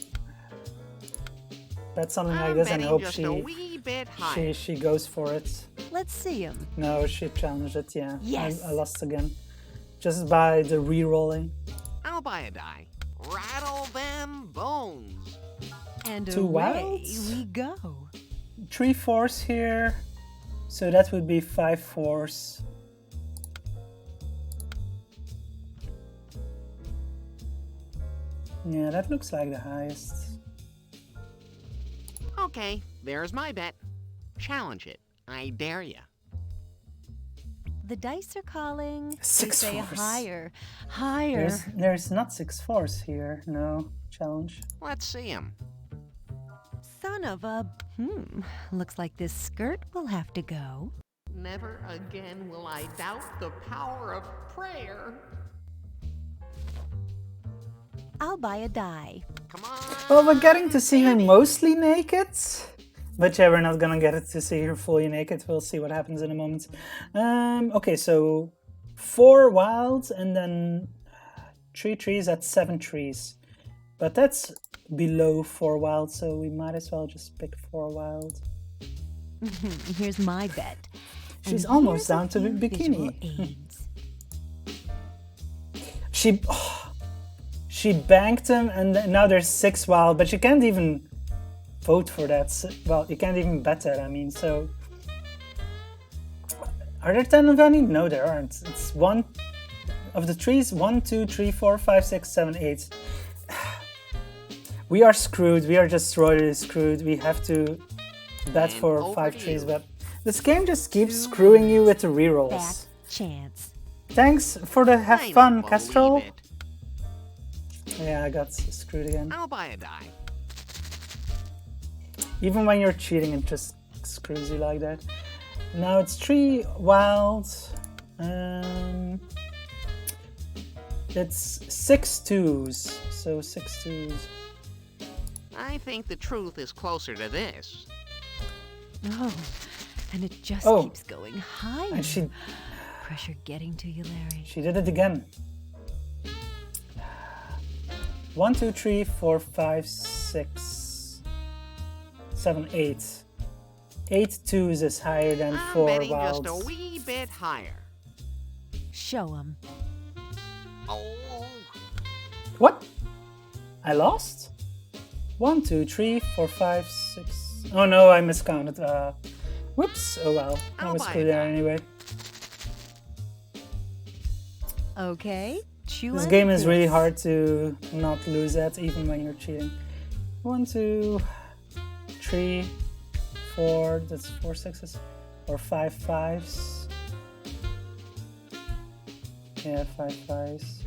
bet something like I'm this and betting hope just a wee bit higher. she goes for it. Let's see him. No, she challenged it. Yeah, Yes. I lost again, just by the re-rolling. I'll buy a die. Rattle them bones. And 2 away wilds? we go. 3 fours here, so that would be 5 fours. Yeah, that looks like the highest. Okay, there's my bet. Challenge it. I dare you. The dice are calling. Six They say fours. higher, higher. There's not 6-4s here. No challenge. Let's see him. Son of a... Looks like this skirt will have to go. Never again will I doubt the power of prayer. I'll buy a die. Come on. Well, we're getting to see her mostly naked. But yeah, we're not gonna get it to see her fully naked. We'll see what happens in a moment. Okay, so 4 wilds and then 3 trees at 7 trees. But that's below 4 wild, so we might as well just pick 4 wild. Here's my bet. She's And almost here's a down to few visual bikini. aids. She banked him, and now there's 6 wild, but you can't even vote for that. Well, you can't even bet that, I mean, so... Are there 10 of any? No, there aren't. It's 1 of the trees. 1, 2, 3, 4, 5, 6, 7, 8. We are screwed. We are just royally screwed. We have to bet for 5 trees, but this game just keeps screwing you with the rerolls. Back chance. Thanks for the have I fun, don't Kestrel. believe it. Yeah, I got screwed again. I'll buy a die. Even when you're cheating, it just screws you like that. Now it's 3 wild. It's 6 twos. So 6 twos. I think the truth is closer to this. Oh, and it just Oh. keeps going higher. And she Pressure getting to you, Larry. did it again. 1, 2, 3, 4, 5, 6, 7, 8. 8 twos is higher than I'm 4 betting wilds. just a wee bit higher. Show 'em. Oh, What? I lost? 1, 2, 3, 4, 5, 6. Oh no, I miscounted. Whoops. Oh well. I I'll was buy screwed it there back. anyway. Okay, chew This on game is really this. hard to not lose at, even when you're cheating. 1, 2, 3, 4. That's 4 sixes. Or 5 fives. Yeah, 5 fives.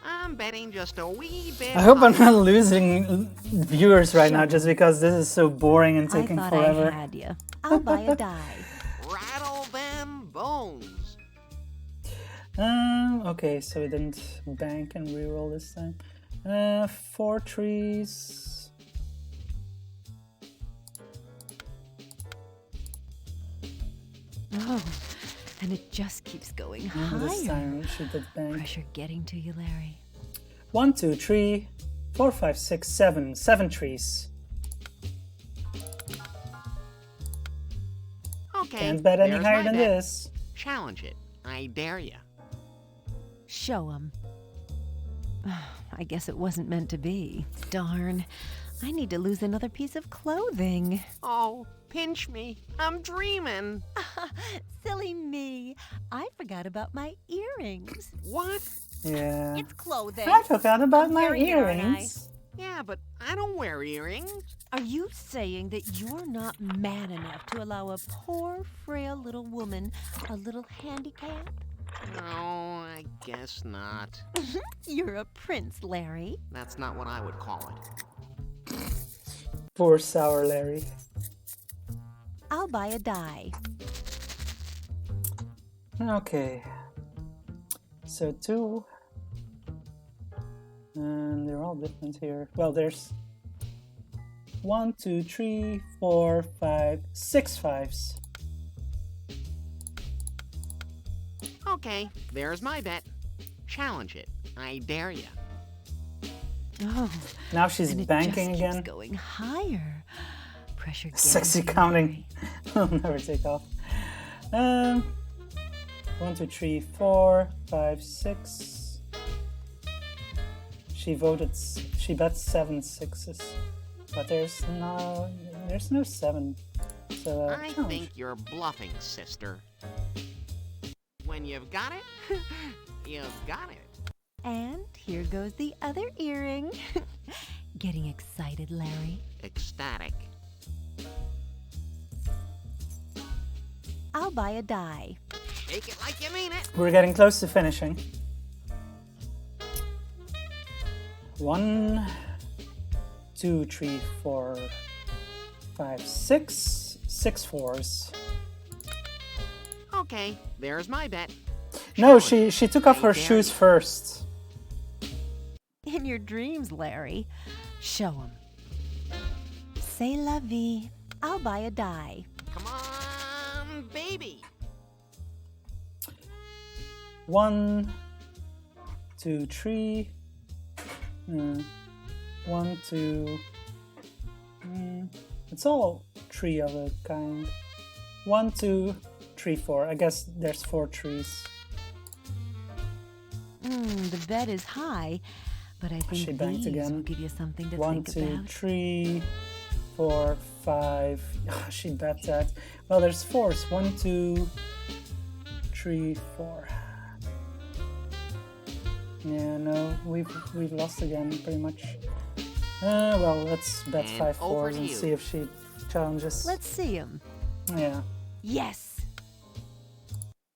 I'm betting just a wee bit I hope I'm higher. not losing viewers right now just because this is so boring and taking I thought forever. I had you. I'll buy a die. Rattle them bones. Okay, so we didn't bank and reroll this time. 4 trees. Oh, and it just keeps going This higher. time she did bank. Pressure getting to you, Larry. 1, 2, 3, 4, 5, 6, 7. 7 trees. Okay. Can't bet any there's higher my than bet. this. Challenge it. I dare ya. Show 'em. I guess it wasn't meant to be. Darn. I need to lose another piece of clothing. Oh, pinch me. I'm dreaming. Silly me. I forgot about my earrings. What? Yeah. It's clothing. I forgot about I'm my wearing it, aren't I? earrings. Yeah, but I don't wear earrings. Are you saying that you're not man enough to allow a poor, frail little woman a little handicap? No, I guess not. You're a prince, Larry. That's not what I would call it. Poor sour Larry. I'll buy a die. Okay. So 2. And they're all different here. Well, there's 1, 2, 3, 4, 5, 6 fives. Okay, there's my bet. Challenge it. I dare ya. Oh, Now she's and it banking just again. keeps going higher. Pressure getting Sexy to you, counting. Larry. Will never take off. 1, 2, 3, 4, 5, 6. She bet 7 sixes. But there's no 7. So I challenge. think you're bluffing, sister. When you've got it, you've got it. And here goes the other earring. Getting excited, Larry. Ecstatic. I'll buy a die. Shake it like you mean it. We're getting close to finishing. 1, 2, 3, 4, 5, 6. 6 fours. Okay, there's my bet. No, she took off her shoes first. In your dreams, Larry. Show 'em. C'est la vie. I'll buy a die. Come on, baby. 1, 2, 3. 1, 2. It's all 3 of a kind. 1, 2, 3, 4. I guess there's 4 trees. The bet is high, but I She think banked these again. will give you something to 1, think 2, about. 3, 4, 5. She bet that. Well, there's 4s. 1, 2, 3, 4. Yeah, no, we've lost again, pretty much. Well, let's bet And 5 over fours to and you. see if she challenges. Let's see him. Yeah. Yes.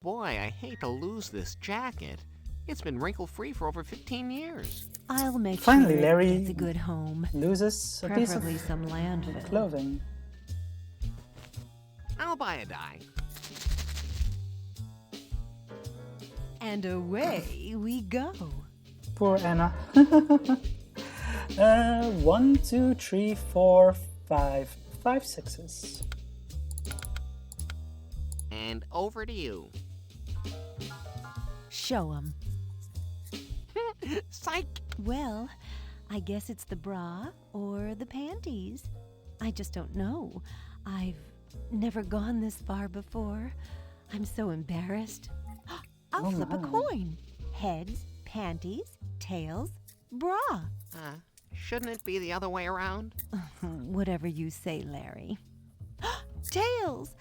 Boy, I hate to lose this jacket. It's been wrinkle-free for over 15 years. I'll make Finally, sure Larry it gets a good home. loses a piece of Preferably some landfill. clothing. I'll buy a die. And away we go. Poor Anna. 1, 2, 3, 4, 5. 5 sixes. And over to you. Show 'em. Psych! Well, I guess it's the bra or the panties. I just don't know. I've never gone this far before. I'm so embarrassed. I'll flip a coin. Heads, panties, tails, bra. Shouldn't it be the other way around? Whatever you say, Larry. Tails!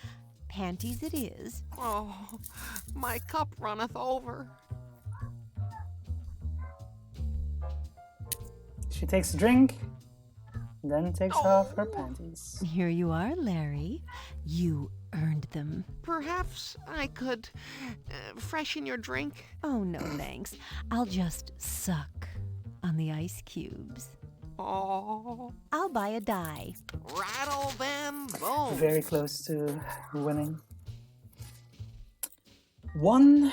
Panties it is. Oh, my cup runneth over. She takes a drink, then takes off her panties. Here you are, Larry. You earned them. Perhaps I could freshen your drink. Oh, no thanks. I'll just suck on the ice cubes. Oh. I'll buy a die. Rattle them bones. Very close to winning. 1,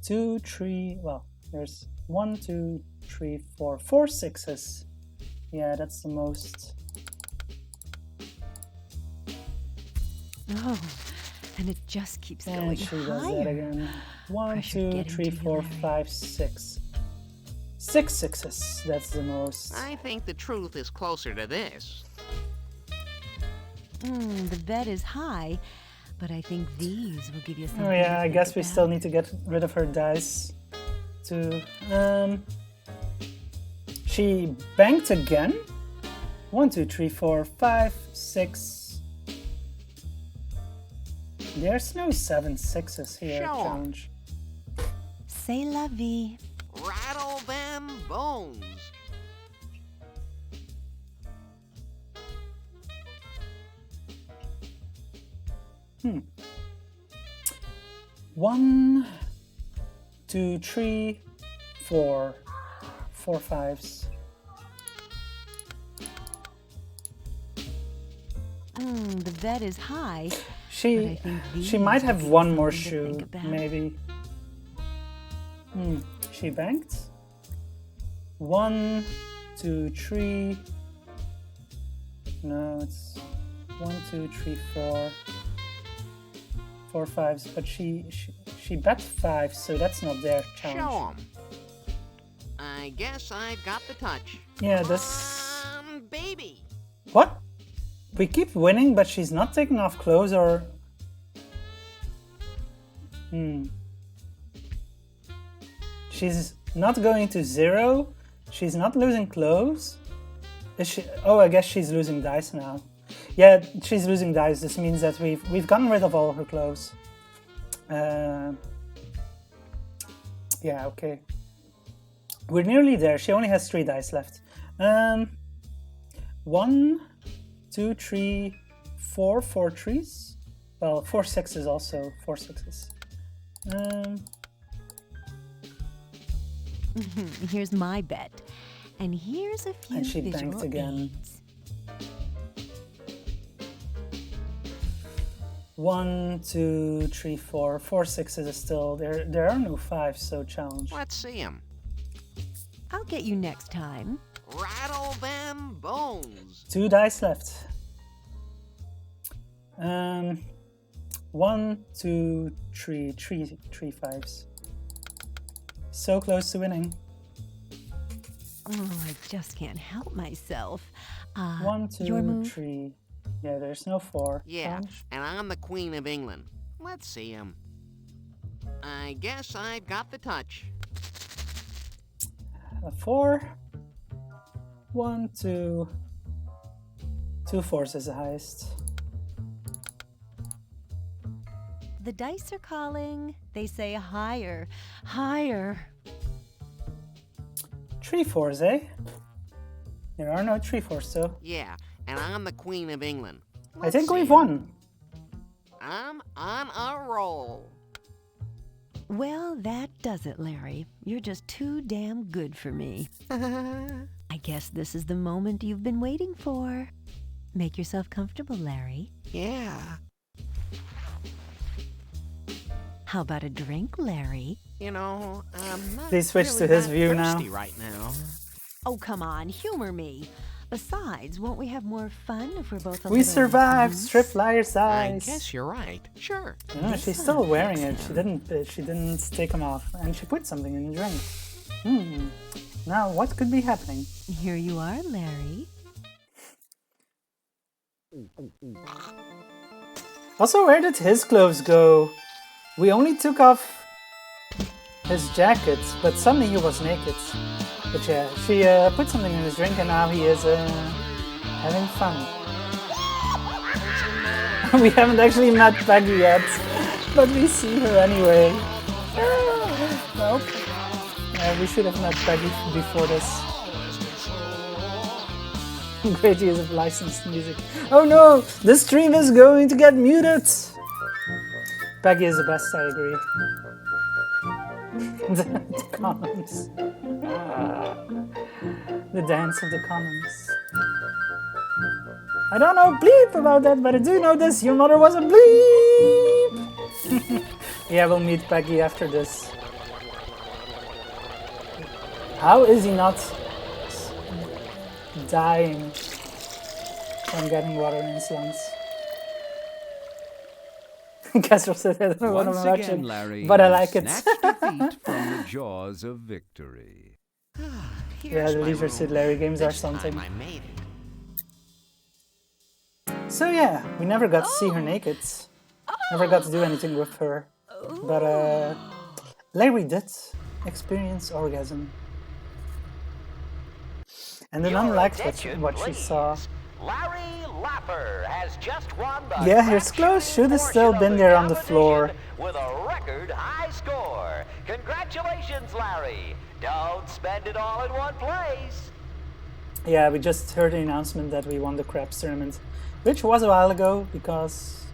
2, 3. Well, there's 1, 2, 3, 4. 4 sixes. Yeah, that's the most. Oh, and it just keeps going And she does that higher. again. 1, Pressure 2, getting 3, to you, 4, Larry. 5, 6. 6 sixes. That's the most. I think the truth is closer to this. The bet is high, but I think these will give you something. Oh yeah, to I think guess we about. still need to get rid of her dice. She banked again. 1, 2, 3, 4, 5, 6. There's no 7 sixes here. Show 'em. Challenge. C'est la vie. Rattle them bones. Hmm. 1, 2, 3, 4. 4 fives. The bet is high. but I She think these she might will have give you one more something to shoe, think about. maybe. She banked. 1, 2, 3. No, it's 1, 2, 3, 4. 4 fives, but she bet 5, so that's not their challenge. Show 'em. I guess I've got the touch. Yeah, this. Baby. What? We keep winning, but she's not taking off clothes or. She's not going to 0. She's not losing clothes. Is she? Oh, I guess she's losing dice now. Yeah, she's losing dice. This means that we've gotten rid of all her clothes. Yeah, okay. We're nearly there. She only has 3 dice left. 1, 2, 3, 4 trees. Well, 4 6s also 4 6s. Here's my bet. And here's a few And she visual banked again. aids. 1, 2, 3, 4. 4 6s is still there. There are no 5s, so challenge. Let's see him. I'll get you next time. Rattle them bones. 2 dice left. 1, 2, 3, 3 5s. So close to winning. Oh, I just can't help myself. 1, 2, your move? 3. Yeah, there's no 4. Yeah, Challenge. and I'm the Queen of England. Let's see him. I guess I've got the touch. 4. 1, 2. 2 4s is the highest. The dice are calling. They say higher, higher. 3 4s, eh? There are no 3 4s, though. Yeah, and I'm the Queen of England. I think we've won. I'm on a roll. Well, that does it, Larry. You're just too damn good for me. I guess this is the moment you've been waiting for. Make yourself comfortable, Larry. Yeah. How about a drink, Larry? You know, I'm not Please switch really to his that view now. thirsty right now. Oh, come on, humor me. Besides, won't we have more fun if we're both a We little survived. loose? Strip liar's I eyes. guess you're right. Sure. No, she's still wearing it. She didn't take them off, and she put something in the drink. Now what could be happening? Here you are, Larry. Also, where did his clothes go? We only took off his jacket, but suddenly he was naked. But yeah, she put something in his drink, and now he is having fun. We haven't actually met Peggy yet, but we see her anyway. Nope. We should have met Peggy before this. Great use of licensed music. Oh no! The stream is going to get muted! Peggy is the best, I agree. The comments. The dance of the comments. I don't know bleep about that, but I do know this. Your mother was a bleep! Yeah, we'll meet Peggy after this. How is he not dying from getting water in his lungs? Castro said I don't know what I'm Once watching, again, Larry, but I like it. snatched defeat from the jaws of victory. Yeah, the Leisure Suit Larry games are something. I made it. So yeah, we never got to see her naked. Never got to do anything with her. But Larry did experience orgasm. And then unlike what she saw. Larry Lapper has just won the Yeah, his clothes should have still been there on the floor. with a record high score. Congratulations, Larry. Don't spend it all in one place. Yeah, we just heard the announcement that we won the craps tournament, which was a while ago because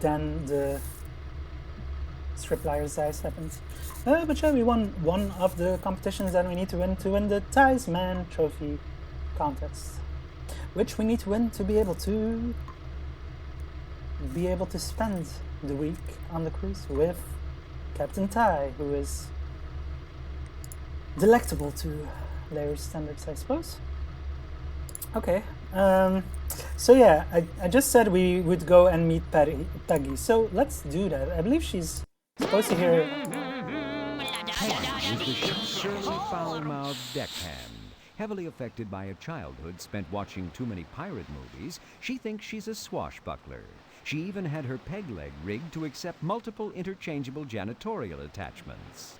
then the Strip Liar's Dice happened. But yeah, we won one of the competitions that we need to win the Ties Man Trophy contest, which we need to win to be able to spend the week on the cruise with Captain Ty, who is delectable to Larry's standards, I suppose. Okay, so yeah, I just said we would go and meet Peggy, so let's do that. I believe she's supposed to hear... Peggy is the surly foul-mouthed deckhand. Heavily affected by a childhood spent watching too many pirate movies, she thinks she's a swashbuckler. She even had her peg leg rigged to accept multiple interchangeable janitorial attachments.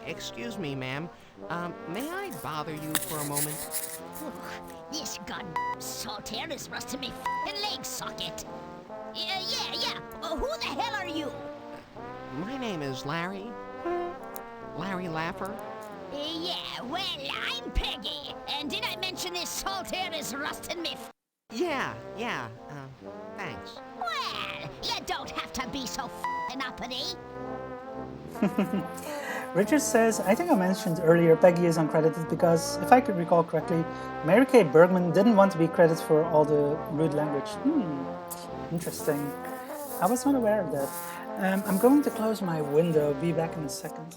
Excuse me, ma'am. May I bother you for a moment? This gun saltaire is rusting me f***ing leg socket. Yeah. Who the hell are you? My name is Larry. Larry Laffer. Yeah, well, I'm Peggy. And did I mention this salt air is rusting me? Yeah, thanks. Well, you don't have to be so f***ing uppity. Richard says, I think I mentioned earlier Peggy is uncredited because, if I could recall correctly, Mary Kay Bergman didn't want to be credited for all the rude language. Interesting. I was not aware of that. I'm going to close my window. Be back in a second.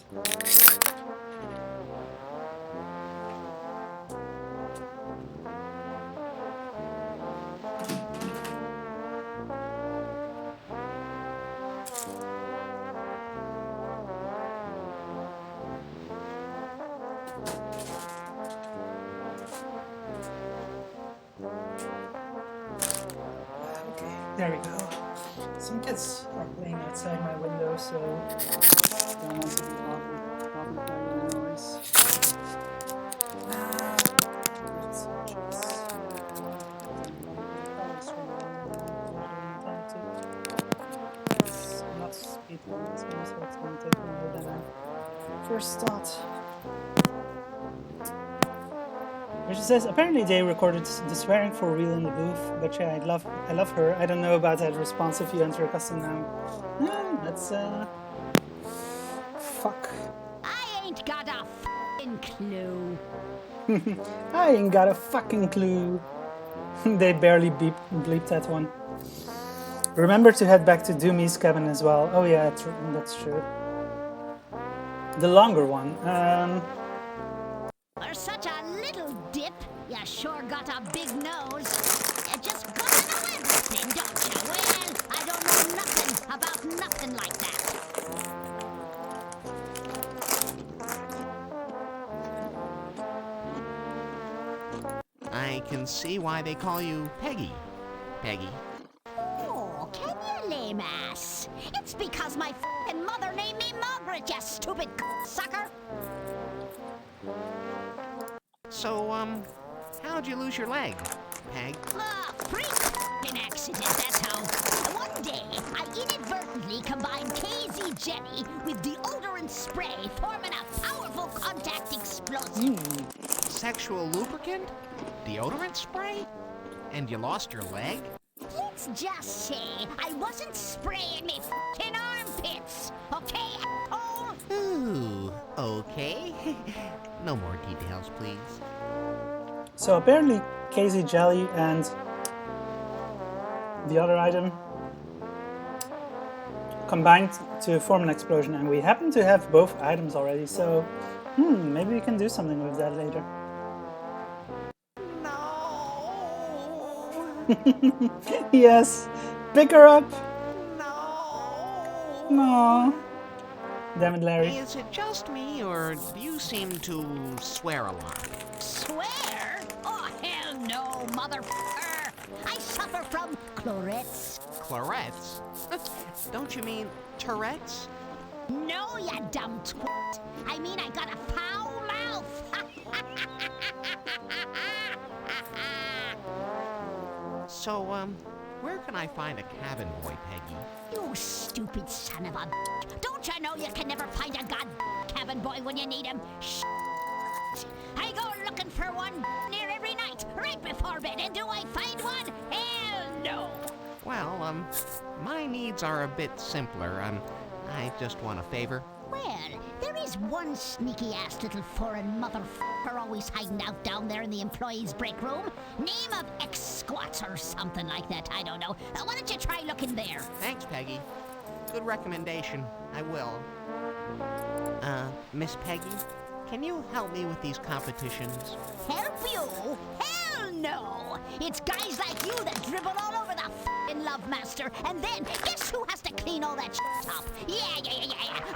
There we go. Some kids are playing outside my window, so don't want to be bothered by the noise. It's not speedrun this game, so it's going to take longer than I first thought. Which says apparently they recorded the swearing for real in the booth, but yeah, I love her. I don't know about that response if you enter a custom now. Yeah, that's fuck. I ain't got a f***ing clue. I ain't got a fucking clue. They barely bleeped that one. Remember to head back to Doomy's cabin as well. Oh yeah, that's true. The longer one. For such a little dip, you sure got a big nose. You just gotta know everything, don't you? Well, I don't know nothing about nothing like that. I can see why they call you Peggy. Peggy. Oh, can you lame ass? It's because my f***ing mother named me Margaret, you stupid sucker. So, how'd you lose your leg, Peg? Freak f***ing accident, that's how. One day, I inadvertently combined KZ Jenny with deodorant spray, forming a powerful contact explosive. Sexual lubricant? Deodorant spray? And you lost your leg? Let's just say I wasn't spraying me f***ing armpits, okay, asshole? Ooh, okay. No more details, please. So apparently KZ Jelly and the other item combined to form an explosion, and we happen to have both items already, so maybe we can do something with that later. Yes, pick her up. No. Damn it, Larry. Is it just me, or do you seem to swear a lot? Swear? Oh, hell no, motherfucker. I suffer from Clarette's. Clarette's? Don't you mean Tourette's? No, you dumb twat. I mean I got a foul mouth. So, where can I find a cabin boy, Peggy? You stupid son of a bitch. Don't you know you can never find a cabin boy when you need him? I go looking for one near every night, right before bed, and do I find one? Hell no! Well, my needs are a bit simpler. I just want a favor. Well, there is one sneaky-ass little foreign motherfucker always hiding out down there in the employees' break room. Name of X-Squats or something like that, I don't know. Why don't you try looking there? Thanks, Peggy. Good recommendation. I will. Miss Peggy, can you help me with these competitions? Help you? Hell no! It's guys like you that dribble all over the f***ing Love Master, and then guess who has to clean all that shit up? Yeah.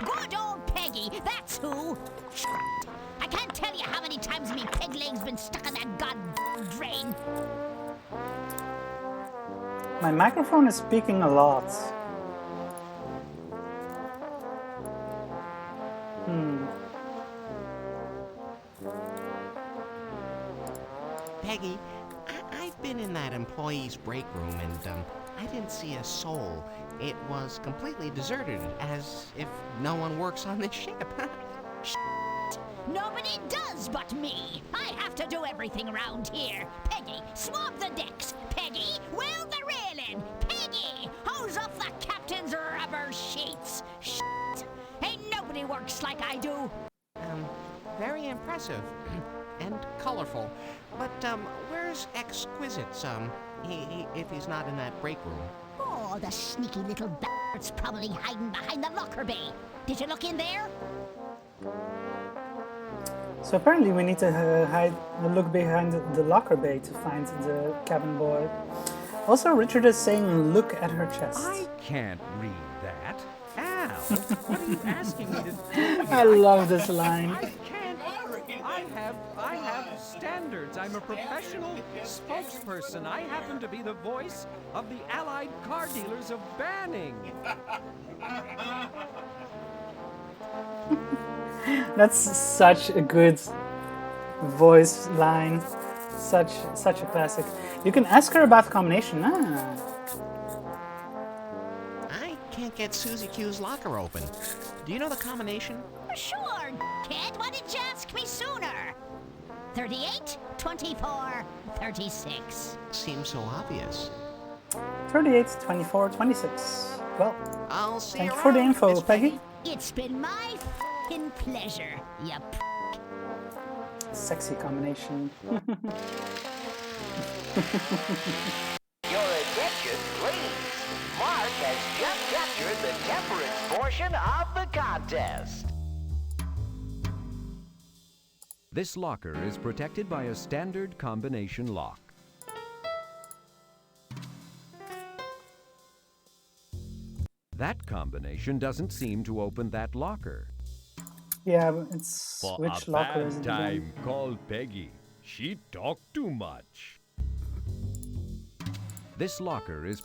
Good old Peggy, that's who. I can't tell you how many times me peg leg's been stuck in that god drain. My microphone is speaking a lot. Peggy, I've been in that employee's break room and I didn't see a soul. It was completely deserted, as if no one works on this ship. Nobody does but me. I have to do everything around here. Peggy, swab the decks. Peggy, weld the railing. Peggy, hose off the captain's rubber sheets. Shit. Ain't nobody works like I do. Very impressive. And colorful. But, where's Exquisite's, if he's not in that break room? Oh, the sneaky little bastard's probably hiding behind the locker bay. Did you look in there? So apparently we need to look behind the locker bay to find the cabin boy. Also, Richard is saying, look at her chest. I can't read that. Al, what are you asking me to do? I love this line. I can't. I have standards. I'm a professional spokesperson. I happen to be the voice of the Allied car dealers of Banning. That's such a good voice line. Such a classic. You can ask her about the combination. I can't get Susie Q's locker open. Do you know the combination? Sure, kid. Why didn't you ask me sooner? 38, 24, 36. Seems so obvious. 38, 24, 26. Well, I'll see thank you you for the around, info, Miss Peggy. It's been my f***ing pleasure, you Sexy combination. Your attention, please. Mark has just captured the temperance portion of the contest. This locker is protected by a standard combination lock. That combination doesn't seem to open that locker. Yeah, but it's For which a locker bad is it time, again? call Peggy. She talked too much. This locker is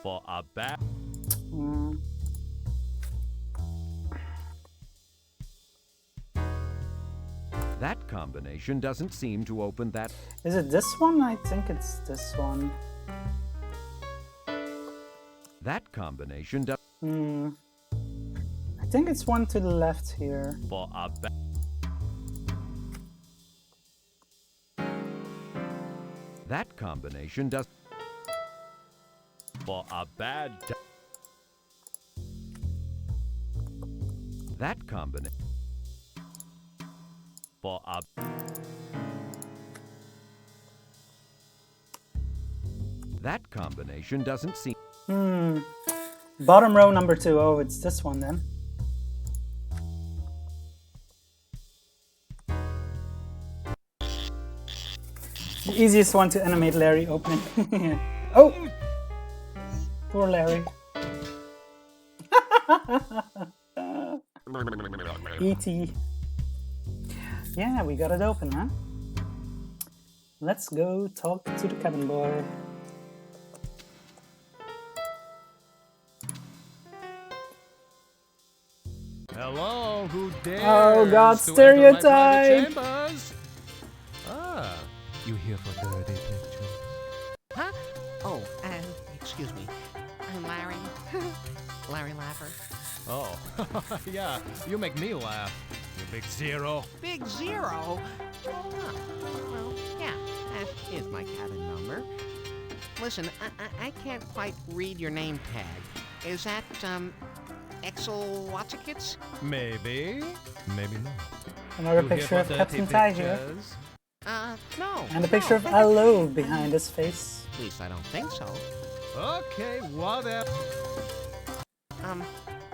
for a bad. That combination doesn't seem to open that. Is it this one? I think it's this one. That combination does. I think it's one to the left here. For a bad. That combination does. For a bad. That combination. For a. That combination doesn't seem. Bottom row number 2. Oh, it's this one then. The easiest one to animate Larry opening. Oh! Poor Larry. E.T. Yeah, we got it open, huh? Let's go talk to the cabin boy. Hello, who dares? Oh God, to enter my private stereotype! chambers? Ah, you here for dirty pictures? Huh? Oh, excuse me. I'm Larry. Larry Laffer. Oh, yeah, you make me laugh, you big zero. Big Zero? Huh. Well, yeah, that is my cabin number. Listen, I can't quite read your name tag. Is that, Exel Watsakits? Maybe, maybe not. Another You here picture for of dirty Captain Ty here. pictures? No. And a picture no. of Allo behind his face. At least I don't think so. Okay, whatever.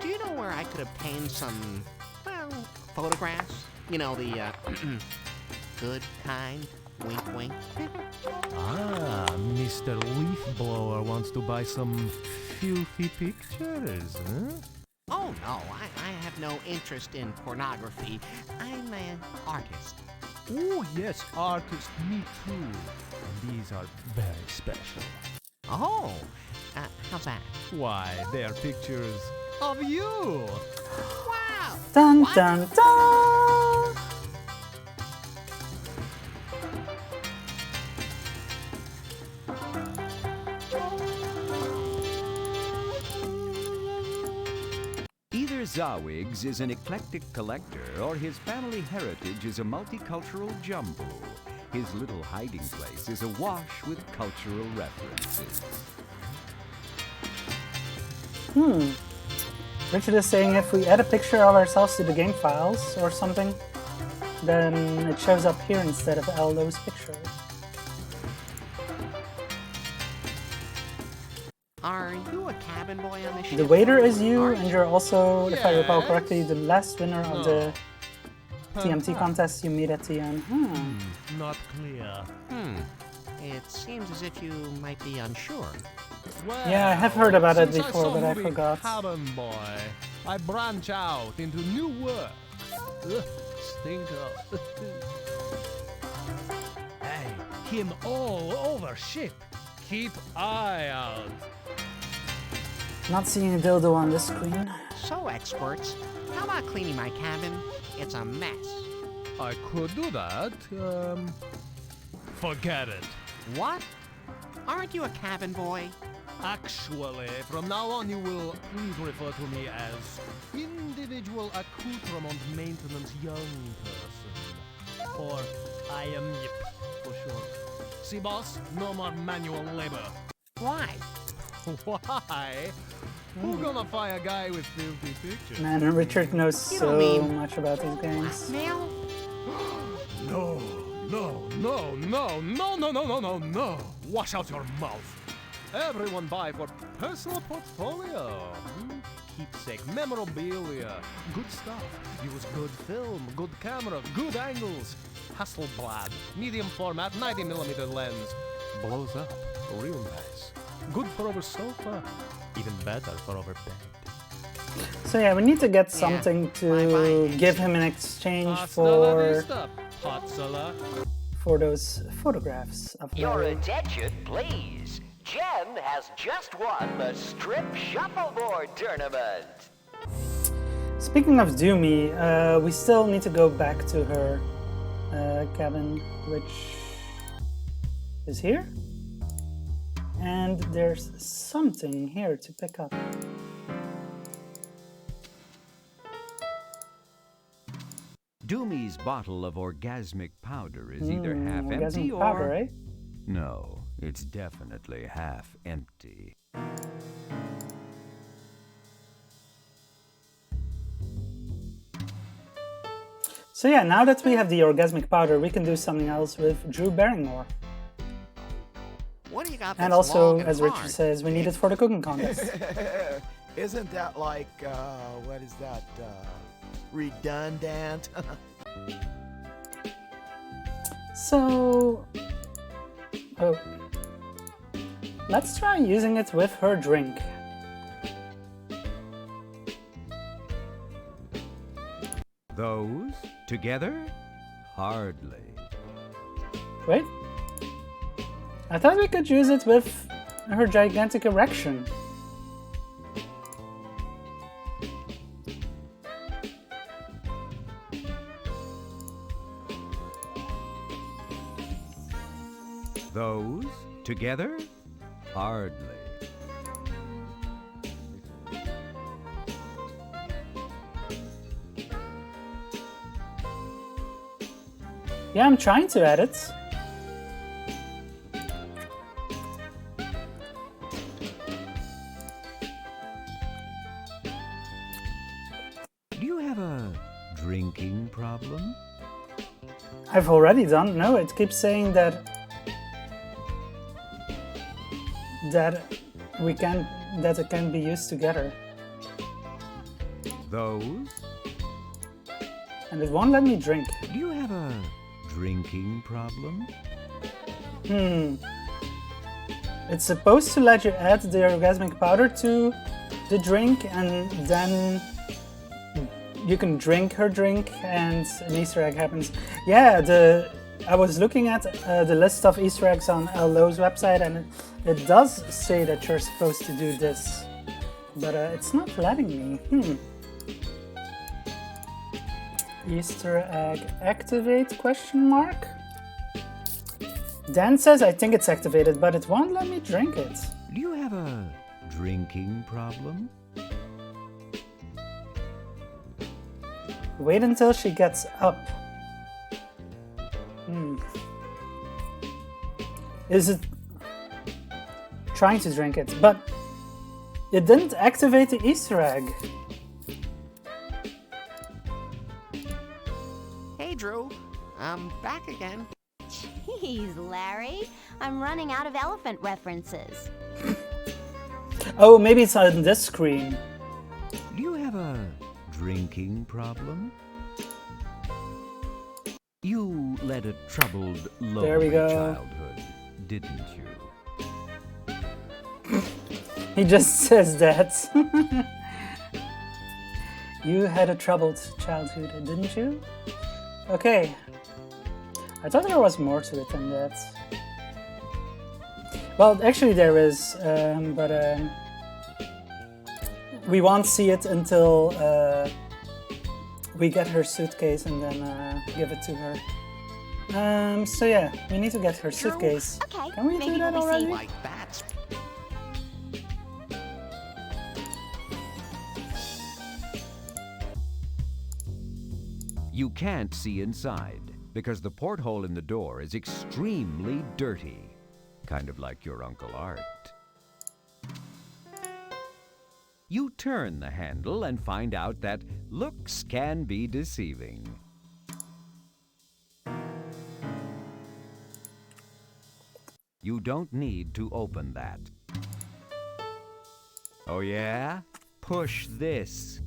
Do you know where I could obtain some, well, photographs? You know, the, good kind, wink wink. Ah, Mr. Leafblower wants to buy some filthy pictures, huh? Oh, no, I have no interest in pornography. I'm an artist. Oh, yes, artist, me too. And these are very special. Oh, how's that? Why, they are pictures of you. Wow! Dun What? dun dun! Zawigs is an eclectic collector, or his family heritage is a multicultural jumble. His little hiding place is awash with cultural references. Richard is saying if we add a picture of ourselves to the game files or something, then it shows up here instead of Aldo's picture. Are you a cabin boy on the ship? The waiter is you, and you're also, if I recall correctly, the last winner of the TMT contest you meet at the end. Not clear. It seems as if you might be unsure. Well, Yeah, I have heard about it since before, saw but I movie forgot. Cabin Boy, I branch out into new work. Stinker. Hey, him all over ship. Keep eye out. Not seeing a dildo on this screen. So, experts, how about cleaning my cabin? It's a mess. I could do that. Forget it. What? Aren't you a cabin boy? Actually, from now on you will please refer to me as individual accoutrement maintenance young person. Or I am YIP for short. See, boss, no more manual labor. Why? Why? Who gonna fire a guy with filthy pictures? Man, Richard knows You so don't mean much about these games. Blackmail? No. Wash out your mouth. Everyone buy for personal portfolio. Keepsake, memorabilia, good stuff. Use good film, good camera, good angles. Hasselblad, medium format, 90mm lens. Blows up, real nice. Good for over sofa, even better for over bed. So yeah, we need to get something to give him in exchange for those photographs of Your Mary. attention, please. Jen has just won the Strip Shuffleboard Tournament. Speaking of Doomy, we still need to go back to her cabin, which is here. And there's something here to pick up. Doomy's bottle of orgasmic powder is either half empty orgasmic or... powder, eh? No, it's definitely half empty. So yeah, now that we have the orgasmic powder, we can do something else with Drew Barrymore. What do you got? And that's also, long and as Richard hard? says, we need it for the cooking contest. Isn't that like, what is that, redundant? So, let's try using it with her drink. Those together? Hardly. Wait, I thought we could use it with her gigantic erection. Those together? Hardly. Yeah, I'm trying to add it. Do you have a drinking problem? I've already done. No, it keeps saying that it can be used together. Those? And it won't let me drink. Do you have a drinking problem? It's supposed to let you add the orgasmic powder to the drink, and then you can drink her drink and an Easter egg happens. Yeah, I was looking at the list of Easter eggs on LO's website, and it does say that you're supposed to do this, but it's not letting me. Easter egg activate question mark? Dan says I think it's activated, but it won't let me drink it. Do you have a drinking problem? Wait until she gets up. Is it trying to drink it? But it didn't activate the Easter egg. Hey, Drew. I'm back again. Jeez, Larry. I'm running out of elephant references. Oh, maybe it's on this screen. Do you have a drinking problem? You led a troubled, There we lonely go. childhood, didn't you? He just says that. You had a troubled childhood, didn't you? Okay. I thought there was more to it than that. Well, actually there is, but we won't see it until we get her suitcase and then give it to her. So yeah, we need to get her suitcase. Okay, Can we do maybe that we'll be already? safe. Like that. You can't see inside because the porthole in the door is extremely dirty, kind of like your Uncle Art. You turn the handle and find out that looks can be deceiving. You don't need to open that. Oh yeah? Push this.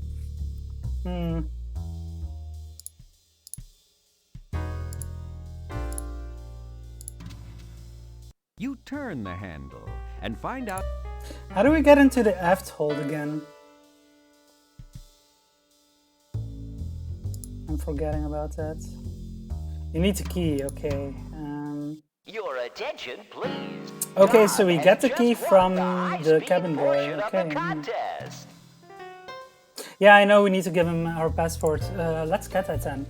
You turn the handle and find out. How do we get into the aft hold again? I'm forgetting about that. You need the key, okay. Your attention, please. Okay, so we Tom get the has key just from won the the high-speed cabin boy. portion of Okay. the contest. Yeah, I know we need to give him our passport. Let's get that then.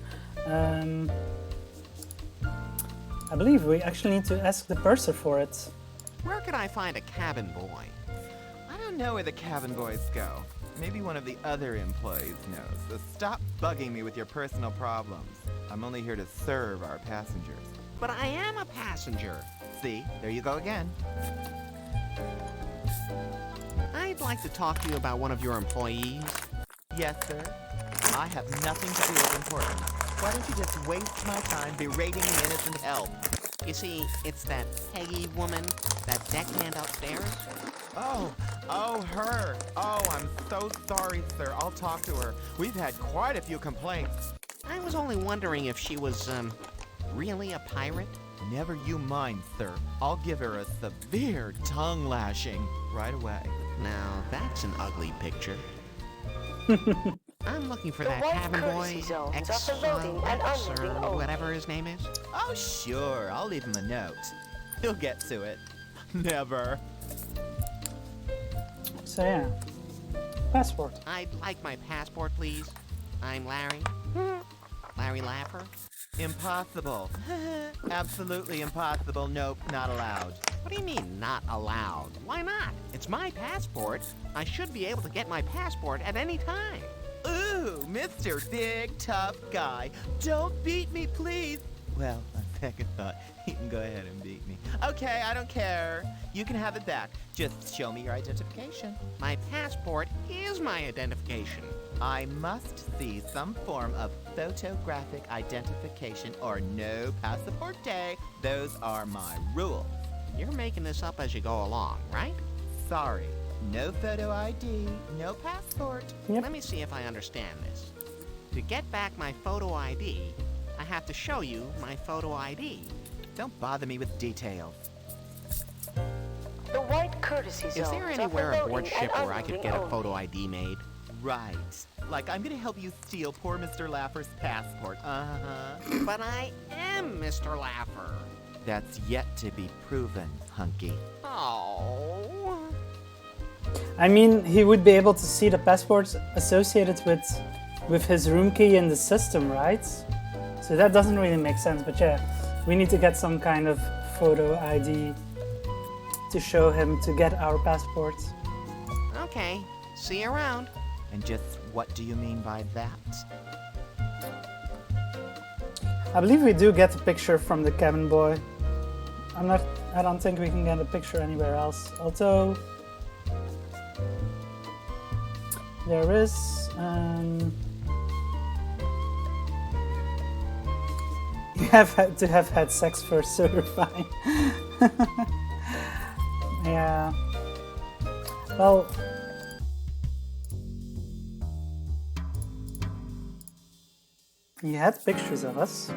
I believe we actually need to ask the purser for it. Where could I find a cabin boy? I don't know where the cabin boys go. Maybe one of the other employees knows. So stop bugging me with your personal problems. I'm only here to serve our passengers. But I am a passenger. See, there you go again. I'd like to talk to you about one of your employees. Yes, sir. I have nothing to do with importance. Why don't you just waste my time berating the innocent help? You see, it's that Peggy woman, that deckhand upstairs. Oh, her. Oh, I'm so sorry, sir. I'll talk to her. We've had quite a few complaints. I was only wondering if she was, really a pirate? Never you mind, sir. I'll give her a severe tongue lashing right away. Now, that's an ugly picture. I'm looking for The that white cabin boy, courtesy zones are X, for loading and X, unloading or only. whatever his name is. Oh, sure. I'll leave him a note. He'll get to it. Never. So yeah, passport. I'd like my passport, please. I'm Larry. Larry Laffer. Impossible. Absolutely impossible. Nope, not allowed. What do you mean, not allowed? Why not? It's my passport. I should be able to get my passport at any time. Ooh, Mr. Big Tough Guy. Don't beat me, please. Well, on second thought, you can go ahead and beat me. Okay, I don't care. You can have it back. Just show me your identification. My passport is my identification. I must see some form of photographic identification or no pasaporte. Those are my rules. You're making this up as you go along, right? Sorry. No photo ID, no passport. Yep. Let me see if I understand this. To get back my photo ID, I have to show you my photo ID. Don't bother me with details. The white courtesy zones Is there are for anywhere aboard loading ship and where I could unloading get a only. photo ID made? Right. Like I'm gonna help you steal poor Mr. Laffer's passport. Uh-huh. But I am Mr. Laffer. That's yet to be proven, hunky. Oh. I mean, he would be able to see the passports associated with his room key in the system, right? So that doesn't really make sense, but yeah, we need to get some kind of photo ID to show him to get our passports. Okay. See you around. And just what do you mean by that? I believe we do get a picture from the cabin boy. I don't think we can get a picture anywhere else. Although there is you have to have had sex first, so you're fine. Yeah. Well, he had pictures of us.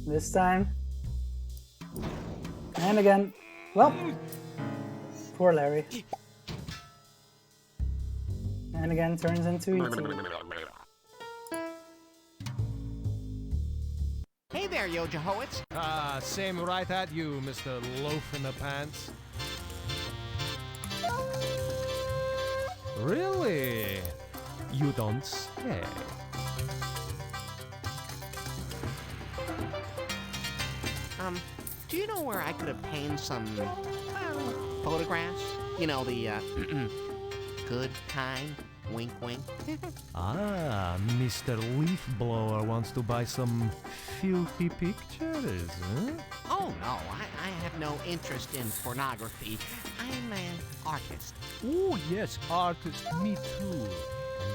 This time. And again. Well, poor Larry. And again turns into E.T. Hey there, Yo Jehoitz. Same right at you, Mr. Loaf in the Pants. Really? You don't say. Do you know where I could obtain some, photographs? You know, the, good kind? Wink, wink. Mr. Leafblower wants to buy some filthy pictures, huh? Oh, no, I have no interest in pornography. I'm an artist. Oh, yes, artist, me too.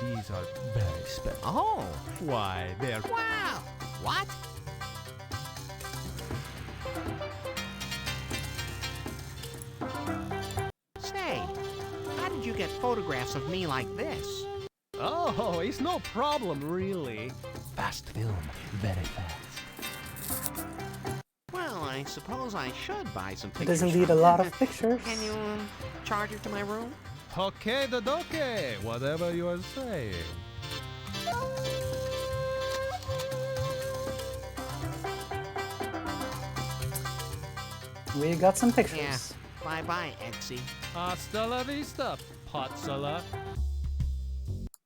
And these are very special. Oh. Why, they're... Wow. What? Say, how did you get photographs of me like this? Oh, it's no problem, really. Fast film, very fast. Well, I suppose I should buy some It pictures. is indeed a lot of pictures. Can you charge it to my room? Okay, the doke, whatever you are saying. We got some pictures. Yeah. Bye-bye, Exy. Hasta la vista, Potzilla.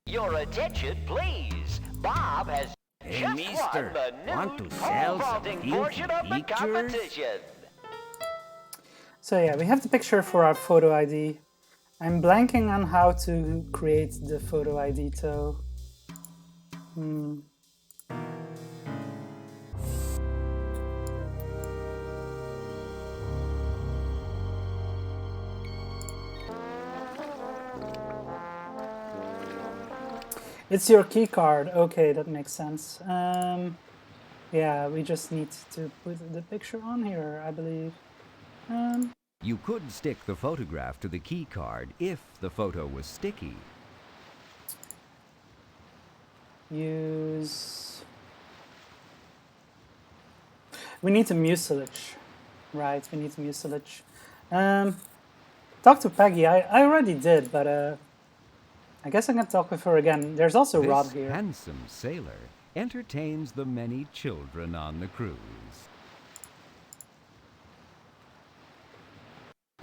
Your attention, please. Bob has just mister, won the new want to pole sell some vaulting filthy portion of the pictures? competition. So yeah, we have the picture for our photo ID. I'm blanking on how to create the photo ID though. It's your key card. Okay, that makes sense. Yeah, we just need to put the picture on here, I believe. You could stick the photograph to the key card if the photo was sticky. Use... We need the mucilage. Right, we need the mucilage. Talk to Peggy. I already did, but I guess I can talk with her again. There's also This Rob here. handsome sailor entertains the many children on the cruise.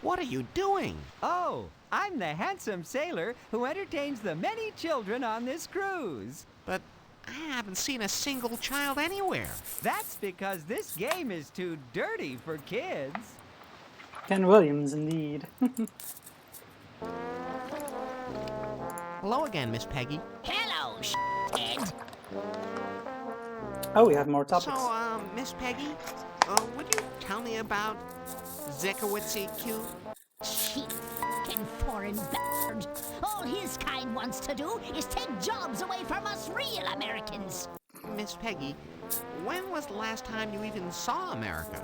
What are you doing? Oh, I'm the handsome sailor who entertains the many children on this cruise. But I haven't seen a single child anywhere. That's because this game is too dirty for kids. Ken Williams, indeed. Hello again, Miss Peggy. Hello, shithead. Oh, we have more topics. So, Miss Peggy, would you tell me about Zekowitz Q? Cheap f***ing foreign bastard. All his kind wants to do is take jobs away from us real Americans. Miss Peggy, when was the last time you even saw America?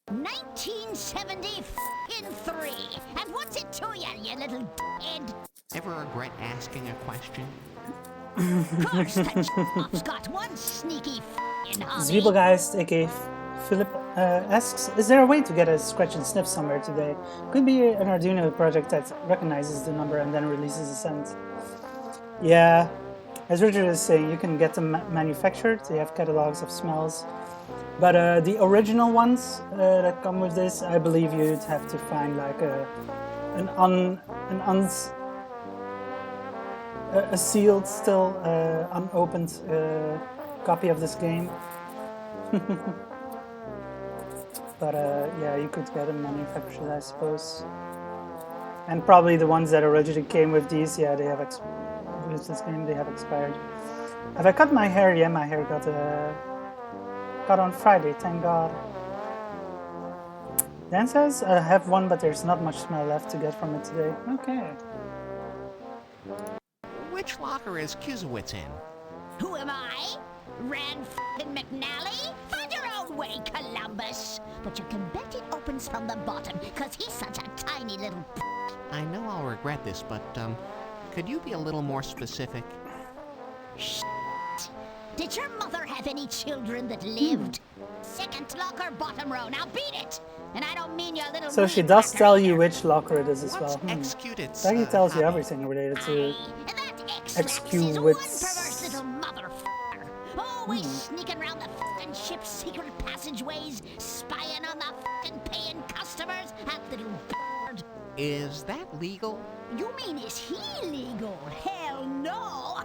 1973. And what's it to you, you little d***head? Ever regret asking a question? Of course, that ***'s got one sneaky f***ing hobby. Zwiebelgeist, aka Philip, asks, is there a way to get a scratch and sniff somewhere today? Could be an Arduino project that recognizes the number and then releases a scent. Yeah, as Richard is saying, you can get them manufactured. They have catalogs of smells. But the original ones that come with this, I believe you'd have to find like a sealed, still unopened copy of this game. But yeah, you could get them manufactured, I suppose. And probably the ones that originally came with these, yeah, they have with this game they have expired. Have I cut my hair? Yeah, my hair got on Friday, thank God. Dan says I have one, but there's not much smell left to get from it today. Okay. Which locker is Kuzowitz in? Who am I? Rand f***ing McNally? Find your own way, Columbus. But you can bet it opens from the bottom, because he's such a tiny little I know I'll regret this, but, could you be a little more specific? Shit. Did your mother have any children that lived? Second locker, bottom row. Now beat it! And I don't mean your little... So she does tell you which locker it is as well. Executed. Peggy tells you everything related to XQ Wits. Perverse little motherfucker. Always sneaking around the f***ing ship's secret passageways, spying on the f***ing paying customers. That little bird. Is that legal? You mean is he legal? Hell no!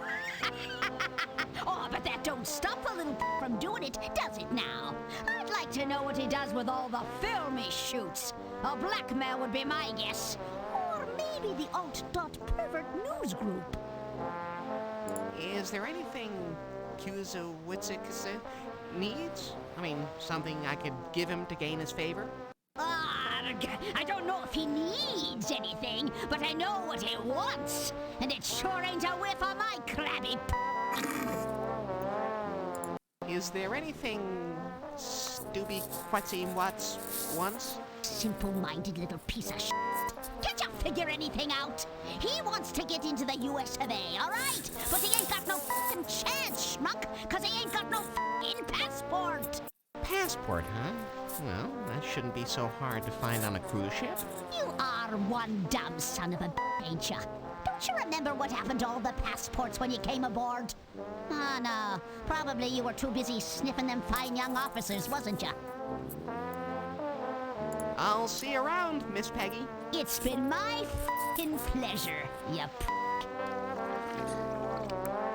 Oh, but that don't stop the little from doing it, does it now? I'd like to know what he does with all the film he shoots. A blackmail would be my guess. Or maybe the alt.pervert news group. Is there anything Kuzowitz needs? I mean, something I could give him to gain his favor? I don't know if he needs anything, but I know what he wants. And it sure ain't a whiff of my crabby Is there anything Stubby Quetzy Watts wants? Simple-minded little piece of shit. Can't you figure anything out? He wants to get into the US of A, all right? But he ain't got no f***ing chance, schmuck, because he ain't got no f***ing passport. Passport, huh? Well, that shouldn't be so hard to find on a cruise ship. You are one dumb son of a b****, ain't ya? Don't you remember what happened to all the passports when you came aboard? Oh, no. Probably you were too busy sniffing them fine young officers, wasn't ya? I'll see you around, Miss Peggy. It's been my f***ing pleasure, you p***.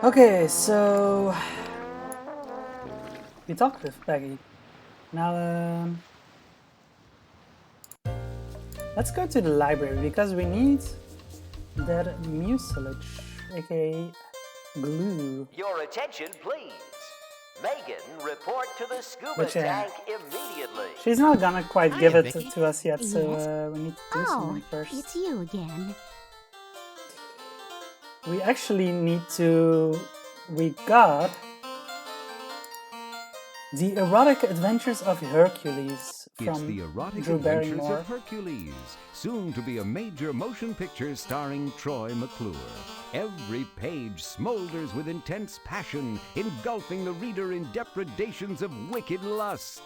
Okay, so we talked with Peggy. Now, let's go to the library because we need that mucilage, aka glue. Your attention, please. Megan, report to the scuba Which, tank immediately. She's not gonna quite give it Vicky. to us yet, so Yes? we need to do something first. It's you again. We actually need to... We got The Erotic Adventures of Hercules from It's the Erotic Drew Adventures Barrymore. of Hercules, soon to be a major motion picture starring Troy McClure. Every page smolders with intense passion, engulfing the reader in depredations of wicked lust.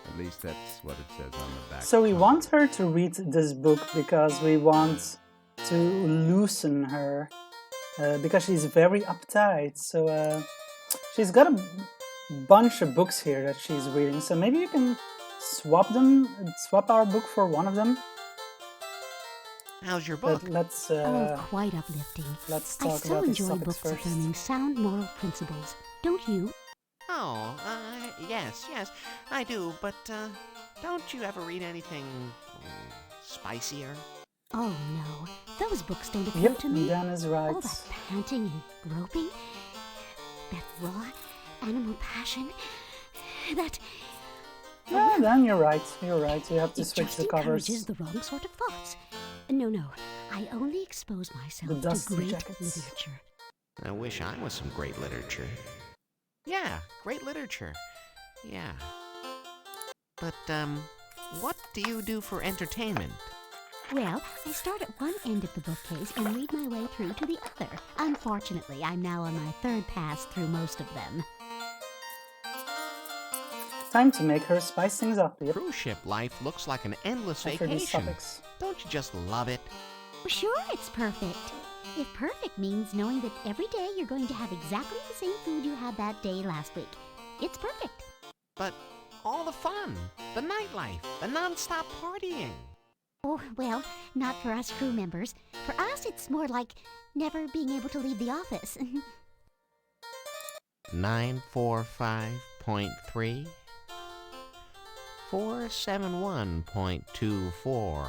At least that's what it says on the back. So we want her to read this book because we want to loosen her, because she's very uptight. So she's got a bunch of books here that she's reading. So maybe you can swap our book for one of them. How's your book? But let's Quite uplifting. let's I talk so about these enjoy topics books first. affirming sound moral principles. Don't you? Oh, yes, I do, but, don't you ever read anything spicier? Oh no, those books don't appeal Yep, to me. Dan is right. All that panting and groping, that raw animal passion, that... Yeah, Dan, you're right. You're right. You have to it switch just the covers. encourages the wrong sort of thoughts. No, I only expose myself The to dusty great jackets. literature. I wish I was some great literature. Yeah, great literature. Yeah. But, what do you do for entertainment? Well, I start at one end of the bookcase and read my way through to the other. Unfortunately, I'm now on my third pass through most of them. Time to make her spice things up. Yep. Cruise ship life looks like an endless After these vacation. topics. Don't you just love it? Sure, it's perfect. If perfect means knowing that every day you're going to have exactly the same food you had that day last week, it's perfect. But all the fun, the nightlife, the non-stop partying. Oh, well, not for us crew members. For us, it's more like never being able to leave the office. 945.3 471.24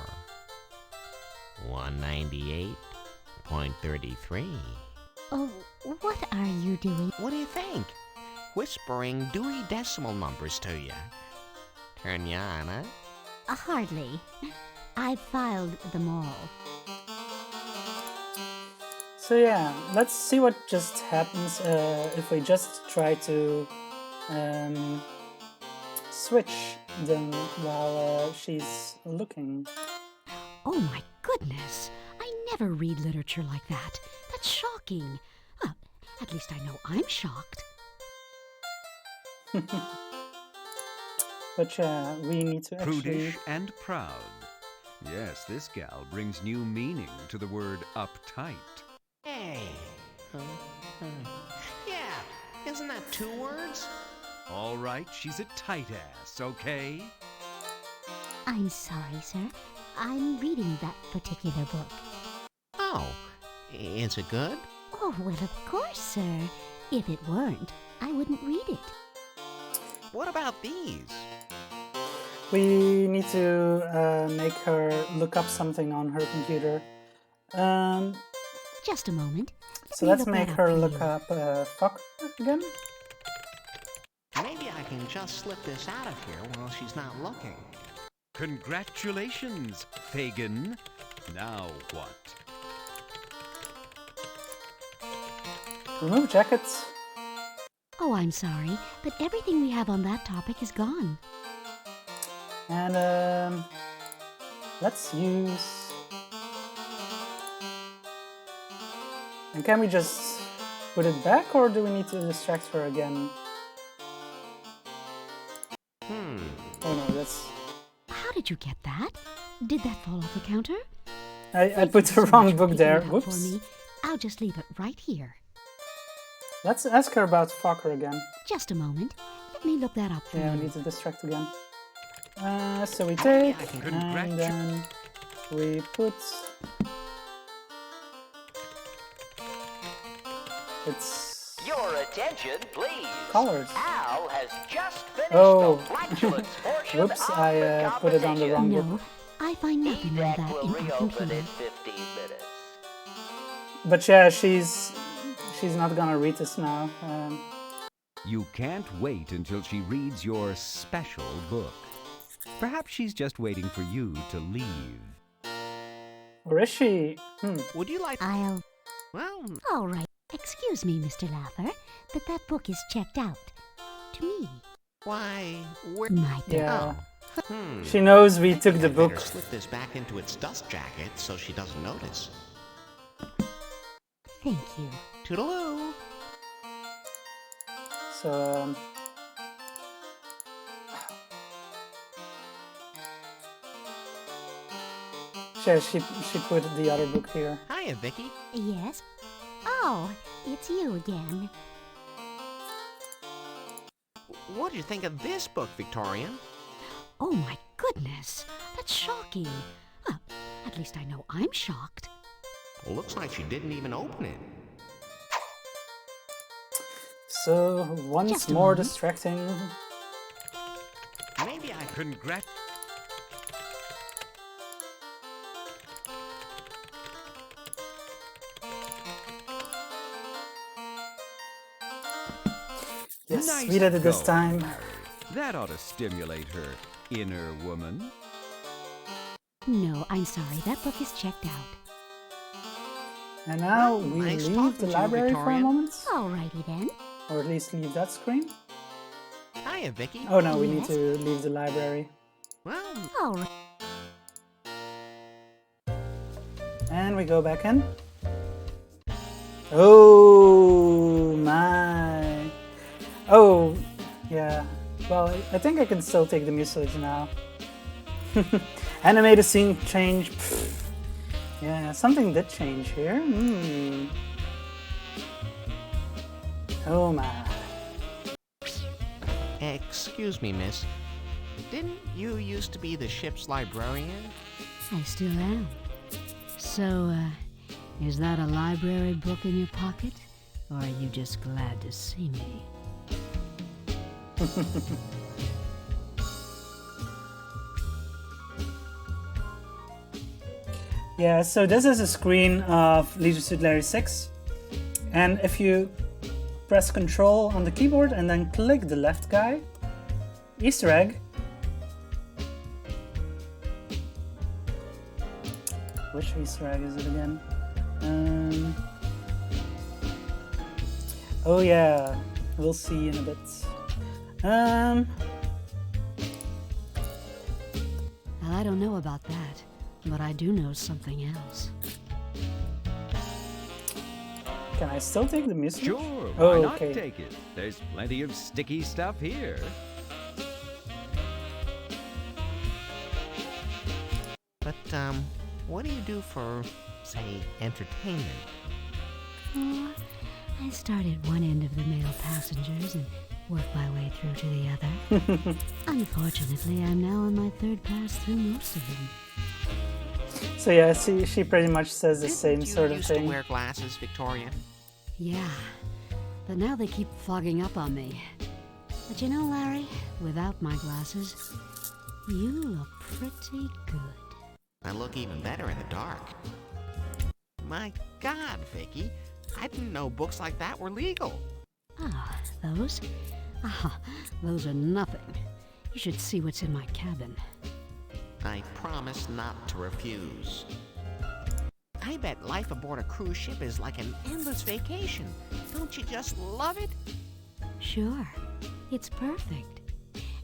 198.33. Oh, what are you doing? What do you think? Whispering Dewey Decimal numbers to you. Turn you on, huh? Hardly. I've filed them all. So yeah, let's see what just happens if we just try to switch them while she's looking. Oh my goodness! I never read literature like that. That's shocking. At least I know I'm shocked. But yeah, we need to actually... Prudish and proud. Yes, this gal brings new meaning to the word uptight. Hey. Yeah, isn't that 2 words? All right, she's a tight ass, okay? I'm sorry, sir. I'm reading that particular book. Oh, is it good? Oh, well, of course, sir. If it weren't, I wouldn't read it. What about these? We need to make her look up something on her computer. Just a moment. So let's make her look up fuck again. Maybe I can just slip this out of here while she's not looking. Congratulations, Fagin. Now what? Remove jackets. Oh, I'm sorry, but everything we have on that topic is gone. And let's use... And can we just put it back, or do we need to distract her again? Oh no, that's... How did you get that? Did that fall off the counter? I put the wrong book there. For Whoops. me. I'll just leave it right here. Let's ask her about fucker again. Just a moment. Let me look that up for Yeah, you. we need to distract again. So we take, and then we put... It's... Your attention, please. Colors. Al has just finished Oh. the flatulence portion Whoops, of I the put it on the wrong No, book. I find nothing on that will in our reopen computer. in 15 minutes. But yeah, she's not gonna read this now. You can't wait until she reads your special book. Perhaps she's just waiting for you to leave. Or is she? Would you like... I'll... Well... All right. Excuse me, Mr. Lather, but that book is checked out. To me. Why, where... My Yeah. Hmm. She knows we took the I better book. slip this back into its dust jacket so she doesn't notice. Thank you. Toodaloo. So, she put the other book here. Hiya, Vicky. Yes? Oh, it's you again. What did you think of this book, Victorian? Oh my goodness! That's shocking. At least I know I'm shocked. Well, looks like she didn't even open it. So, once Just a more moment. distracting. Maybe I... Yes, Nice we did it this going, time. Harry. That ought to stimulate her inner woman. No, I'm sorry. That book is checked out. And now Well, we nice leave talking the to you, library for a Victorian. moment. Alrighty then. Or at least leave that screen. Hiya, Vicky. Oh no, we need Yes? to leave the library. Well, All right. And we go back in. Oh my. Oh, yeah. Well, I think I can still take the mucilage now. Animated scene change. Pfft. Yeah, something did change here. Oh my. excuse me, miss. Didn't you used to be the ship's librarian? I still am. So, is that a library book in your pocket? Or are you just glad to see me? Yeah, so this is a screen of Leisure Suit Larry 6. And if you press Control on the keyboard and then click the left guy, Easter egg. Which Easter egg is it again? Oh yeah, we'll see in a bit. Well, I don't know about that, but I do know something else. Can I still take the music? Sure, Oh, why not okay. take it? There's plenty of sticky stuff here. But, what do you do for, say, entertainment? Oh, I start at one end of the male passengers and work my way through to the other. Unfortunately, I'm now on my third pass through most of them. So yeah, she pretty much says the same sort of used thing. to wear glasses, Victoria? Yeah, but now they keep fogging up on me. But you know, Larry, without my glasses, you look pretty good. I look even better in the dark. My God, Vicky, I didn't know books like that were legal. Ah, those? Ah, those are nothing. You should see what's in my cabin. I promise not to refuse. I bet life aboard a cruise ship is like an endless vacation. Don't you just love it? Sure, it's perfect.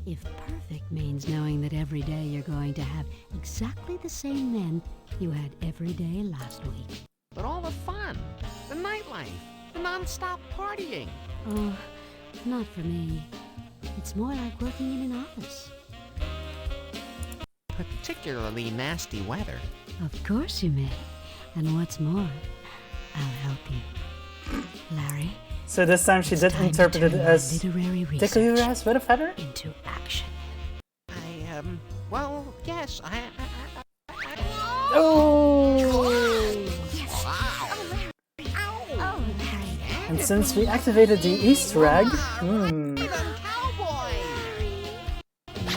If perfect means knowing that every day you're going to have exactly the same men you had every day last week. But all the fun, the nightlife, the non-stop partying. Oh, not for me. It's more like working in an office. Particularly nasty weather. Of course you may. And what's more, I'll help you. Larry, So this time she did interpret it as literary tickle your research ass with a feather? into action. Well, yes, Oh! And since we activated the Easter egg,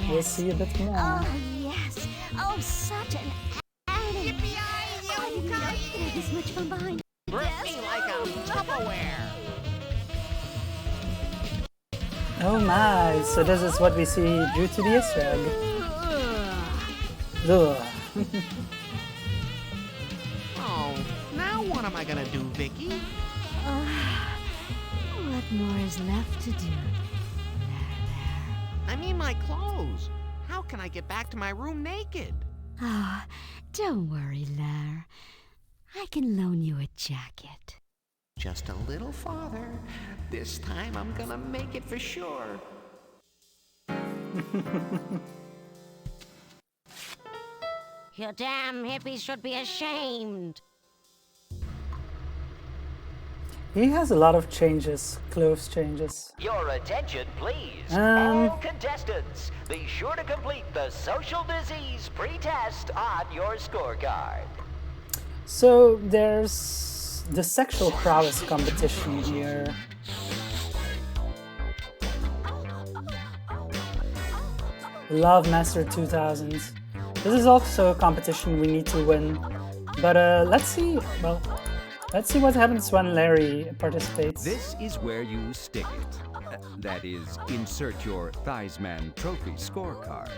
we'll see a bit more. Oh, yes. Oh, such an animal. Oh, I didn't know you could have this much fun behind. Burp me like a Tupperware. Oh my, so this is what we see due to the Easter egg. Ugh. Oh, now what am I gonna do, Vicky? What more is left to do? I mean my clothes. How can I get back to my room naked? Ah, don't worry, Lar. I can loan you a jacket. Just a little farther. This time I'm gonna make it for sure. You damn hippies should be ashamed. He has a lot of changes, clothes changes. Your attention, please. Um. All contestants, be sure to complete the social disease pre-test on your scorecard. So there's the sexual prowess competition here. Love Master 2000. This is also a competition we need to win. But let's see what happens when Larry participates. This is where you stick it. That is, insert your Thighsman trophy scorecard.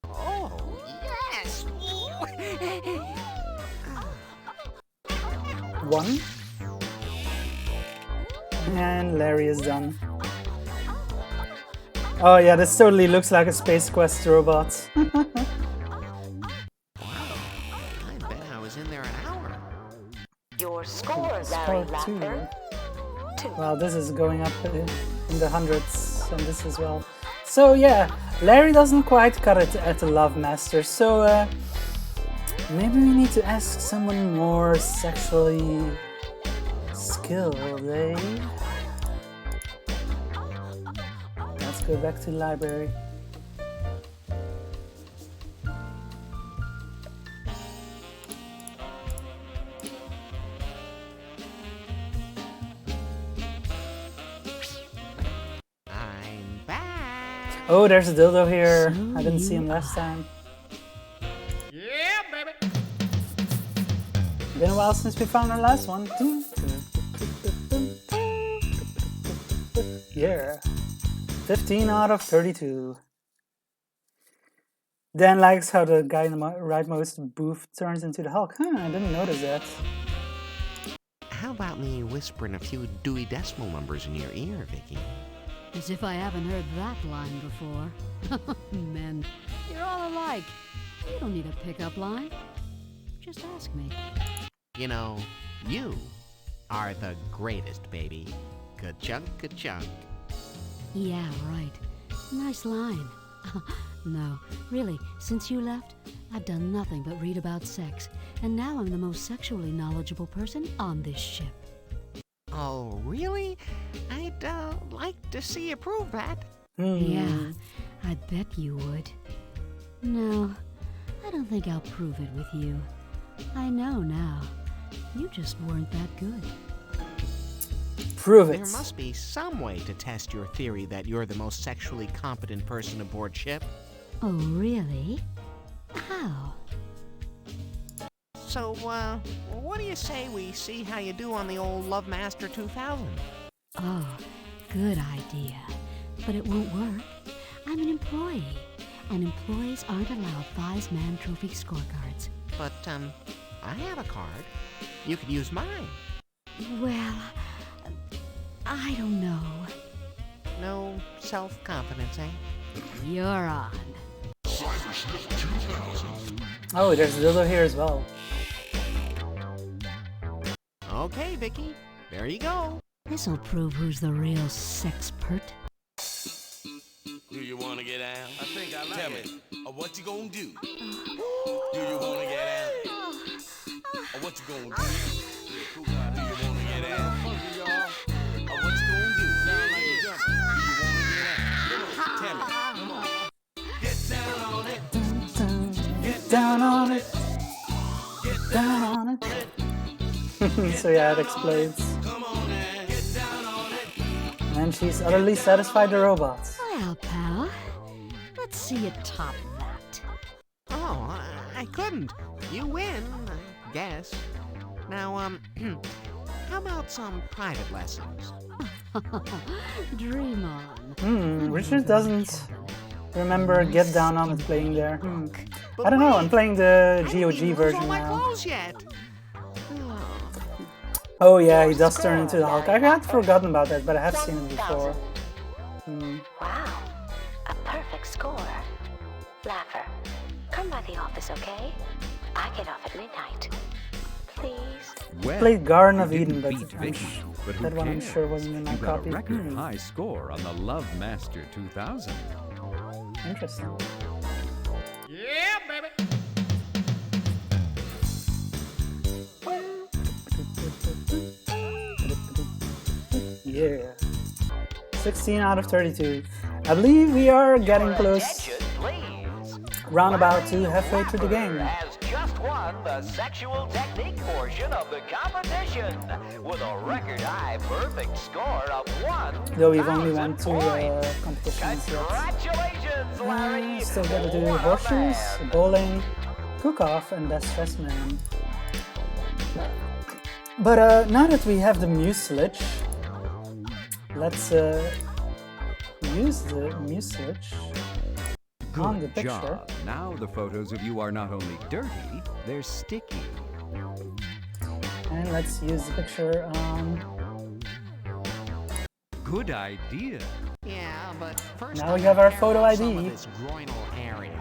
Oh, yes! One. And Larry is done. Oh yeah, this totally looks like a Space Quest robot. I bet I was in there an hour. Your score, Score Larry two. Lapper. Well, this is going up in the hundreds, and this as well. So yeah, Larry doesn't quite cut it at the Love Master, so maybe we need to ask someone more sexually skilled, eh? Let's go back to the library. Oh, there's a dildo here. So I didn't see you him last time. Yeah, baby. Been a while since we found our last one. Yeah. 15 out of 32. Dan likes how the guy in the rightmost booth turns into the Hulk. Huh, I didn't notice that. How about me whispering a few Dewey Decimal numbers in your ear, Vicky? As if I haven't heard that line before. Men, you're all alike. You don't need a pickup line. Just ask me. You know, you are the greatest, baby. Ka-chunk, ka-chunk. Yeah, right. Nice line. No, really, since you left, I've done nothing but read about sex, and now I'm the most sexually knowledgeable person on this ship. Oh, really? I'd like to see you prove that. Yeah, I bet you would. No, I don't think I'll prove it with you. I know now. You just weren't that good. Prove it. There must be some way to test your theory that you're the most sexually competent person aboard ship. Oh, really? How? So, what do you say we see how you do on the old Love Master 2000? Oh, good idea. But it won't work. I'm an employee, and employees aren't allowed Fies-Man Trophy scorecards. But, I have a card. You could use mine. Well, I don't know. No self-confidence, eh? You're on. Oh, there's a dildo here as well. Okay, Vicky. There you go. This'll prove who's the real sexpert. Do you wanna get out? I think I like it. Tell me, what you gonna do? Do you wanna get out? What you gonna do? Do you wanna get out? What you gonna do? Sound like a jumper. Do you wanna get out? Tell me, come on. Get down on it. Get down on it. Get down on it. So yeah, it explodes. And she's utterly satisfied the robots. Well, pal, let's see you top that. Oh, I couldn't. You win, I guess. Now, how about some private lessons? Dream on. Richard doesn't remember Get Down on It playing there. I don't know, I'm playing the GOG version now. Clothes yet. Oh yeah, he does turn into the Hulk. I had forgotten about that, but I have seen it before. Wow, a perfect score. Laugher, come by the office, okay? I get off at midnight. Please? Well, Played Garden of you Eden, didn't but, beat Vicky, but who that one I'm cares? sure wasn't in my You got copy. a record high score on the Love Master 2000. Interesting. Yeah, baby. Yeah. 16 out of 32. I believe we are getting close. Roundabout to halfway through the game. Has just won the sexual technique portion of the competition with a record high perfect score of 1. Though we've only won 2 competitions yet. Congratulations, Larry! Still gotta do horseshoes, bowling, cook-off, and best dressed man. But now that we have the mucilage, let's use the mucilage on the Good picture. job. Now the photos of you are not only dirty, they're sticky. And let's use the picture on... Good idea. Yeah, but first Now we have our photo some of ID. this groinal area.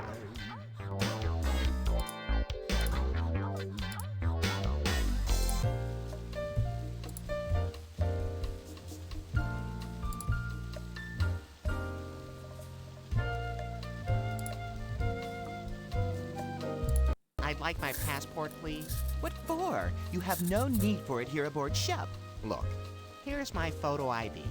I'd like my passport, please. What for? You have no need for it here aboard ship. Look, here's my photo ID.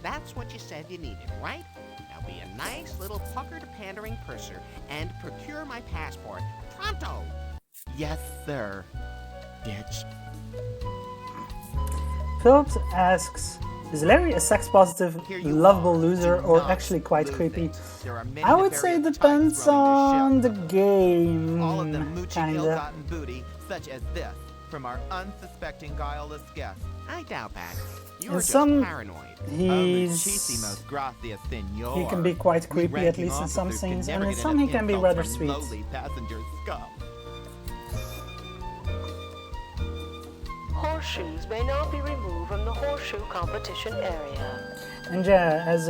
That's what you said you needed, right? Now be a nice little puckered pandering purser and procure my passport. Pronto! Yes, sir. Bitch. Phillips asks, Is Larry a sex-positive, lovable loser, or actually quite creepy? I would say it depends on the game. All of them mooching Kinda. ill-gotten booty, such as this, from our unsuspecting guileless guest. I doubt that. You're In just some, paranoid. Muchísimas gracias, senor. he can be quite We creepy, at ranking least in some officers can scenes, never and in get some he enough can be insults rather from sweet. lowly passenger scum. Horseshoes may not be removed from the horseshoe competition area. And yeah, as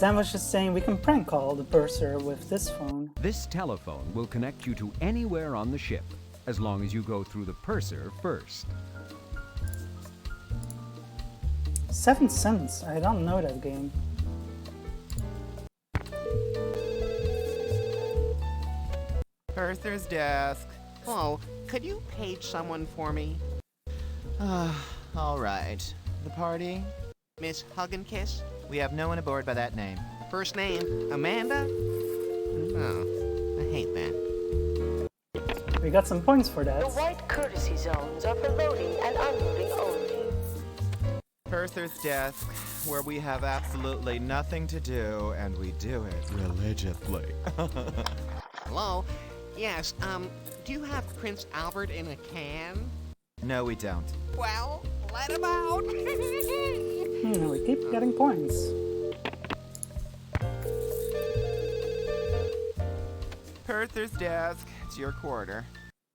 Dan was just saying, we can prank call the purser with this phone. This telephone will connect you to anywhere on the ship, as long as you go through the purser first. 7 cents. I don't know that game. Purser's desk. Hello, could you page someone for me? All right. The party? Miss Hug and Kiss? We have no one aboard by that name. First name, Amanda? Oh, I hate that. We got some points for that. The white courtesy zones are for loading and unloading only. Purser's desk, where we have absolutely nothing to do, and we do it religiously. Hello? Yes, do you have Prince Albert in a can? No, we don't. Well, let him out! We keep getting points. Purser's desk, it's your quarter.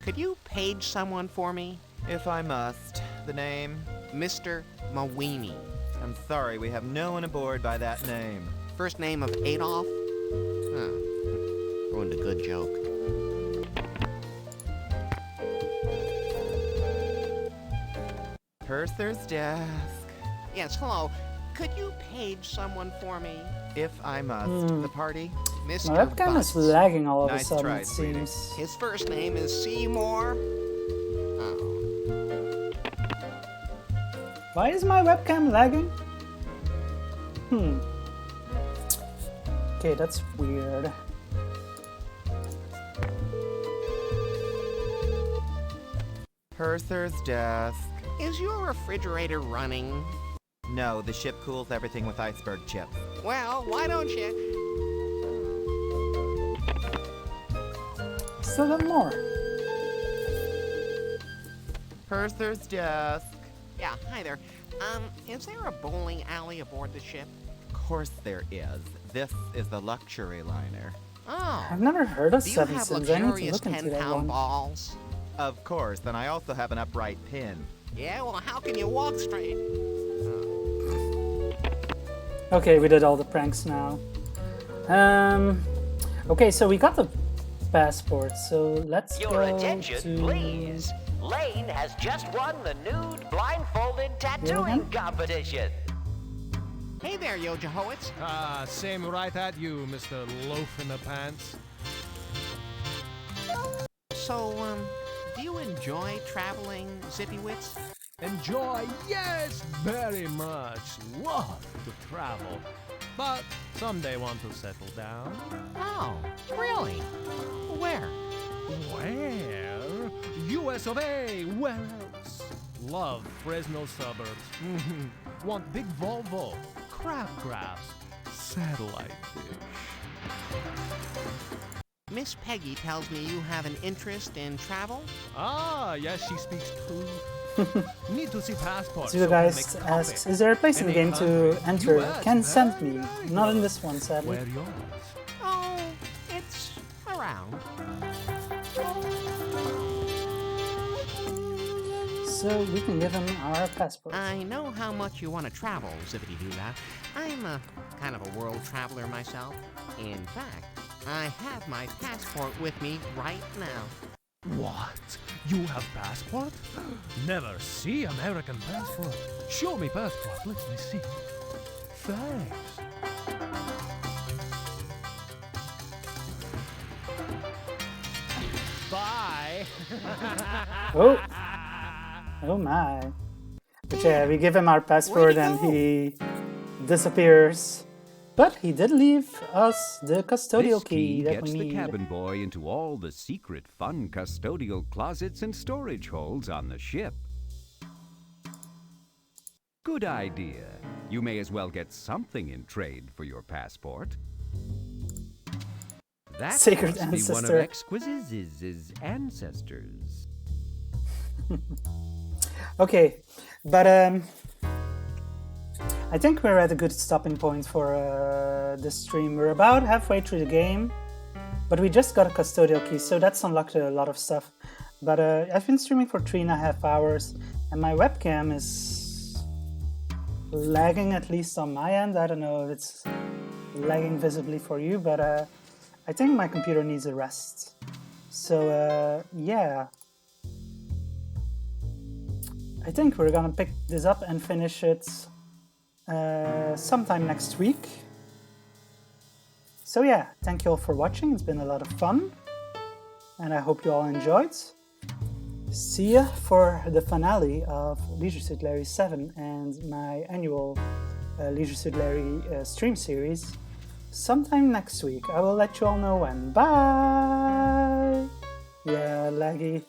Could you page someone for me? If I must. The name? Mr. Mawini. I'm sorry, we have no one aboard by that name. First name of Adolf? Huh. Ruined a good joke. Purser's desk. Yes, hello. Could you page someone for me? If I must. The party? Mr. My webcam is lagging all of a Nice sudden, try, it sweetie. seems. His first name is Seymour. Oh. Why is my webcam lagging? Okay, that's weird. Purser's desk. Is your refrigerator running? No, the ship cools everything with iceberg chips. Well, why don't you? Still got more. Purser's desk. Yeah, hi there. Is there a bowling alley aboard the ship? Of course there is. This is the luxury liner. Oh. I've never heard of Do you Seven have Sins. I need to luxurious look into that 10-pound one. balls? Of course, and I also have an upright pin. Yeah, well, how can you walk straight? Okay, we did all the pranks now. Okay, so we got the passport, so let's Your go attention, to... please. Lane has just won the nude blindfolded tattooing competition. Hey there, Yo Jehoitz. Same right at you, Mr. Loaf in the Pants. So, do you enjoy traveling, Zippywits? Enjoy? Yes, very much. Love to travel. But someday want to settle down. Oh, really? Where? Where? US of A. Where else? Love Fresno suburbs. Want big Volvo, crabgrass, satellite dish. Miss Peggy tells me you have an interest in travel? Ah, yes, she speaks true. Need to see passport. So you guys asks, is there a place in the game to enter? Can send me. Not in this one, sadly. Where yours? Oh, it's around. So we can give him our passport. I know how much you want to travel, Zippity-Doo-Dah. I'm kind of a world traveler myself. In fact, I have my passport with me right now. What? You have passport? Never see American passport. Show me passport. Let me see. Thanks. Bye. Oh my. But yeah, we give him our passport and he disappears. But he did leave us the custodial This key that gets we the need. cabin boy into all the secret, fun custodial closets and storage holes on the ship. Good idea. You may as well get something in trade for your passport. That Sacred must be one of ancestor. Exquisite's ancestors. Okay, but I think we're at a good stopping point for this stream. We're about halfway through the game, but we just got a custodial key, so that's unlocked a lot of stuff. But I've been streaming for 3.5 hours, and my webcam is lagging, at least on my end. I don't know if it's lagging visibly for you, but I think my computer needs a rest. So yeah. I think we're gonna pick this up and finish it sometime next week. So yeah, thank you all for watching. It's been a lot of fun, and I hope you all enjoyed. See ya for the finale of Leisure Suit Larry 7 and my annual Leisure Suit Larry stream series sometime next week. I will let you all know when. Bye! Yeah, laggy.